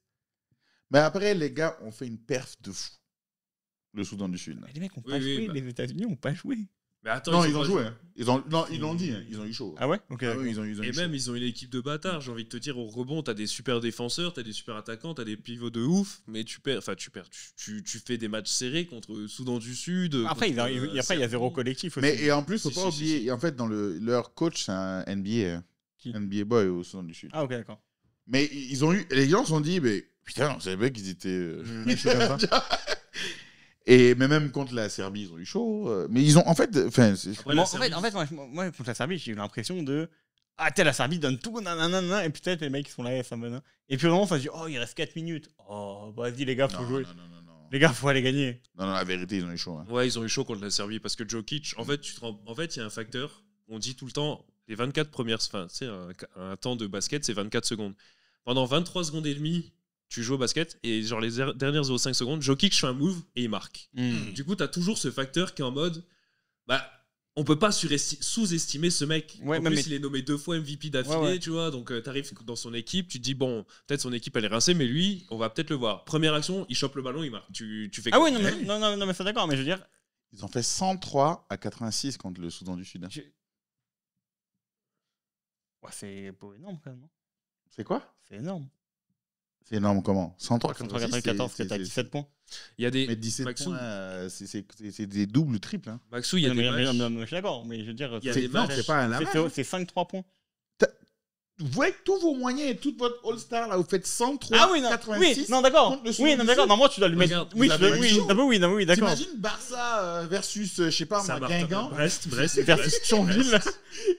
Mais après, les gars ont fait une perf de fou. Le Soudan du Sud. là. Mais les mecs ont Oui, pas oui, joué, bah. les États-Unis ont pas joué. Mais attends, Non, ils ont pas joué. Hein. Non, ils l'ont dit. Hein. Ils ont eu chaud. Ah ouais? Ok. Ah d'accord. oui, ils ont Et eu même, chaud. ils ont une équipe de bâtards. J'ai envie de te dire, au rebond, t'as des super défenseurs, t'as des super attaquants, t'as des pivots de ouf, mais tu perds. Enfin, tu fais des matchs serrés contre Soudan du Sud. Après, il y a Serbie. zéro collectif aussi. Mais et en plus, faut Si, pas si, oublier. si. Et en fait, dans leur coach, c'est un NBA. Qui NBA boy au Soudan du Sud. Ah ok, d'accord. Mais ils ont eu. Les gens se sont dit, mais putain, on savait pas qu'ils étaient. C'est comme ça. Et mais même contre la Serbie, ils ont eu chaud. Mais ils ont en fait. Enfin, Après, Moi, la Serbie- moi, contre la Serbie, j'ai eu l'impression de ah, la Serbie donne tout, nanana, et peut-être les mecs ils sont là, ça me. Et puis vraiment, ça se dit, oh, il reste 4 minutes. Oh, bah, vas-y, les gars, faut non, jouer. non. Les gars, faut aller gagner. Non, la vérité, ils ont eu chaud. Hein. Ouais, ils ont eu chaud contre la Serbie parce que Jokic, en fait, il y a un facteur. On dit tout le temps, les 24 premières. Enfin, tu sais, un temps de basket, c'est 24 secondes. Pendant 23 secondes et demie, tu joues au basket et genre les dernières 0,5 secondes, Jokic fait un move et il marque. Du coup, tu as toujours ce facteur qui est en mode bah, on peut pas sous-estimer ce mec. Ouais, en mais- plus, il est nommé 2 fois MVP d'affilée, Ouais, ouais. tu vois. Donc, tu arrives dans son équipe, tu te dis bon, peut-être son équipe elle est rincée, mais lui, on va peut-être le voir. Première action, il chope le ballon, il marque. Tu fais Ah quoi oui, non, mais c'est d'accord, mais je veux dire. Ils ont fait 103 à 86 contre le Soudan du Sud. Hein. Ouais, c'est pas énorme quand même, non? C'est quoi? C'est énorme. C'est énorme comment? 103 à 194, c'est à 17 points. Il y a des Mais 17 Maxou, points, c'est des doubles, triples. Hein. Maxou, il y a Non, des mais- matchs. mais je suis d'accord, mais je veux dire. Il y a c'est- des Non, matchs. c'est pas un lavage. c'est 5-3 points. Vous voyez que tous vos moyens et toute votre All-Star, là, vous faites 103, Ah oui, non, 86. oui, non, d'accord. contre le Oui, Soudan non, du d'accord. Sud. Non, moi, tu dois lui mettre. Regarde, Oui, vous avez oui, chaud. oui, d'accord. T'imagines Barça versus, je sais pas, Ça moi, marque. Guingamp. Brest. Versus Thionville.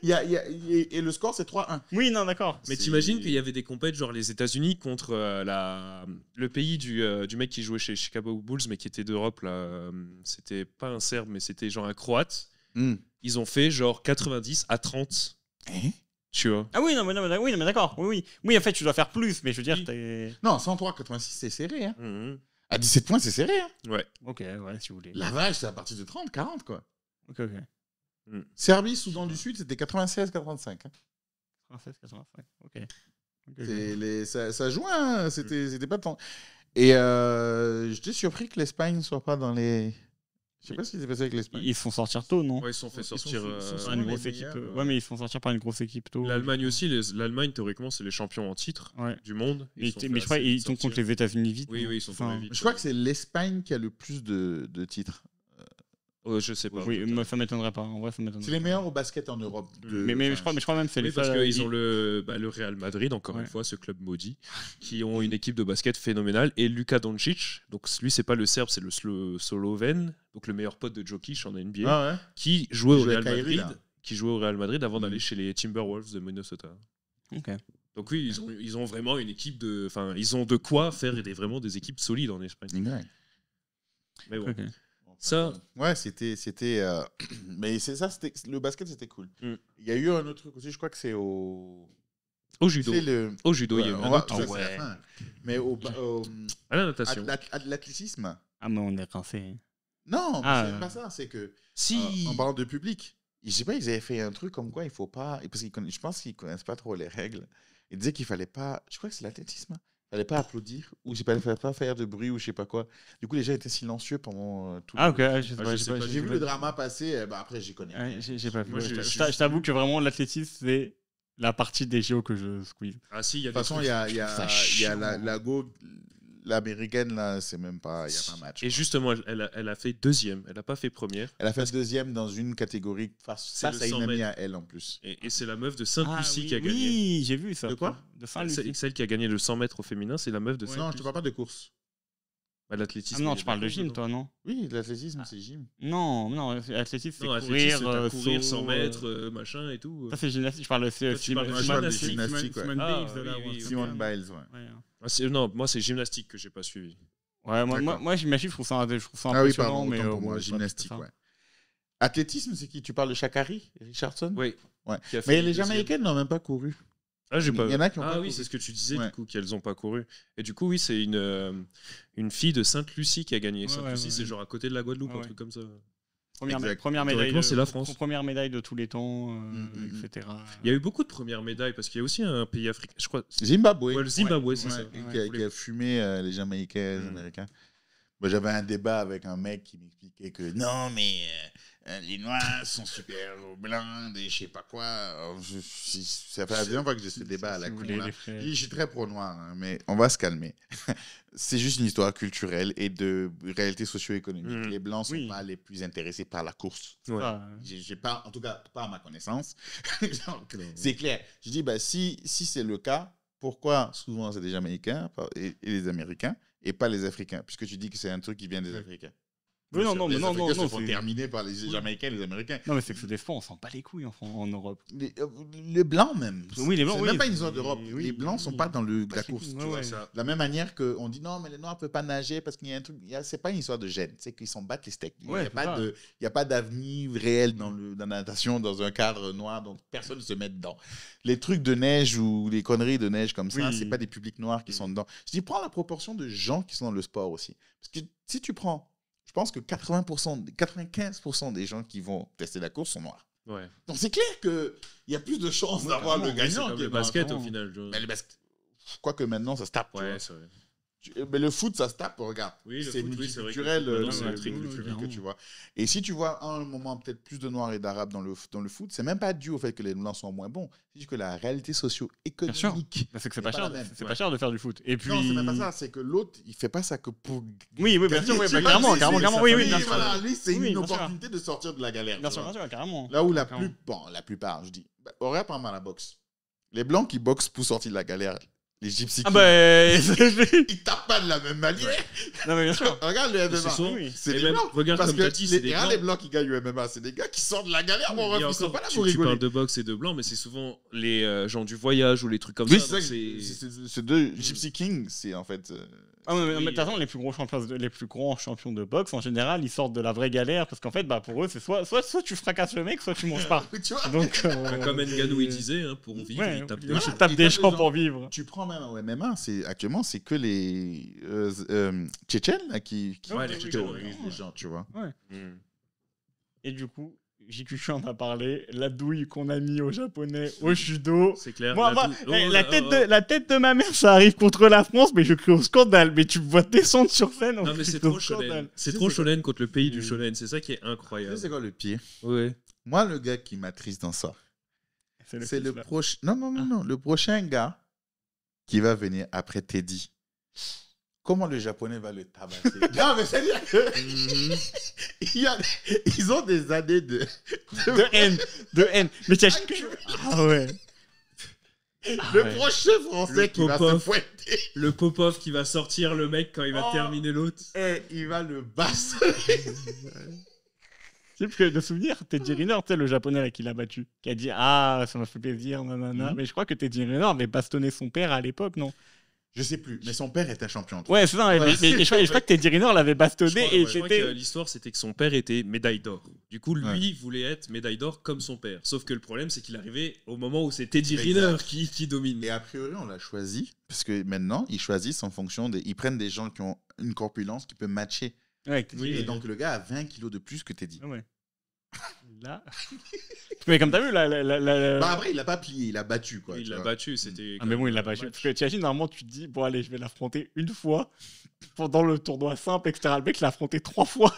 Et le score, c'est 3-1. Oui, non, d'accord. Mais C'est- t'imagines qu'il y avait des compètes genre les États-Unis contre le pays du mec qui jouait chez Chicago Bulls mais qui était d'Europe là. C'était pas un Serbe mais c'était genre un Croate. Ils ont fait genre 90 à 30. Hein? Tu vois. Ah oui, non, mais d'accord. Oui. Oui, en fait, tu dois faire plus, mais je veux dire, Oui. t'es. Non, 103, 86, c'est serré. Hein. Mhm. À 17 points, c'est serré. Hein. Ouais. Ok, ouais, si vous voulez. Lavage, c'est à partir de 30, 40, quoi. Ok. Serbie, Soudan du Sud, c'était 96, 85. Hein. 96, 85. Ok. Ça joue, hein. C'était pas de temps. Et j'étais surpris que l'Espagne soit pas dans les. Je sais pas ce qui s'est passé avec l'Espagne. Ils se font sortir tôt, non? Ouais, ils se sont fait Ils sont sortir. sous- ils sont Par sous- une les grosse équipe. meilleurs, Ouais, mais ils se font sortir par une grosse équipe tôt. L'Allemagne aussi. L'Allemagne théoriquement c'est les champions en titre Ouais. du monde. Mais, Ils sont mais je fait crois assez qu'ils vite tombent contre sortir. les États-Unis vite. Oui, non oui, ils sont Enfin, tombés vite. Je crois que c'est l'Espagne qui a le plus de titres. Je sais pas. Oui, moi, ça m'étonnerait pas. En vrai, ça m'étonnerait. C'est les meilleurs au basket en Europe. Mais je crois même que c'est Oui, les parce seuls- qu'ils ont le Real Madrid, encore Ouais. une fois, ce club maudit, qui ont une équipe de basket phénoménale. Et Luka Doncic, donc lui, c'est pas le Serbe, c'est le Slovène, donc le meilleur pote de Jokic en NBA, Ah ouais. qui jouait Il au jouait Real à Kyrie, Madrid, avant d'aller chez les Timberwolves de Minnesota. Ok. Donc oui, ils ont vraiment une équipe de... Enfin, ils ont de quoi faire vraiment des équipes solides en Espagne. Ouais. Mais bon. Ok. Ça- Ouais, c'était. Mais c'est ça, le basket, c'était cool. Mm. Il y a eu un autre truc aussi, je crois que c'est au. Au judo. C'est le. Au judo, il y a eu Ouais, un on va- autre ça, truc. c'est la fin. Mais au. À la natation. L'athlétisme. Ah, mais on est rincé. Non, mais Ah, c'est pas ça. C'est que. Si En parlant de public, je sais pas, ils avaient fait un truc comme quoi il faut pas. Parce qu'ils je pense qu'ils connaissent pas trop les règles. Ils disaient qu'il fallait pas. Je crois que c'est l'athlétisme. Il fallait pas applaudir ou il fallait pas faire de bruit ou je sais pas quoi. Du coup, les gens étaient silencieux pendant tout. Ah, ok. Je sais je pas, sais pas, J'ai vu le drama passer. Bah après, j'y connais. Ouais, j'ai pas vu. Moi, Ouais, j'ai- je t'avoue que vraiment, l'athlétisme, c'est la partie des JO que je squeeze. Ah si, il y a De toute façon, il y a, Ça il y a chiant. la go, l'américaine, là, c'est même pas. Il n'y a pas match. Et justement, elle a fait deuxième. Elle n'a pas fait première. Elle a fait deuxième dans une catégorie face le à une 100 amie mètres. à elle en plus. Et c'est la meuf de Saint-Lucie oui, qui a gagné. Oui, j'ai vu ça. De quoi De Saint-Lucie. Celle qui a gagné le 100 mètres au féminin, c'est la meuf de Non, Saint-Lucie. je te parle pas de course. Bah, l'athlétisme. Ah non, il y a tu parles de la course gym, dedans. toi, non? Oui, l'athlétisme, c'est gym. Non, l'athlétisme, c'est Non, courir, athlétisme, c'est courir saut, 100 mètres, machin et tout. Ça, c'est gymnastique. Je parle de Toi, tu parles de gymnastique. Simone ouais. Simone Ah, Biles, oui, là, oui, ouais, oui. c'est Simone bien. Biles, ouais. Ouais. Ah, non, moi c'est gymnastique que j'ai pas suivi. Ouais, D'accord. moi j'imagine, je trouve ça Ah oui, impressionnant, pardon, mais autant pour moi, c'est pas gymnastique, ça. ouais. Athlétisme, c'est qui? Tu parles de Sha'Carri, Richardson? Oui. Ouais. Qui a fait Mais les deuxième. Jamaïcaines n'ont même pas couru. Ah, j'ai pas... Il y en a qui ont ah pas oui, couru. c'est ce que tu disais, Ouais. du coup, qu'elles n'ont pas couru. Et du coup, oui, c'est une fille de Sainte-Lucie qui a gagné. Ouais, Sainte-Lucie, ouais, c'est ouais. genre à côté de la Guadeloupe, Ouais, un ouais. truc comme ça. Première Exact. médaille. Théoriquement, c'est la France. Première médaille de tous les temps, etc. Il y a eu beaucoup de premières médailles parce qu'il y a aussi un pays africain, je crois. Zimbabwe. Ouais, le Zimbabwe, c'est Ouais, ça. qui a fumé les Jamaïcains, les Américains. Moi, j'avais un débat avec un mec qui m'expliquait que non, mais les Noirs sont super aux Blancs, et je sais pas quoi. Alors, ça fait la deuxième fois que j'ai ce débat à la con. Là. Je suis très pro-noir, hein, mais on va se calmer. C'est juste une histoire culturelle et de réalité socio-économique. Les Blancs sont pas les plus intéressés par la course. Ouais. J'ai pas, en tout cas, pas à ma connaissance. C'est clair. Je dis, bah, si c'est le cas, pourquoi souvent c'est des Jamaïcains et les Américains et pas les Africains? Puisque tu dis que c'est un truc qui vient des Africains. Oui, non, Les non, Africains se font c'est- terminer par les Jamaïcains et les Américains. Non, mais c'est que ce des sports, on s'en bat les couilles en Europe. Les Blancs même. Oui, les Blancs, C'est oui. même pas une zone d'Europe. Oui, Les Blancs sont oui. pas dans la course. Ouais, tu vois. ouais. De la même manière qu'on dit non, mais les Noirs ne peuvent pas nager parce qu'il y a un truc. C'est pas une histoire de gêne. C'est qu'ils s'en battent les steaks. Il Ouais, n'y a pas d'avenir réel dans la natation, dans un cadre noir, donc personne ne se met dedans. Les trucs de neige ou les conneries de neige comme ça, Oui. c'est pas des publics noirs qui sont dedans. Je dis, prends la proportion de gens qui sont dans le sport aussi. Parce que si tu prends, je pense que 95% des gens qui vont tester la course sont noirs. Ouais. Donc c'est clair qu'il y a plus de chances Oui, d'avoir le carrément. C'est gagnant comme qui est le noir. basket vraiment. au final. je- Mais le basket, quoique maintenant ça se tape. tu Ouais, vois. c'est vrai. Mais le foot, ça se tape, regarde. Oui, le c'est foot, oui, c'est vrai que multiculturel, maintenant, c'est c'est un un truc truc plus clairement. que tu vois. Et si tu vois à un moment peut-être plus de noirs et d'arabes dans le foot, c'est même pas dû au fait que les blancs sont moins bons. C'est juste que la réalité socio-économique. Bah, c'est que c'est C'est pas pas cher, la même. c'est pas cher de faire du foot. Et puis. Non, c'est même pas ça. C'est que l'autre, il fait pas ça que pour. Oui, bien sûr, gagner. oui, bah, carrément, oui, Oui, bien sûr. voilà, lui, c'est Oui, une bien sûr. opportunité de sortir de la galère. Bien tu sûr, vois. bien sûr, carrément. Là où la Carrément. plupart, je dis, regarde par exemple à la boxe. Les blancs qui boxent pour sortir de la galère, les gypsies, Ah bah. ils tapent pas de la même manière. Non, mais bien sûr. Regarde le MMA. C'est souvent- Oui. C'est Et des même, blancs. regarde Parce comme que t'as dit, c'est des regarde blancs. les blancs qui gagnent au MMA, c'est des gars qui sortent de la galère. Mon Et ref, ils sont encore, pas là tu pour rigoler. parles de boxe et de blanc, mais c'est souvent les gens du voyage ou les trucs comme Oui, ça. c'est donc ça. C'est deux Gypsy King, c'est en fait. Ah, mais de Oui, toute façon, les plus grands champions de boxe, en général, ils sortent de la vraie galère parce qu'en fait, bah, pour eux, c'est soit tu fracasses le mec, soit tu manges pas. Tu vois. Donc, Comme Ngannou il disait, hein, pour vivre, ouais, il tape tu des gens. tapes Et des t'as gens des pour vivre. Tu prends même au MMA, actuellement, c'est que les Tchétchènes là, qui Ouais, les Tchétchènes, terrorisent les gens, tu vois. Mm. Et du coup, JQQ en a parlé, la douille qu'on a mis aux Japonais au judo. C'est clair. Moi, la moi, dou- eh, oh, la tête de ma mère, ça arrive contre la France, mais je crie au scandale. Mais tu me vois descendre sur scène. on Non, mais crie c'est au trop shonen. scandale. C'est trop shonen contre le pays du Mm. shonen. C'est ça qui est Tu sais, incroyable. c'est quoi le pire? Ouais. Moi, le gars qui m'attriste dans ça, c'est fils, le là. prochain. Non, le prochain gars qui va venir après Teddy. Comment le japonais va le tabasser? Non, mais c'est-à-dire ils ont des années de. De haine. Mais tu as... Ah ouais. Le ouais. prochain français Le qui va se Popov. pointer, Le Popov qui va sortir le mec quand il va Oh. terminer l'autre. il va le bastonner. Tu sais, parce que de souvenir, Teddy Riner, tu sais, le japonais là, qui l'a battu, qui a dit ah, ça m'a fait plaisir, nanana. Mais je crois que Teddy Riner avait bastonné son père à l'époque, non? Je sais plus, mais son père était champion. Ouais, c'est ça. Mais je crois que Teddy Riner l'avait bastonné et Je crois que c'était. l'histoire, c'était que son père était médaille d'or. Du coup, lui Ouais. voulait être médaille d'or comme son père. Sauf que le problème, c'est qu'il arrivait au moment où c'est Teddy Exact. Riner qui domine. Et a priori, on l'a choisi, parce que maintenant, ils choisissent en fonction des. Ils prennent des gens qui ont une corpulence qui peut matcher. Ouais, Teddy Oui. Et Riner. donc, le gars a 20 kilos de plus que Teddy. Ah ouais. Là. Mais comme t'as vu, la. Bah après, il a pas plié, il a battu, quoi. Il tu l'a vois. battu, c'était. Ah mais bon, il l'a pas battu. Parce que t'imagines, normalement, tu te dis, bon allez, je vais l'affronter une fois pendant le tournoi simple, etc. Le mec l'a affronté 3 fois.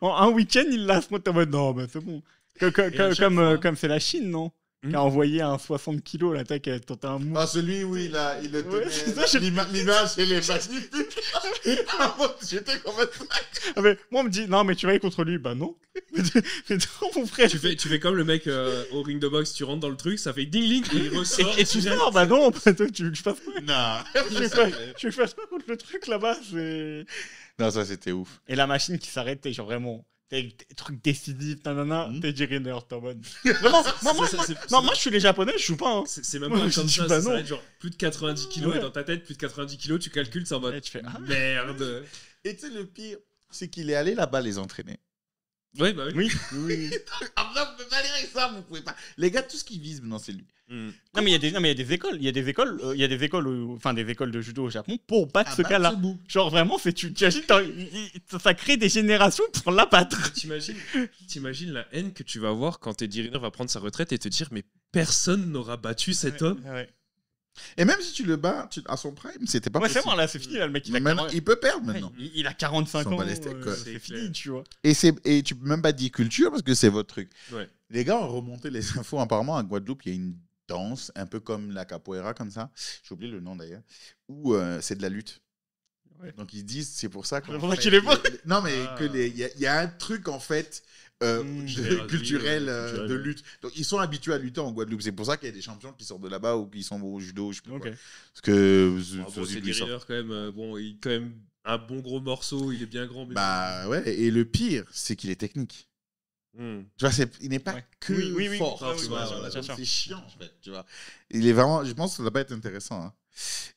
En un week-end, il l'a affronté en mode, non, bah c'est bon. Comme c'est la Chine, non? Qui a envoyé un 60 kilos, là, qui a tenté un move. Ah, celui où il le Ouais, tenait. c'est ça, L'image, elle est magnifique. Ah, moi, j'étais complètement. Ah, mais moi, on me dit, non, mais tu vas aller contre lui. Bah non. Mais non, mon frère. Tu fais comme le mec au ring de boxe, tu rentres dans le truc, ça fait ding ding, et il ressort. Et tu sors, bah non, toi, tu veux que je fasse quoi? Non. Tu veux que je fasse quoi contre le truc là-bas? Non, ça, c'était ouf. Et la machine qui s'arrête, genre vraiment. des trucs décisifs, nanana, Mhm. Teddy Riner, t'es en mode. Vraiment, moi, je suis les Japonais, je joue pas. Hein. C'est même Moi, pas je comme dis ça, bah ça non. va être genre plus de 90 kilos Ouais. et dans ta tête, plus de 90 kilos, tu calcules, c'est en mode Et tu fais, ah, merde. Et tu sais, le pire, c'est qu'il est allé là-bas les entraîner. Ouais, bah oui. oui. Après, vous pouvez pas lire ça, vous pouvez pas. Les gars, tout ce qu'ils visent maintenant, c'est lui. Mm. Non, mais il y a des écoles. Il y a des écoles, enfin des écoles de judo au Japon pour battre ce cas-là. Genre vraiment, tu imagines, ça crée des générations pour l'abattre. T'imagines la haine que tu vas avoir quand Teddy Riner va prendre sa retraite et te dire mais personne n'aura battu cet homme. Ouais. Et même si tu le bats à son prime, c'était pas Ouais, possible. c'est bon, là, c'est fini, là, le mec, il a Maintenant, 40 il peut perdre maintenant. il a 45 Ils sont ans. pas les steaks, quoi. C'est C'est fini, clair. tu vois. Et tu peux même pas dire culture parce que c'est votre truc. Ouais. Les gars ont remonté les infos. Apparemment, à Guadeloupe, il y a une danse, un peu comme la capoeira, comme ça. J'ai oublié le nom d'ailleurs. Où c'est de la lutte. Ouais. Donc ils disent, c'est pour ça C'est pour ça qu'il est bon. Non, mais Ah. il y a un truc en fait. Général, culturel culturel, de ouais. lutte. Donc ils sont habitués à lutter en Guadeloupe. C'est pour ça qu'il y a des champions qui sortent de là-bas ou qui sont au judo, je sais pas Ok. quoi. Parce que Ah, bon, Teddy Riner quand même, bon, il quand même un bon gros morceau, il est bien grand. Mais Bah ouais, et le pire, c'est qu'il est technique. Mm. Tu vois, il n'est pas Ouais. que Oui, fort. Ah, tu oui, vois, bien sûr, voilà. bien sûr. C'est chiant, en fait, tu vois. Il est vraiment, je pense que ça va pas être intéressant. Hein.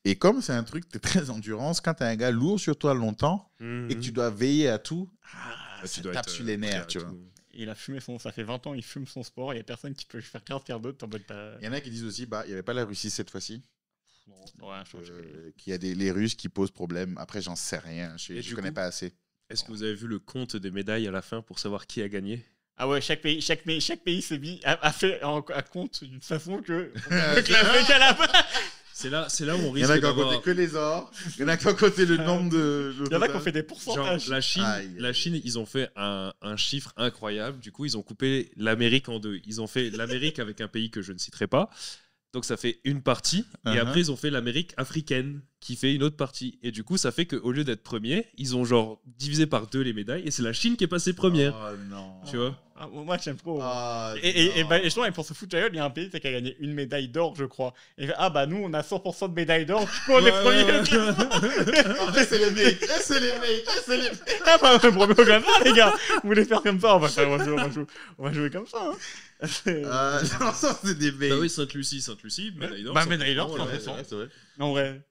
Et comme c'est un truc de très endurance, quand t'as un gars lourd sur toi longtemps et que tu dois veiller à tout, tu ça dois tape être, sur les nerfs, clair et tu vois. tout. Il a fumé ça fait 20 ans, il fume son sport, il y a personne qui peut faire rien d'autre en mode pas. Il y en a qui disent aussi, bah, il n'y avait pas la Russie cette fois-ci. Non, ouais, Qu'il y a les Russes qui posent problème. Après, j'en sais rien. Et Je du connais coup- pas assez. Est-ce que vous avez vu le compte des médailles à la fin pour savoir qui a gagné? Ah ouais, chaque pays s'est mis, a fait à compte d'une façon que. que qu'à la fin. C'est là où on Il y en risque a qui ont d'avoir. compté que les ors. Il y en a qui ont compté le nombre de. Il y en a qui ont fait des Genre, pourcentages. la Chine, Aïe, aïe, aïe. ils ont fait un chiffre incroyable. Du coup, ils ont coupé l'Amérique en deux. Ils ont fait l'Amérique avec un pays que je ne citerai pas. Donc, ça fait une partie. Et Uh-huh. après, ils ont fait l'Amérique africaine qui fait une autre partie. Et du coup, ça fait qu'au lieu d'être premier, ils ont genre divisé par deux les médailles. Et c'est la Chine qui est passée première. Oh non. Tu vois? Ah, moi j'aime trop. Ah, Et non. justement, et pour se foutre la gueule, il y a un pays qui a gagné une médaille d'or, je crois. Et ah bah nous, on a 100% de médailles d'or, du coup on est premiers. Après, c'est les mecs. C'est les mecs. C'est les mecs. Ah bah on est premier au classement, les gars. Vous voulez faire comme ça, on va jouer comme ça. Hein. Non, ça, c'est des mecs. Bah oui, Sainte-Lucie, médaille d'or. Bah, médaille d'or, Oh, c'est ouais, vrai. c'est vrai, c'est vrai. En vrai.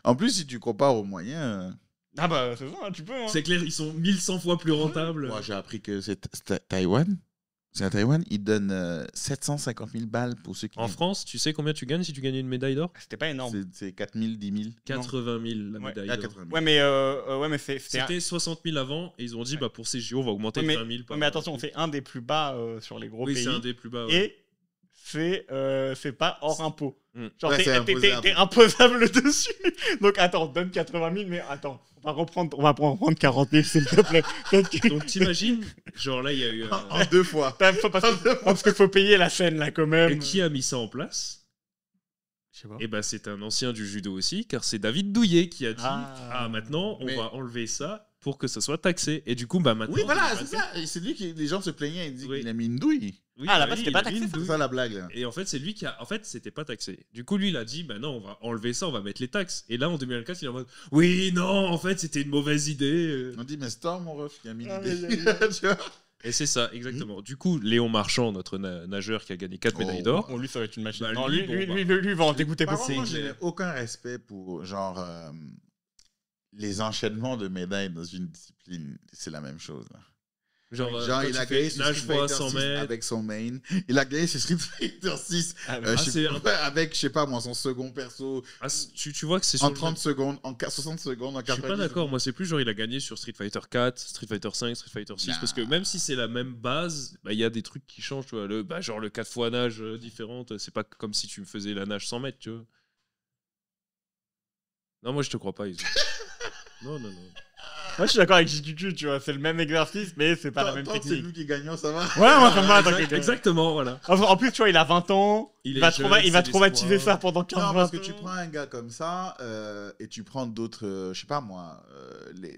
En plus, si tu compares aux moyens. Ah bah c'est ça, hein, tu peux. Hein. C'est clair, ils sont 1100 fois plus rentables. Moi, j'ai appris que c'est Taïwan. C'est à Taïwan, ils donnent 750 000 balles pour ceux qui. En France, tu sais combien tu gagnes si tu gagnes une médaille d'or? C'était pas énorme. C'est 4 000, 10 000. 80 000 la Ouais. médaille Ah, d'or. 80 000. Ouais mais c'était. C'était 60 000 avant et ils ont dit Ouais. bah pour ces JO on va augmenter Ouais, de 20 000 par mais attention, c'est un des plus bas sur les gros Oui, pays. c'est un des plus bas. Ouais. Et c'est pas hors impôt. Mm. Genre Ouais, c'est t'es imposable dessus. Donc attends, donne 80 000, mais attends, on va reprendre 40 000 s'il te plaît. Donc t'imagines, genre là il y a eu. En 2 fois. Parce qu'il faut payer la scène là quand même. Et qui a mis ça en place? Je sais pas. Et bah c'est un ancien du judo aussi, car c'est David Douillet qui a dit Ah. maintenant on Mais- va enlever ça pour que ça soit taxé. Et du coup bah maintenant. Oui, voilà, on va c'est ça. Et c'est lui qui. Les gens se plaignaient et disaient Oui. qu'il a mis une douille. Oui, Ah, bah là-bas, oui, c'était il pas a mis taxé, une C'est douille. ça la blague, là. Et en fait, c'est lui qui a. En fait, c'était pas taxé. Du coup, lui, il a dit bah non, on va enlever ça, on va mettre les taxes. Et là, en 2024, il est en mode oui, non, en fait, c'était une mauvaise idée. On dit, mais Storm, mon ref, il a mis Ah, l'idée. mais Tu vois. Et c'est ça, exactement. Du coup, Léon Marchand, notre nageur qui a gagné 4 médailles d'or. Oh, lui, ça va être une machine. Bah, non, lui, lui, bon, lui va en dégoûter Par beaucoup. contre, moi, c'est je clair. n'ai aucun respect pour, genre, les enchaînements de médailles dans une discipline. C'est la même chose. Là. Genre, Genre, quand il a tu gagné fais sur nage Street fois Fighter 100 6 mètres. avec son main. Il a gagné sur Street Fighter 6 Ah, je sais c'est pas, avec, je sais pas moi, son second perso Ah, tu vois que c'est sur en le 30 secondes, en 60 secondes, en Je suis 90 pas d'accord, moi c'est plus genre il a gagné sur Street Fighter 4, Street Fighter 5, Street Fighter 6, Nah. parce que même si c'est la même base, bah, il y a des trucs qui changent, tu vois, genre le 4 fois nage différente, c'est pas comme si tu me faisais la nage 100 mètres, tu vois. Non, moi je te crois pas, Iso. Non. Moi, je suis d'accord avec JQQ, tu vois. C'est le même exercice, mais c'est pas la même Tant que c'est technique. lui qui est gagnant, ça va. Ouais, moi, ça me va. Exactement, voilà. En plus, tu vois, il a 20 ans. Il Il est va, jeune, il va c'est traumatiser l'espoir. ça pendant 15 Non, ans. parce que tu prends un gars comme ça et tu prends d'autres, je sais pas moi,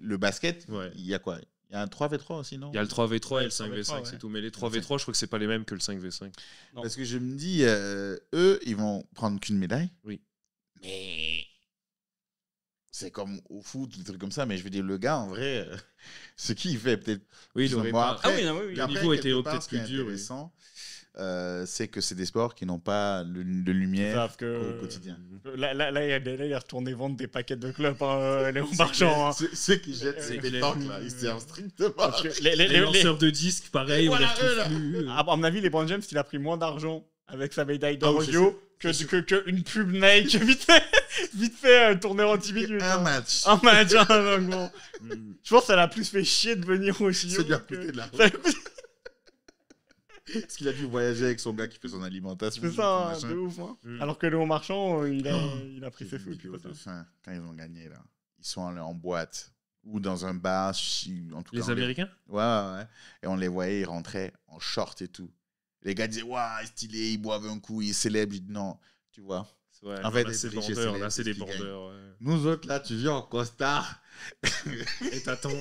le basket, Ouais. il y a quoi? Il y a un 3v3 aussi, non? Il y a le 3v3 et le 3v3, 5v5, ouais. c'est tout. Mais les 3v3, je crois que c'est pas les mêmes que le 5v5. Non. Parce que je me dis, eux, ils vont prendre qu'une médaille. Oui. Mais c'est comme au foot, des trucs comme ça, mais je veux dire, le gars, en vrai, ce qu'il fait, peut-être. Oui, il aurait Bon, pas. après- Ah oui, non, oui, oui. puis après, niveau était quelque part, peut-être ce qui est plus dur, oui. intéressant, c'est que c'est des sports qui n'ont pas de lumière Parce que au quotidien. là, il est retourné vendre des paquets de clopes, Léon Marchand. Hein. Ceux qui jettent ces les- pétanques, là, ils servent strictement. Parce que Les lanceurs de disques, pareil, Voilà, on les retrouve eux, là. plus. à mon avis, LeBron James, il a pris moins d'argent avec sa médaille Ah d'or oui, au c'est JO que une pub Nike vite fait tourner en 10 minutes. Un hein. match. Un match, hein, donc bon. Je pense que ça l'a plus fait chier de venir au JO. Ça lui a que- coûté de l'argent. Ça lui a coûté- Parce qu'il a dû voyager avec son gars qui fait son alimentation. C'est son ça, machin. de ouf. Hein. Mm. Alors que Léon Marchand, il a pris ses sous. Vidéo de fin, quand ils ont gagné, là. Ils sont allés en boîte ou dans un bar, en tout cas. Les Américains Ouais. Et on les voyait, ils rentraient en short et tout. Les gars disaient, waouh, stylé, ils boivent un coup, ils célèbrent. Je dis, non, tu vois. Ouais, En fait, là, c'est les riches et bandeurs, là, célèbres, c'est des c'est ce qui bandeurs. ouais. Nous autres, là, tu viens en costard, Et t'attends.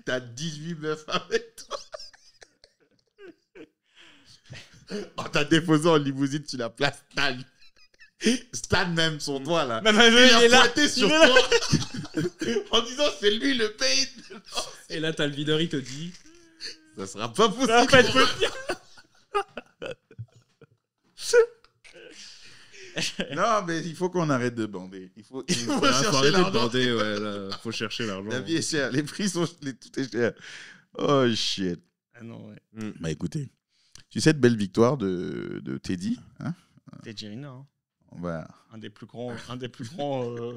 t'as 18 meufs avec toi. On t'a déposé en limousine, tu la places Stan. Stan même, son doigt, là. Non, non, Il il a est là. pointé sur il est là. toi en disant, c'est lui le pain. Et là, t'as le videur, il te dit. Ça sera pas possible. Ça va pas être possible. Non, mais il faut qu'on arrête de bander. Il faut Faut chercher arrêter de l'argent. bander, ouais, là, faut chercher l'argent. La vie est chère, les prix sont tout est cher. Oh shit. Ah non, ouais. Bah écoutez, tu sais, cette belle victoire de Teddy, hein, C'est Girina, hein. on va... un des plus grands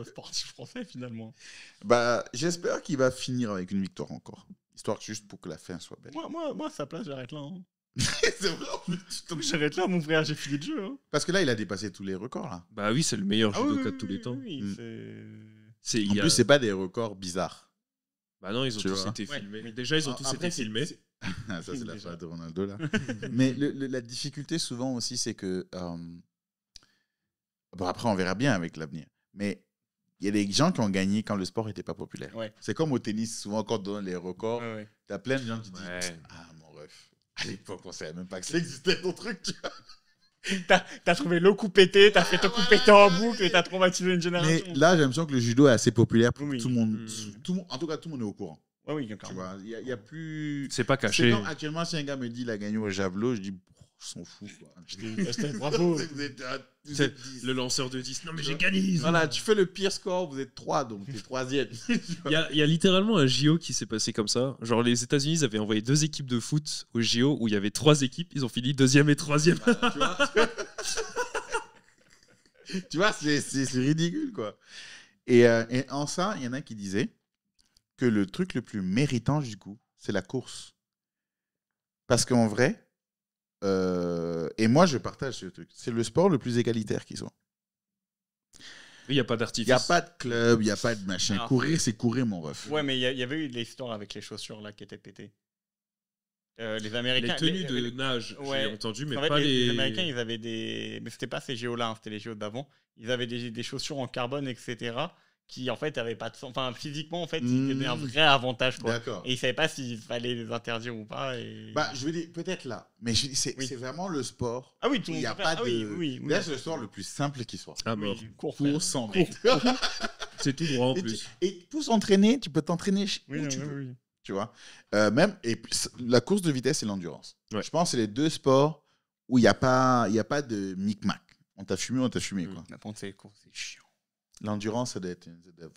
sportifs français finalement. Bah, j'espère qu'il va finir avec une victoire encore. Histoire juste pour que la fin soit belle. Moi, à sa place, j'arrête là. Hein. C'est vrai, en plus, Donc j'arrête là, mon frère, j'ai fini le jeu. Hein. parce que là, il a dépassé tous les records. Là. Bah oui, c'est le meilleur Ah oui, judoka oui, de tous les temps. oui, Mm. c'est... Il En y a- plus, c'est pas des records bizarres. Bah non, ils ont Tu tous vois. été Ouais. filmés. Déjà, ils ont tous Après, été filmés. Ah, ça, c'est la Déjà. phrase de Ronaldo, là. Mais la difficulté, souvent aussi, c'est que... bon, après, on verra bien avec l'avenir. Mais il y a des gens qui ont gagné quand le sport n'était pas populaire. Ouais. C'est comme au tennis, souvent, quand on donne les records, Ouais, ouais. t'as plein de gens qui disent Ouais. Ah, mon ref, à l'époque, on savait même pas que ça existait, ton truc, tu vois. T'as trouvé le coup pété, t'as fait ton coup pété en boucle et t'as traumatisé une Mais génération. là, j'ai l'impression que le judo est assez populaire pour Oui. tout le monde. Mm. Tout le monde. En tout cas, tout le monde est au courant. Ouais, oui, Tu clairement. vois, il y a plus. C'est pas C'est caché. comme actuellement, si un gars me dit il a gagné au javelot, je dis je s'en fous. Quoi. Bravo. Vous êtes C'est 10. le lanceur de 10. Non, mais j'ai gagné. Voilà, tu fais le pire score, vous êtes 3, donc t'es 3e. Il y a littéralement un JO qui s'est passé comme ça. Genre, les États-Unis ils avaient envoyé 2 équipes de foot au JO où il y avait 3 équipes. Ils ont fini 2e et 3e. Tu vois, tu vois c'est ridicule, quoi. Et en ça, il y en a qui disaient que le truc le plus méritant, du coup, c'est la course. Parce qu'en vrai, et moi, je partage ce truc, c'est le sport le plus égalitaire qui soit. Il n'y a pas Il d'artifice. n'y a pas de club, il n'y a pas de machin. Alors- Courir, c'est courir, mon ref. Ouais, mais il y avait eu l'histoire avec les chaussures là qui étaient pétées. Les Américains. Les tenues de nage, Ouais. j'ai entendu, mais En fait, pas les les... Américains, ils avaient des. Mais c'était pas ces JO-là, hein, c'était les JO d'avant. Ils avaient des chaussures en carbone, etc. qui, en fait, avaient pas de sens. Enfin, physiquement, en fait, ils avaient un vrai avantage, quoi. D'accord. Et ils savaient pas s'il fallait les interdire ou pas. Et... Bah, je veux dire, peut-être là. Mais c'est Oui. c'est vraiment le sport. ah oui, tout Il le n'y monde a peut pas faire. de. Ah oui, oui. Là, c'est le sport le plus simple qui soit. Ah, mort. Oui, cours, Pour frère. 100 Cours. mètres. C'est tout droit en Et, plus. et pour s'entraîner, tu peux t'entraîner Oui, où non, tu oui, veux. oui. Tu vois. Même, et puis, la course de vitesse et l'endurance. Ouais. Je pense que c'est les deux sports où il n'y a pas de micmac. On t'a fumé, quoi. Par contre, c'est court, c'est chiant. L'endurance, ça doit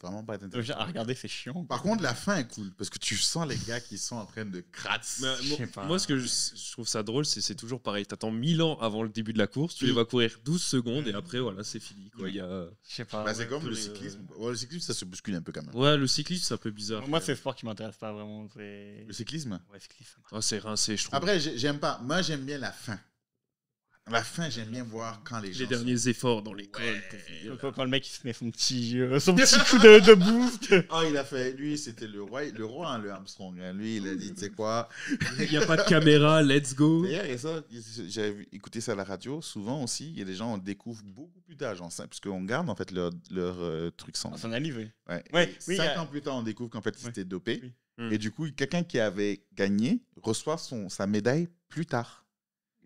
vraiment pas être intéressant. À regarder, c'est chiant. Par contre, la fin est cool parce que tu sens les gars qui sont en train de kratz. Mais, Je sais pas. moi, ce que je trouve ça drôle, c'est toujours pareil. T'attends 1000 ans avant le début de la course, tu les vois courir 12 secondes et après, voilà, c'est fini. Quoi. Il y a... Je sais pas. Bah, c'est ouais, comme peu le les- cyclisme. Ouais, le cyclisme, ça se bouscule un peu quand même. Ouais, le cyclisme, c'est un peu bizarre. Moi, c'est le sport qui m'intéresse pas vraiment. C'est... Le cyclisme. Ouais, cyclisme, ça m'intéresse. Oh, c'est rincé, je trouve. Après, j'aime pas. Moi, j'aime bien la fin. La fin, j'aime bien voir quand les gens. les derniers efforts dans l'école. Ouais. pour finir. Quand le mec il se met son petit coup de boost. Oh, il a fait. Lui, c'était le roi, hein, le Armstrong. Hein. Lui, il a dit, tu sais quoi. Il n'y a pas de caméra, let's go. D'ailleurs, et ça, j'avais écouté ça à la radio. Souvent aussi, il y a des gens, on découvre beaucoup plus tard, genre, puisqu'on garde en fait leur truc sans. Son analyse, oui. Ouais. Ouais, Et oui, 5 ans plus tard, on découvre qu'en fait, Ouais. c'était dopé. Oui. Mm. Et du coup, quelqu'un qui avait gagné reçoit sa médaille plus tard.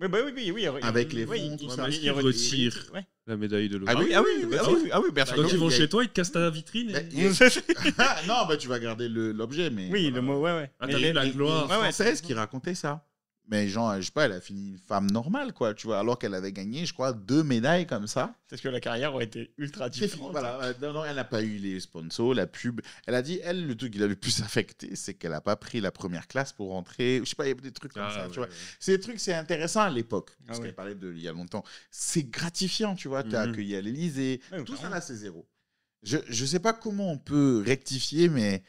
Oui, bah oui. Avec les oui, fonds, tout ça. mais est-ce qu'il retire Ouais. la médaille de l'autre. Ah oui, bien sûr. Quand ils vont Il y a- chez toi, ils te cassent ta vitrine. Mais et- il y a- Non, bah tu vas garder l'objet, mais. Oui, le mot, ouais. Ah, Mais t'as vu la Et- gloire. Une Française qui racontait ça. Mais genre, je sais pas, elle a fini une femme normale, quoi, tu vois, alors qu'elle avait gagné, je crois, 2 médailles comme ça. Parce que la carrière aurait été ultra C'est fini, différente. voilà. Non, elle n'a pas eu les sponsors, la pub. Elle a dit, elle, le truc qui l'a le plus affecté, c'est qu'elle n'a pas pris la première classe pour rentrer. Je sais pas, il y avait des trucs comme ça, tu vois. Ces trucs, c'est intéressant à l'époque. Parce qu'elle parlait il y a longtemps. C'est gratifiant, tu vois. Tu as accueilli à l'Élysée. Ouais, Tout ça, clairement. là, c'est zéro. Je sais pas comment on peut rectifier, mais.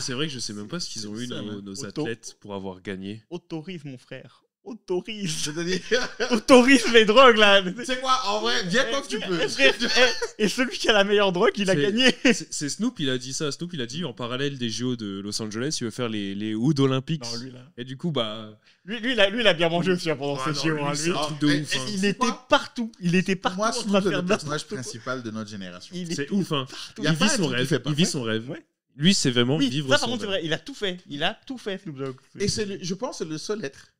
C'est vrai que je sais même pas ce qu'ils ont eu Ça, nos Auto. athlètes pour avoir gagné. Autorise, mon frère. Autorise. C'est-à-dire. Autorise les drogues, là. Tu sais quoi, en vrai, viens quand tu peux. Et celui qui a la meilleure drogue, il a C'est- gagné. C'est Snoop, il a dit ça. Snoop, il a dit en parallèle des JO de Los Angeles, il veut faire les Hoods Olympiques. Non, lui, là. Et du coup, bah. Lui, il a bien mangé aussi hein, pendant Ah ces non, JO. hein, lui, c'est lui. un truc de Et- ouf. et hein. Il C'est était quoi partout. Il était Pour partout moi, en train Snoop de est le faire personnage n'importe quoi. principal de notre génération. Il C'est était ouf, hein. partout. Y a Il pas vit un son truc qu'il rêve. fait pas. Il vit son rêve. Ouais. Lui, c'est vraiment Oui, vivre ça son par contre c'est rêve. vrai, il a tout fait. Il a tout fait, Snoop Dogg. Et je pense, c'est le seul être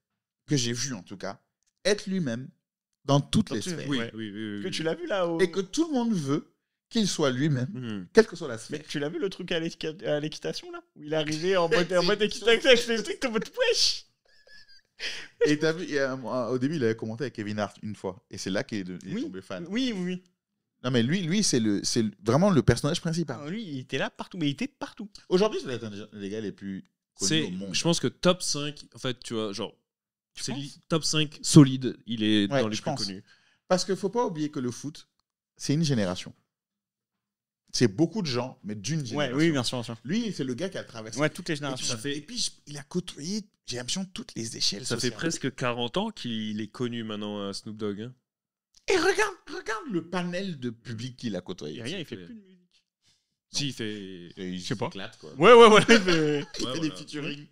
que j'ai vu, en tout cas, être lui-même dans toutes les tu- sphères. Oui, Ouais. oui, oui. Que tu l'as vu là au... Et que tout le monde veut qu'il soit lui-même, Mhm. quelle que soit la sphère. Mais tu l'as vu le truc à l'équitation là où il est arrivé en mode équitation avec ses trucs de mode wesh. Et t'as vu, au début, il avait commenté avec Kevin Hart une fois. Et c'est là qu'il est Oui. tombé fan. Oui. Non, mais lui c'est vraiment le personnage principal. Ah, lui, il était là partout, mais il était partout. Aujourd'hui, c'est l'un des gars les plus connus C'est, au monde. je pense que top 5, en fait, tu vois, genre, Tu c'est penses top 5 solide, il est Ouais, dans les je plus pense. connus. Parce qu'il ne faut pas oublier que le foot, c'est une génération. C'est beaucoup de gens, mais d'une Ouais, génération. oui, bien sûr, bien sûr. Lui, c'est le gars qui a traversé. Ouais, toutes les Et puis, générations. Ça fait- et puis, il a côtoyé, j'ai l'impression, toutes les échelles Ça fait sociales. presque 40 ans qu'il est connu maintenant, Snoop Dogg. Hein. Et regarde le panel de public qu'il a côtoyé. Et rien, il fait c'est- plus de musique. Si, il fait. Et il Je sais pas. s'éclate, quoi. Ouais, il fait... Il fait Ouais, des voilà. featuring.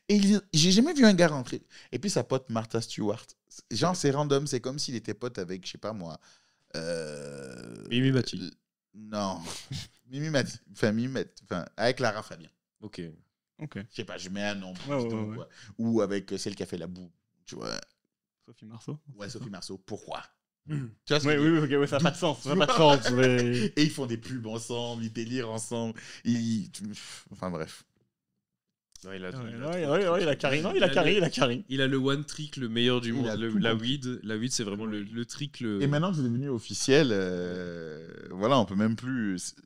Et j'ai jamais vu un gars rentrer. Et puis sa pote Martha Stewart. Genre, c'est random. C'est comme s'il était pote avec, je sais pas moi. Mimi Mati. Non. Mimi Mati. Enfin, avec Lara Fabien. Ok. Ok. Je sais pas, je mets un nom. Ouais, disons, ouais. quoi. Ou avec celle qui a fait la boue. Tu vois. Sophie Marceau. Ouais, Sophie Marceau. Pourquoi Mhm. Tu vois ce que Ouais, je veux oui, dire? ok, ouais, ça n'a pas de sens. Ça n'a pas de sens. Mais... Et ils font des pubs ensemble, ils délirent ensemble. Enfin bref. Non, il a, Il a carré. Non, il a carré. Il a le one trick le meilleur du Il monde. a tout La compris. weed. La weed, c'est vraiment le trick. Le... Et maintenant que c'est devenu officiel, voilà, on peut même plus.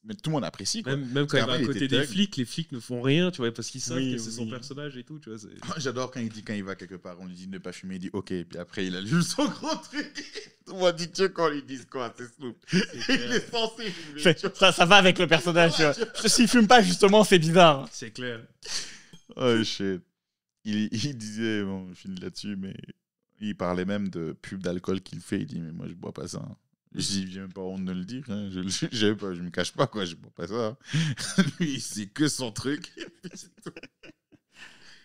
Mais tout le monde apprécie. Quoi. Même quand il va Avant, à il côté était des thug. flics, les flics ne font rien, tu vois, parce qu'ils savent Oui, que c'est son oui. personnage et tout, tu vois. J'adore quand il va quelque part, on lui dit de ne pas fumer, il dit ok, puis après il allume son gros truc. Moi, dis Dieu quand ils disent quoi, c'est Snoop. Il est censé fumer. tu vois. Ça va avec le personnage. Tu vois. S'il fume pas, justement, c'est bizarre. C'est clair. Oh shit. Il disait, bon, je finis là-dessus, mais il parlait même de pub d'alcool qu'il fait. Il dit, mais moi je bois pas ça. hein. Je dis, j'ai même pas honte de le dire. hein. Je me cache pas, quoi, je bois pas ça. Lui, c'est que son truc.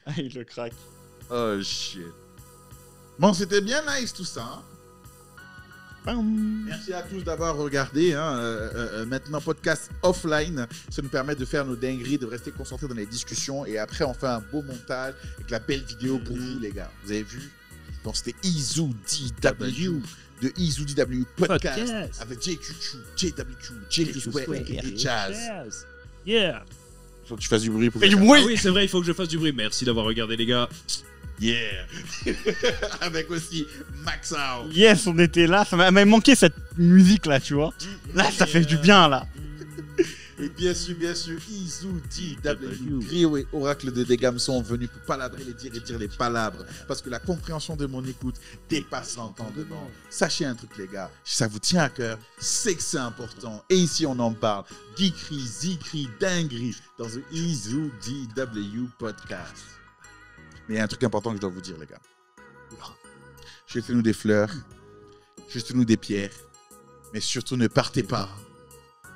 Ah, il le craque. Oh shit. Bon, c'était bien nice tout ça. hein. Bam. Merci à tous d'avoir regardé. Maintenant, podcast offline. Ça nous permet de faire nos dingueries, de rester concentrés dans les discussions. Et après, on fait un beau montage avec la belle vidéo pour vous, les gars. Vous avez vu? Donc, c'était Izu DW de Izu DW Podcast avec JQQ, JWQ, JQ et Chaz. Yeah. Faut que tu fasses du bruit pour Fais que du ça- bruit. Ah oui, c'est vrai, il faut que je fasse du bruit. Merci d'avoir regardé, les gars. Yeah. Avec aussi Maxao. Yes, on était là. Ça m'a manqué cette musique là, tu vois. Là, ça fait du bien là. Et bien sûr, Izu DW, Griot et Oracle de Dégam sont venus pour palabrer les dire et dire les palabres. Parce que la compréhension de mon écoute dépasse l'entendement. Sachez un truc, les gars, si ça vous tient à cœur, c'est que c'est important. Et ici, on en parle. Geekery, zikri, dinguerie dans le Izu DW podcast. Mais il y a un truc important que je dois vous dire, les gars. Jetez-nous des fleurs, jetez-nous des pierres, mais surtout ne partez pas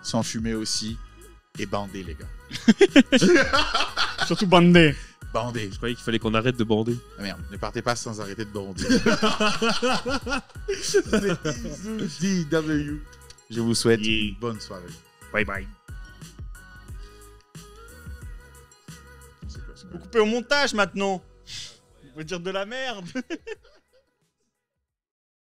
sans fumer aussi. Et bandez, les gars. Surtout bandé. Bandez. Je croyais qu'il fallait qu'on arrête de bander. Ah merde, ne partez pas sans arrêter de bander. C'est DW. Je vous souhaite une bonne soirée. Bye bye. Faut couper au montage maintenant. Faut dire de la merde.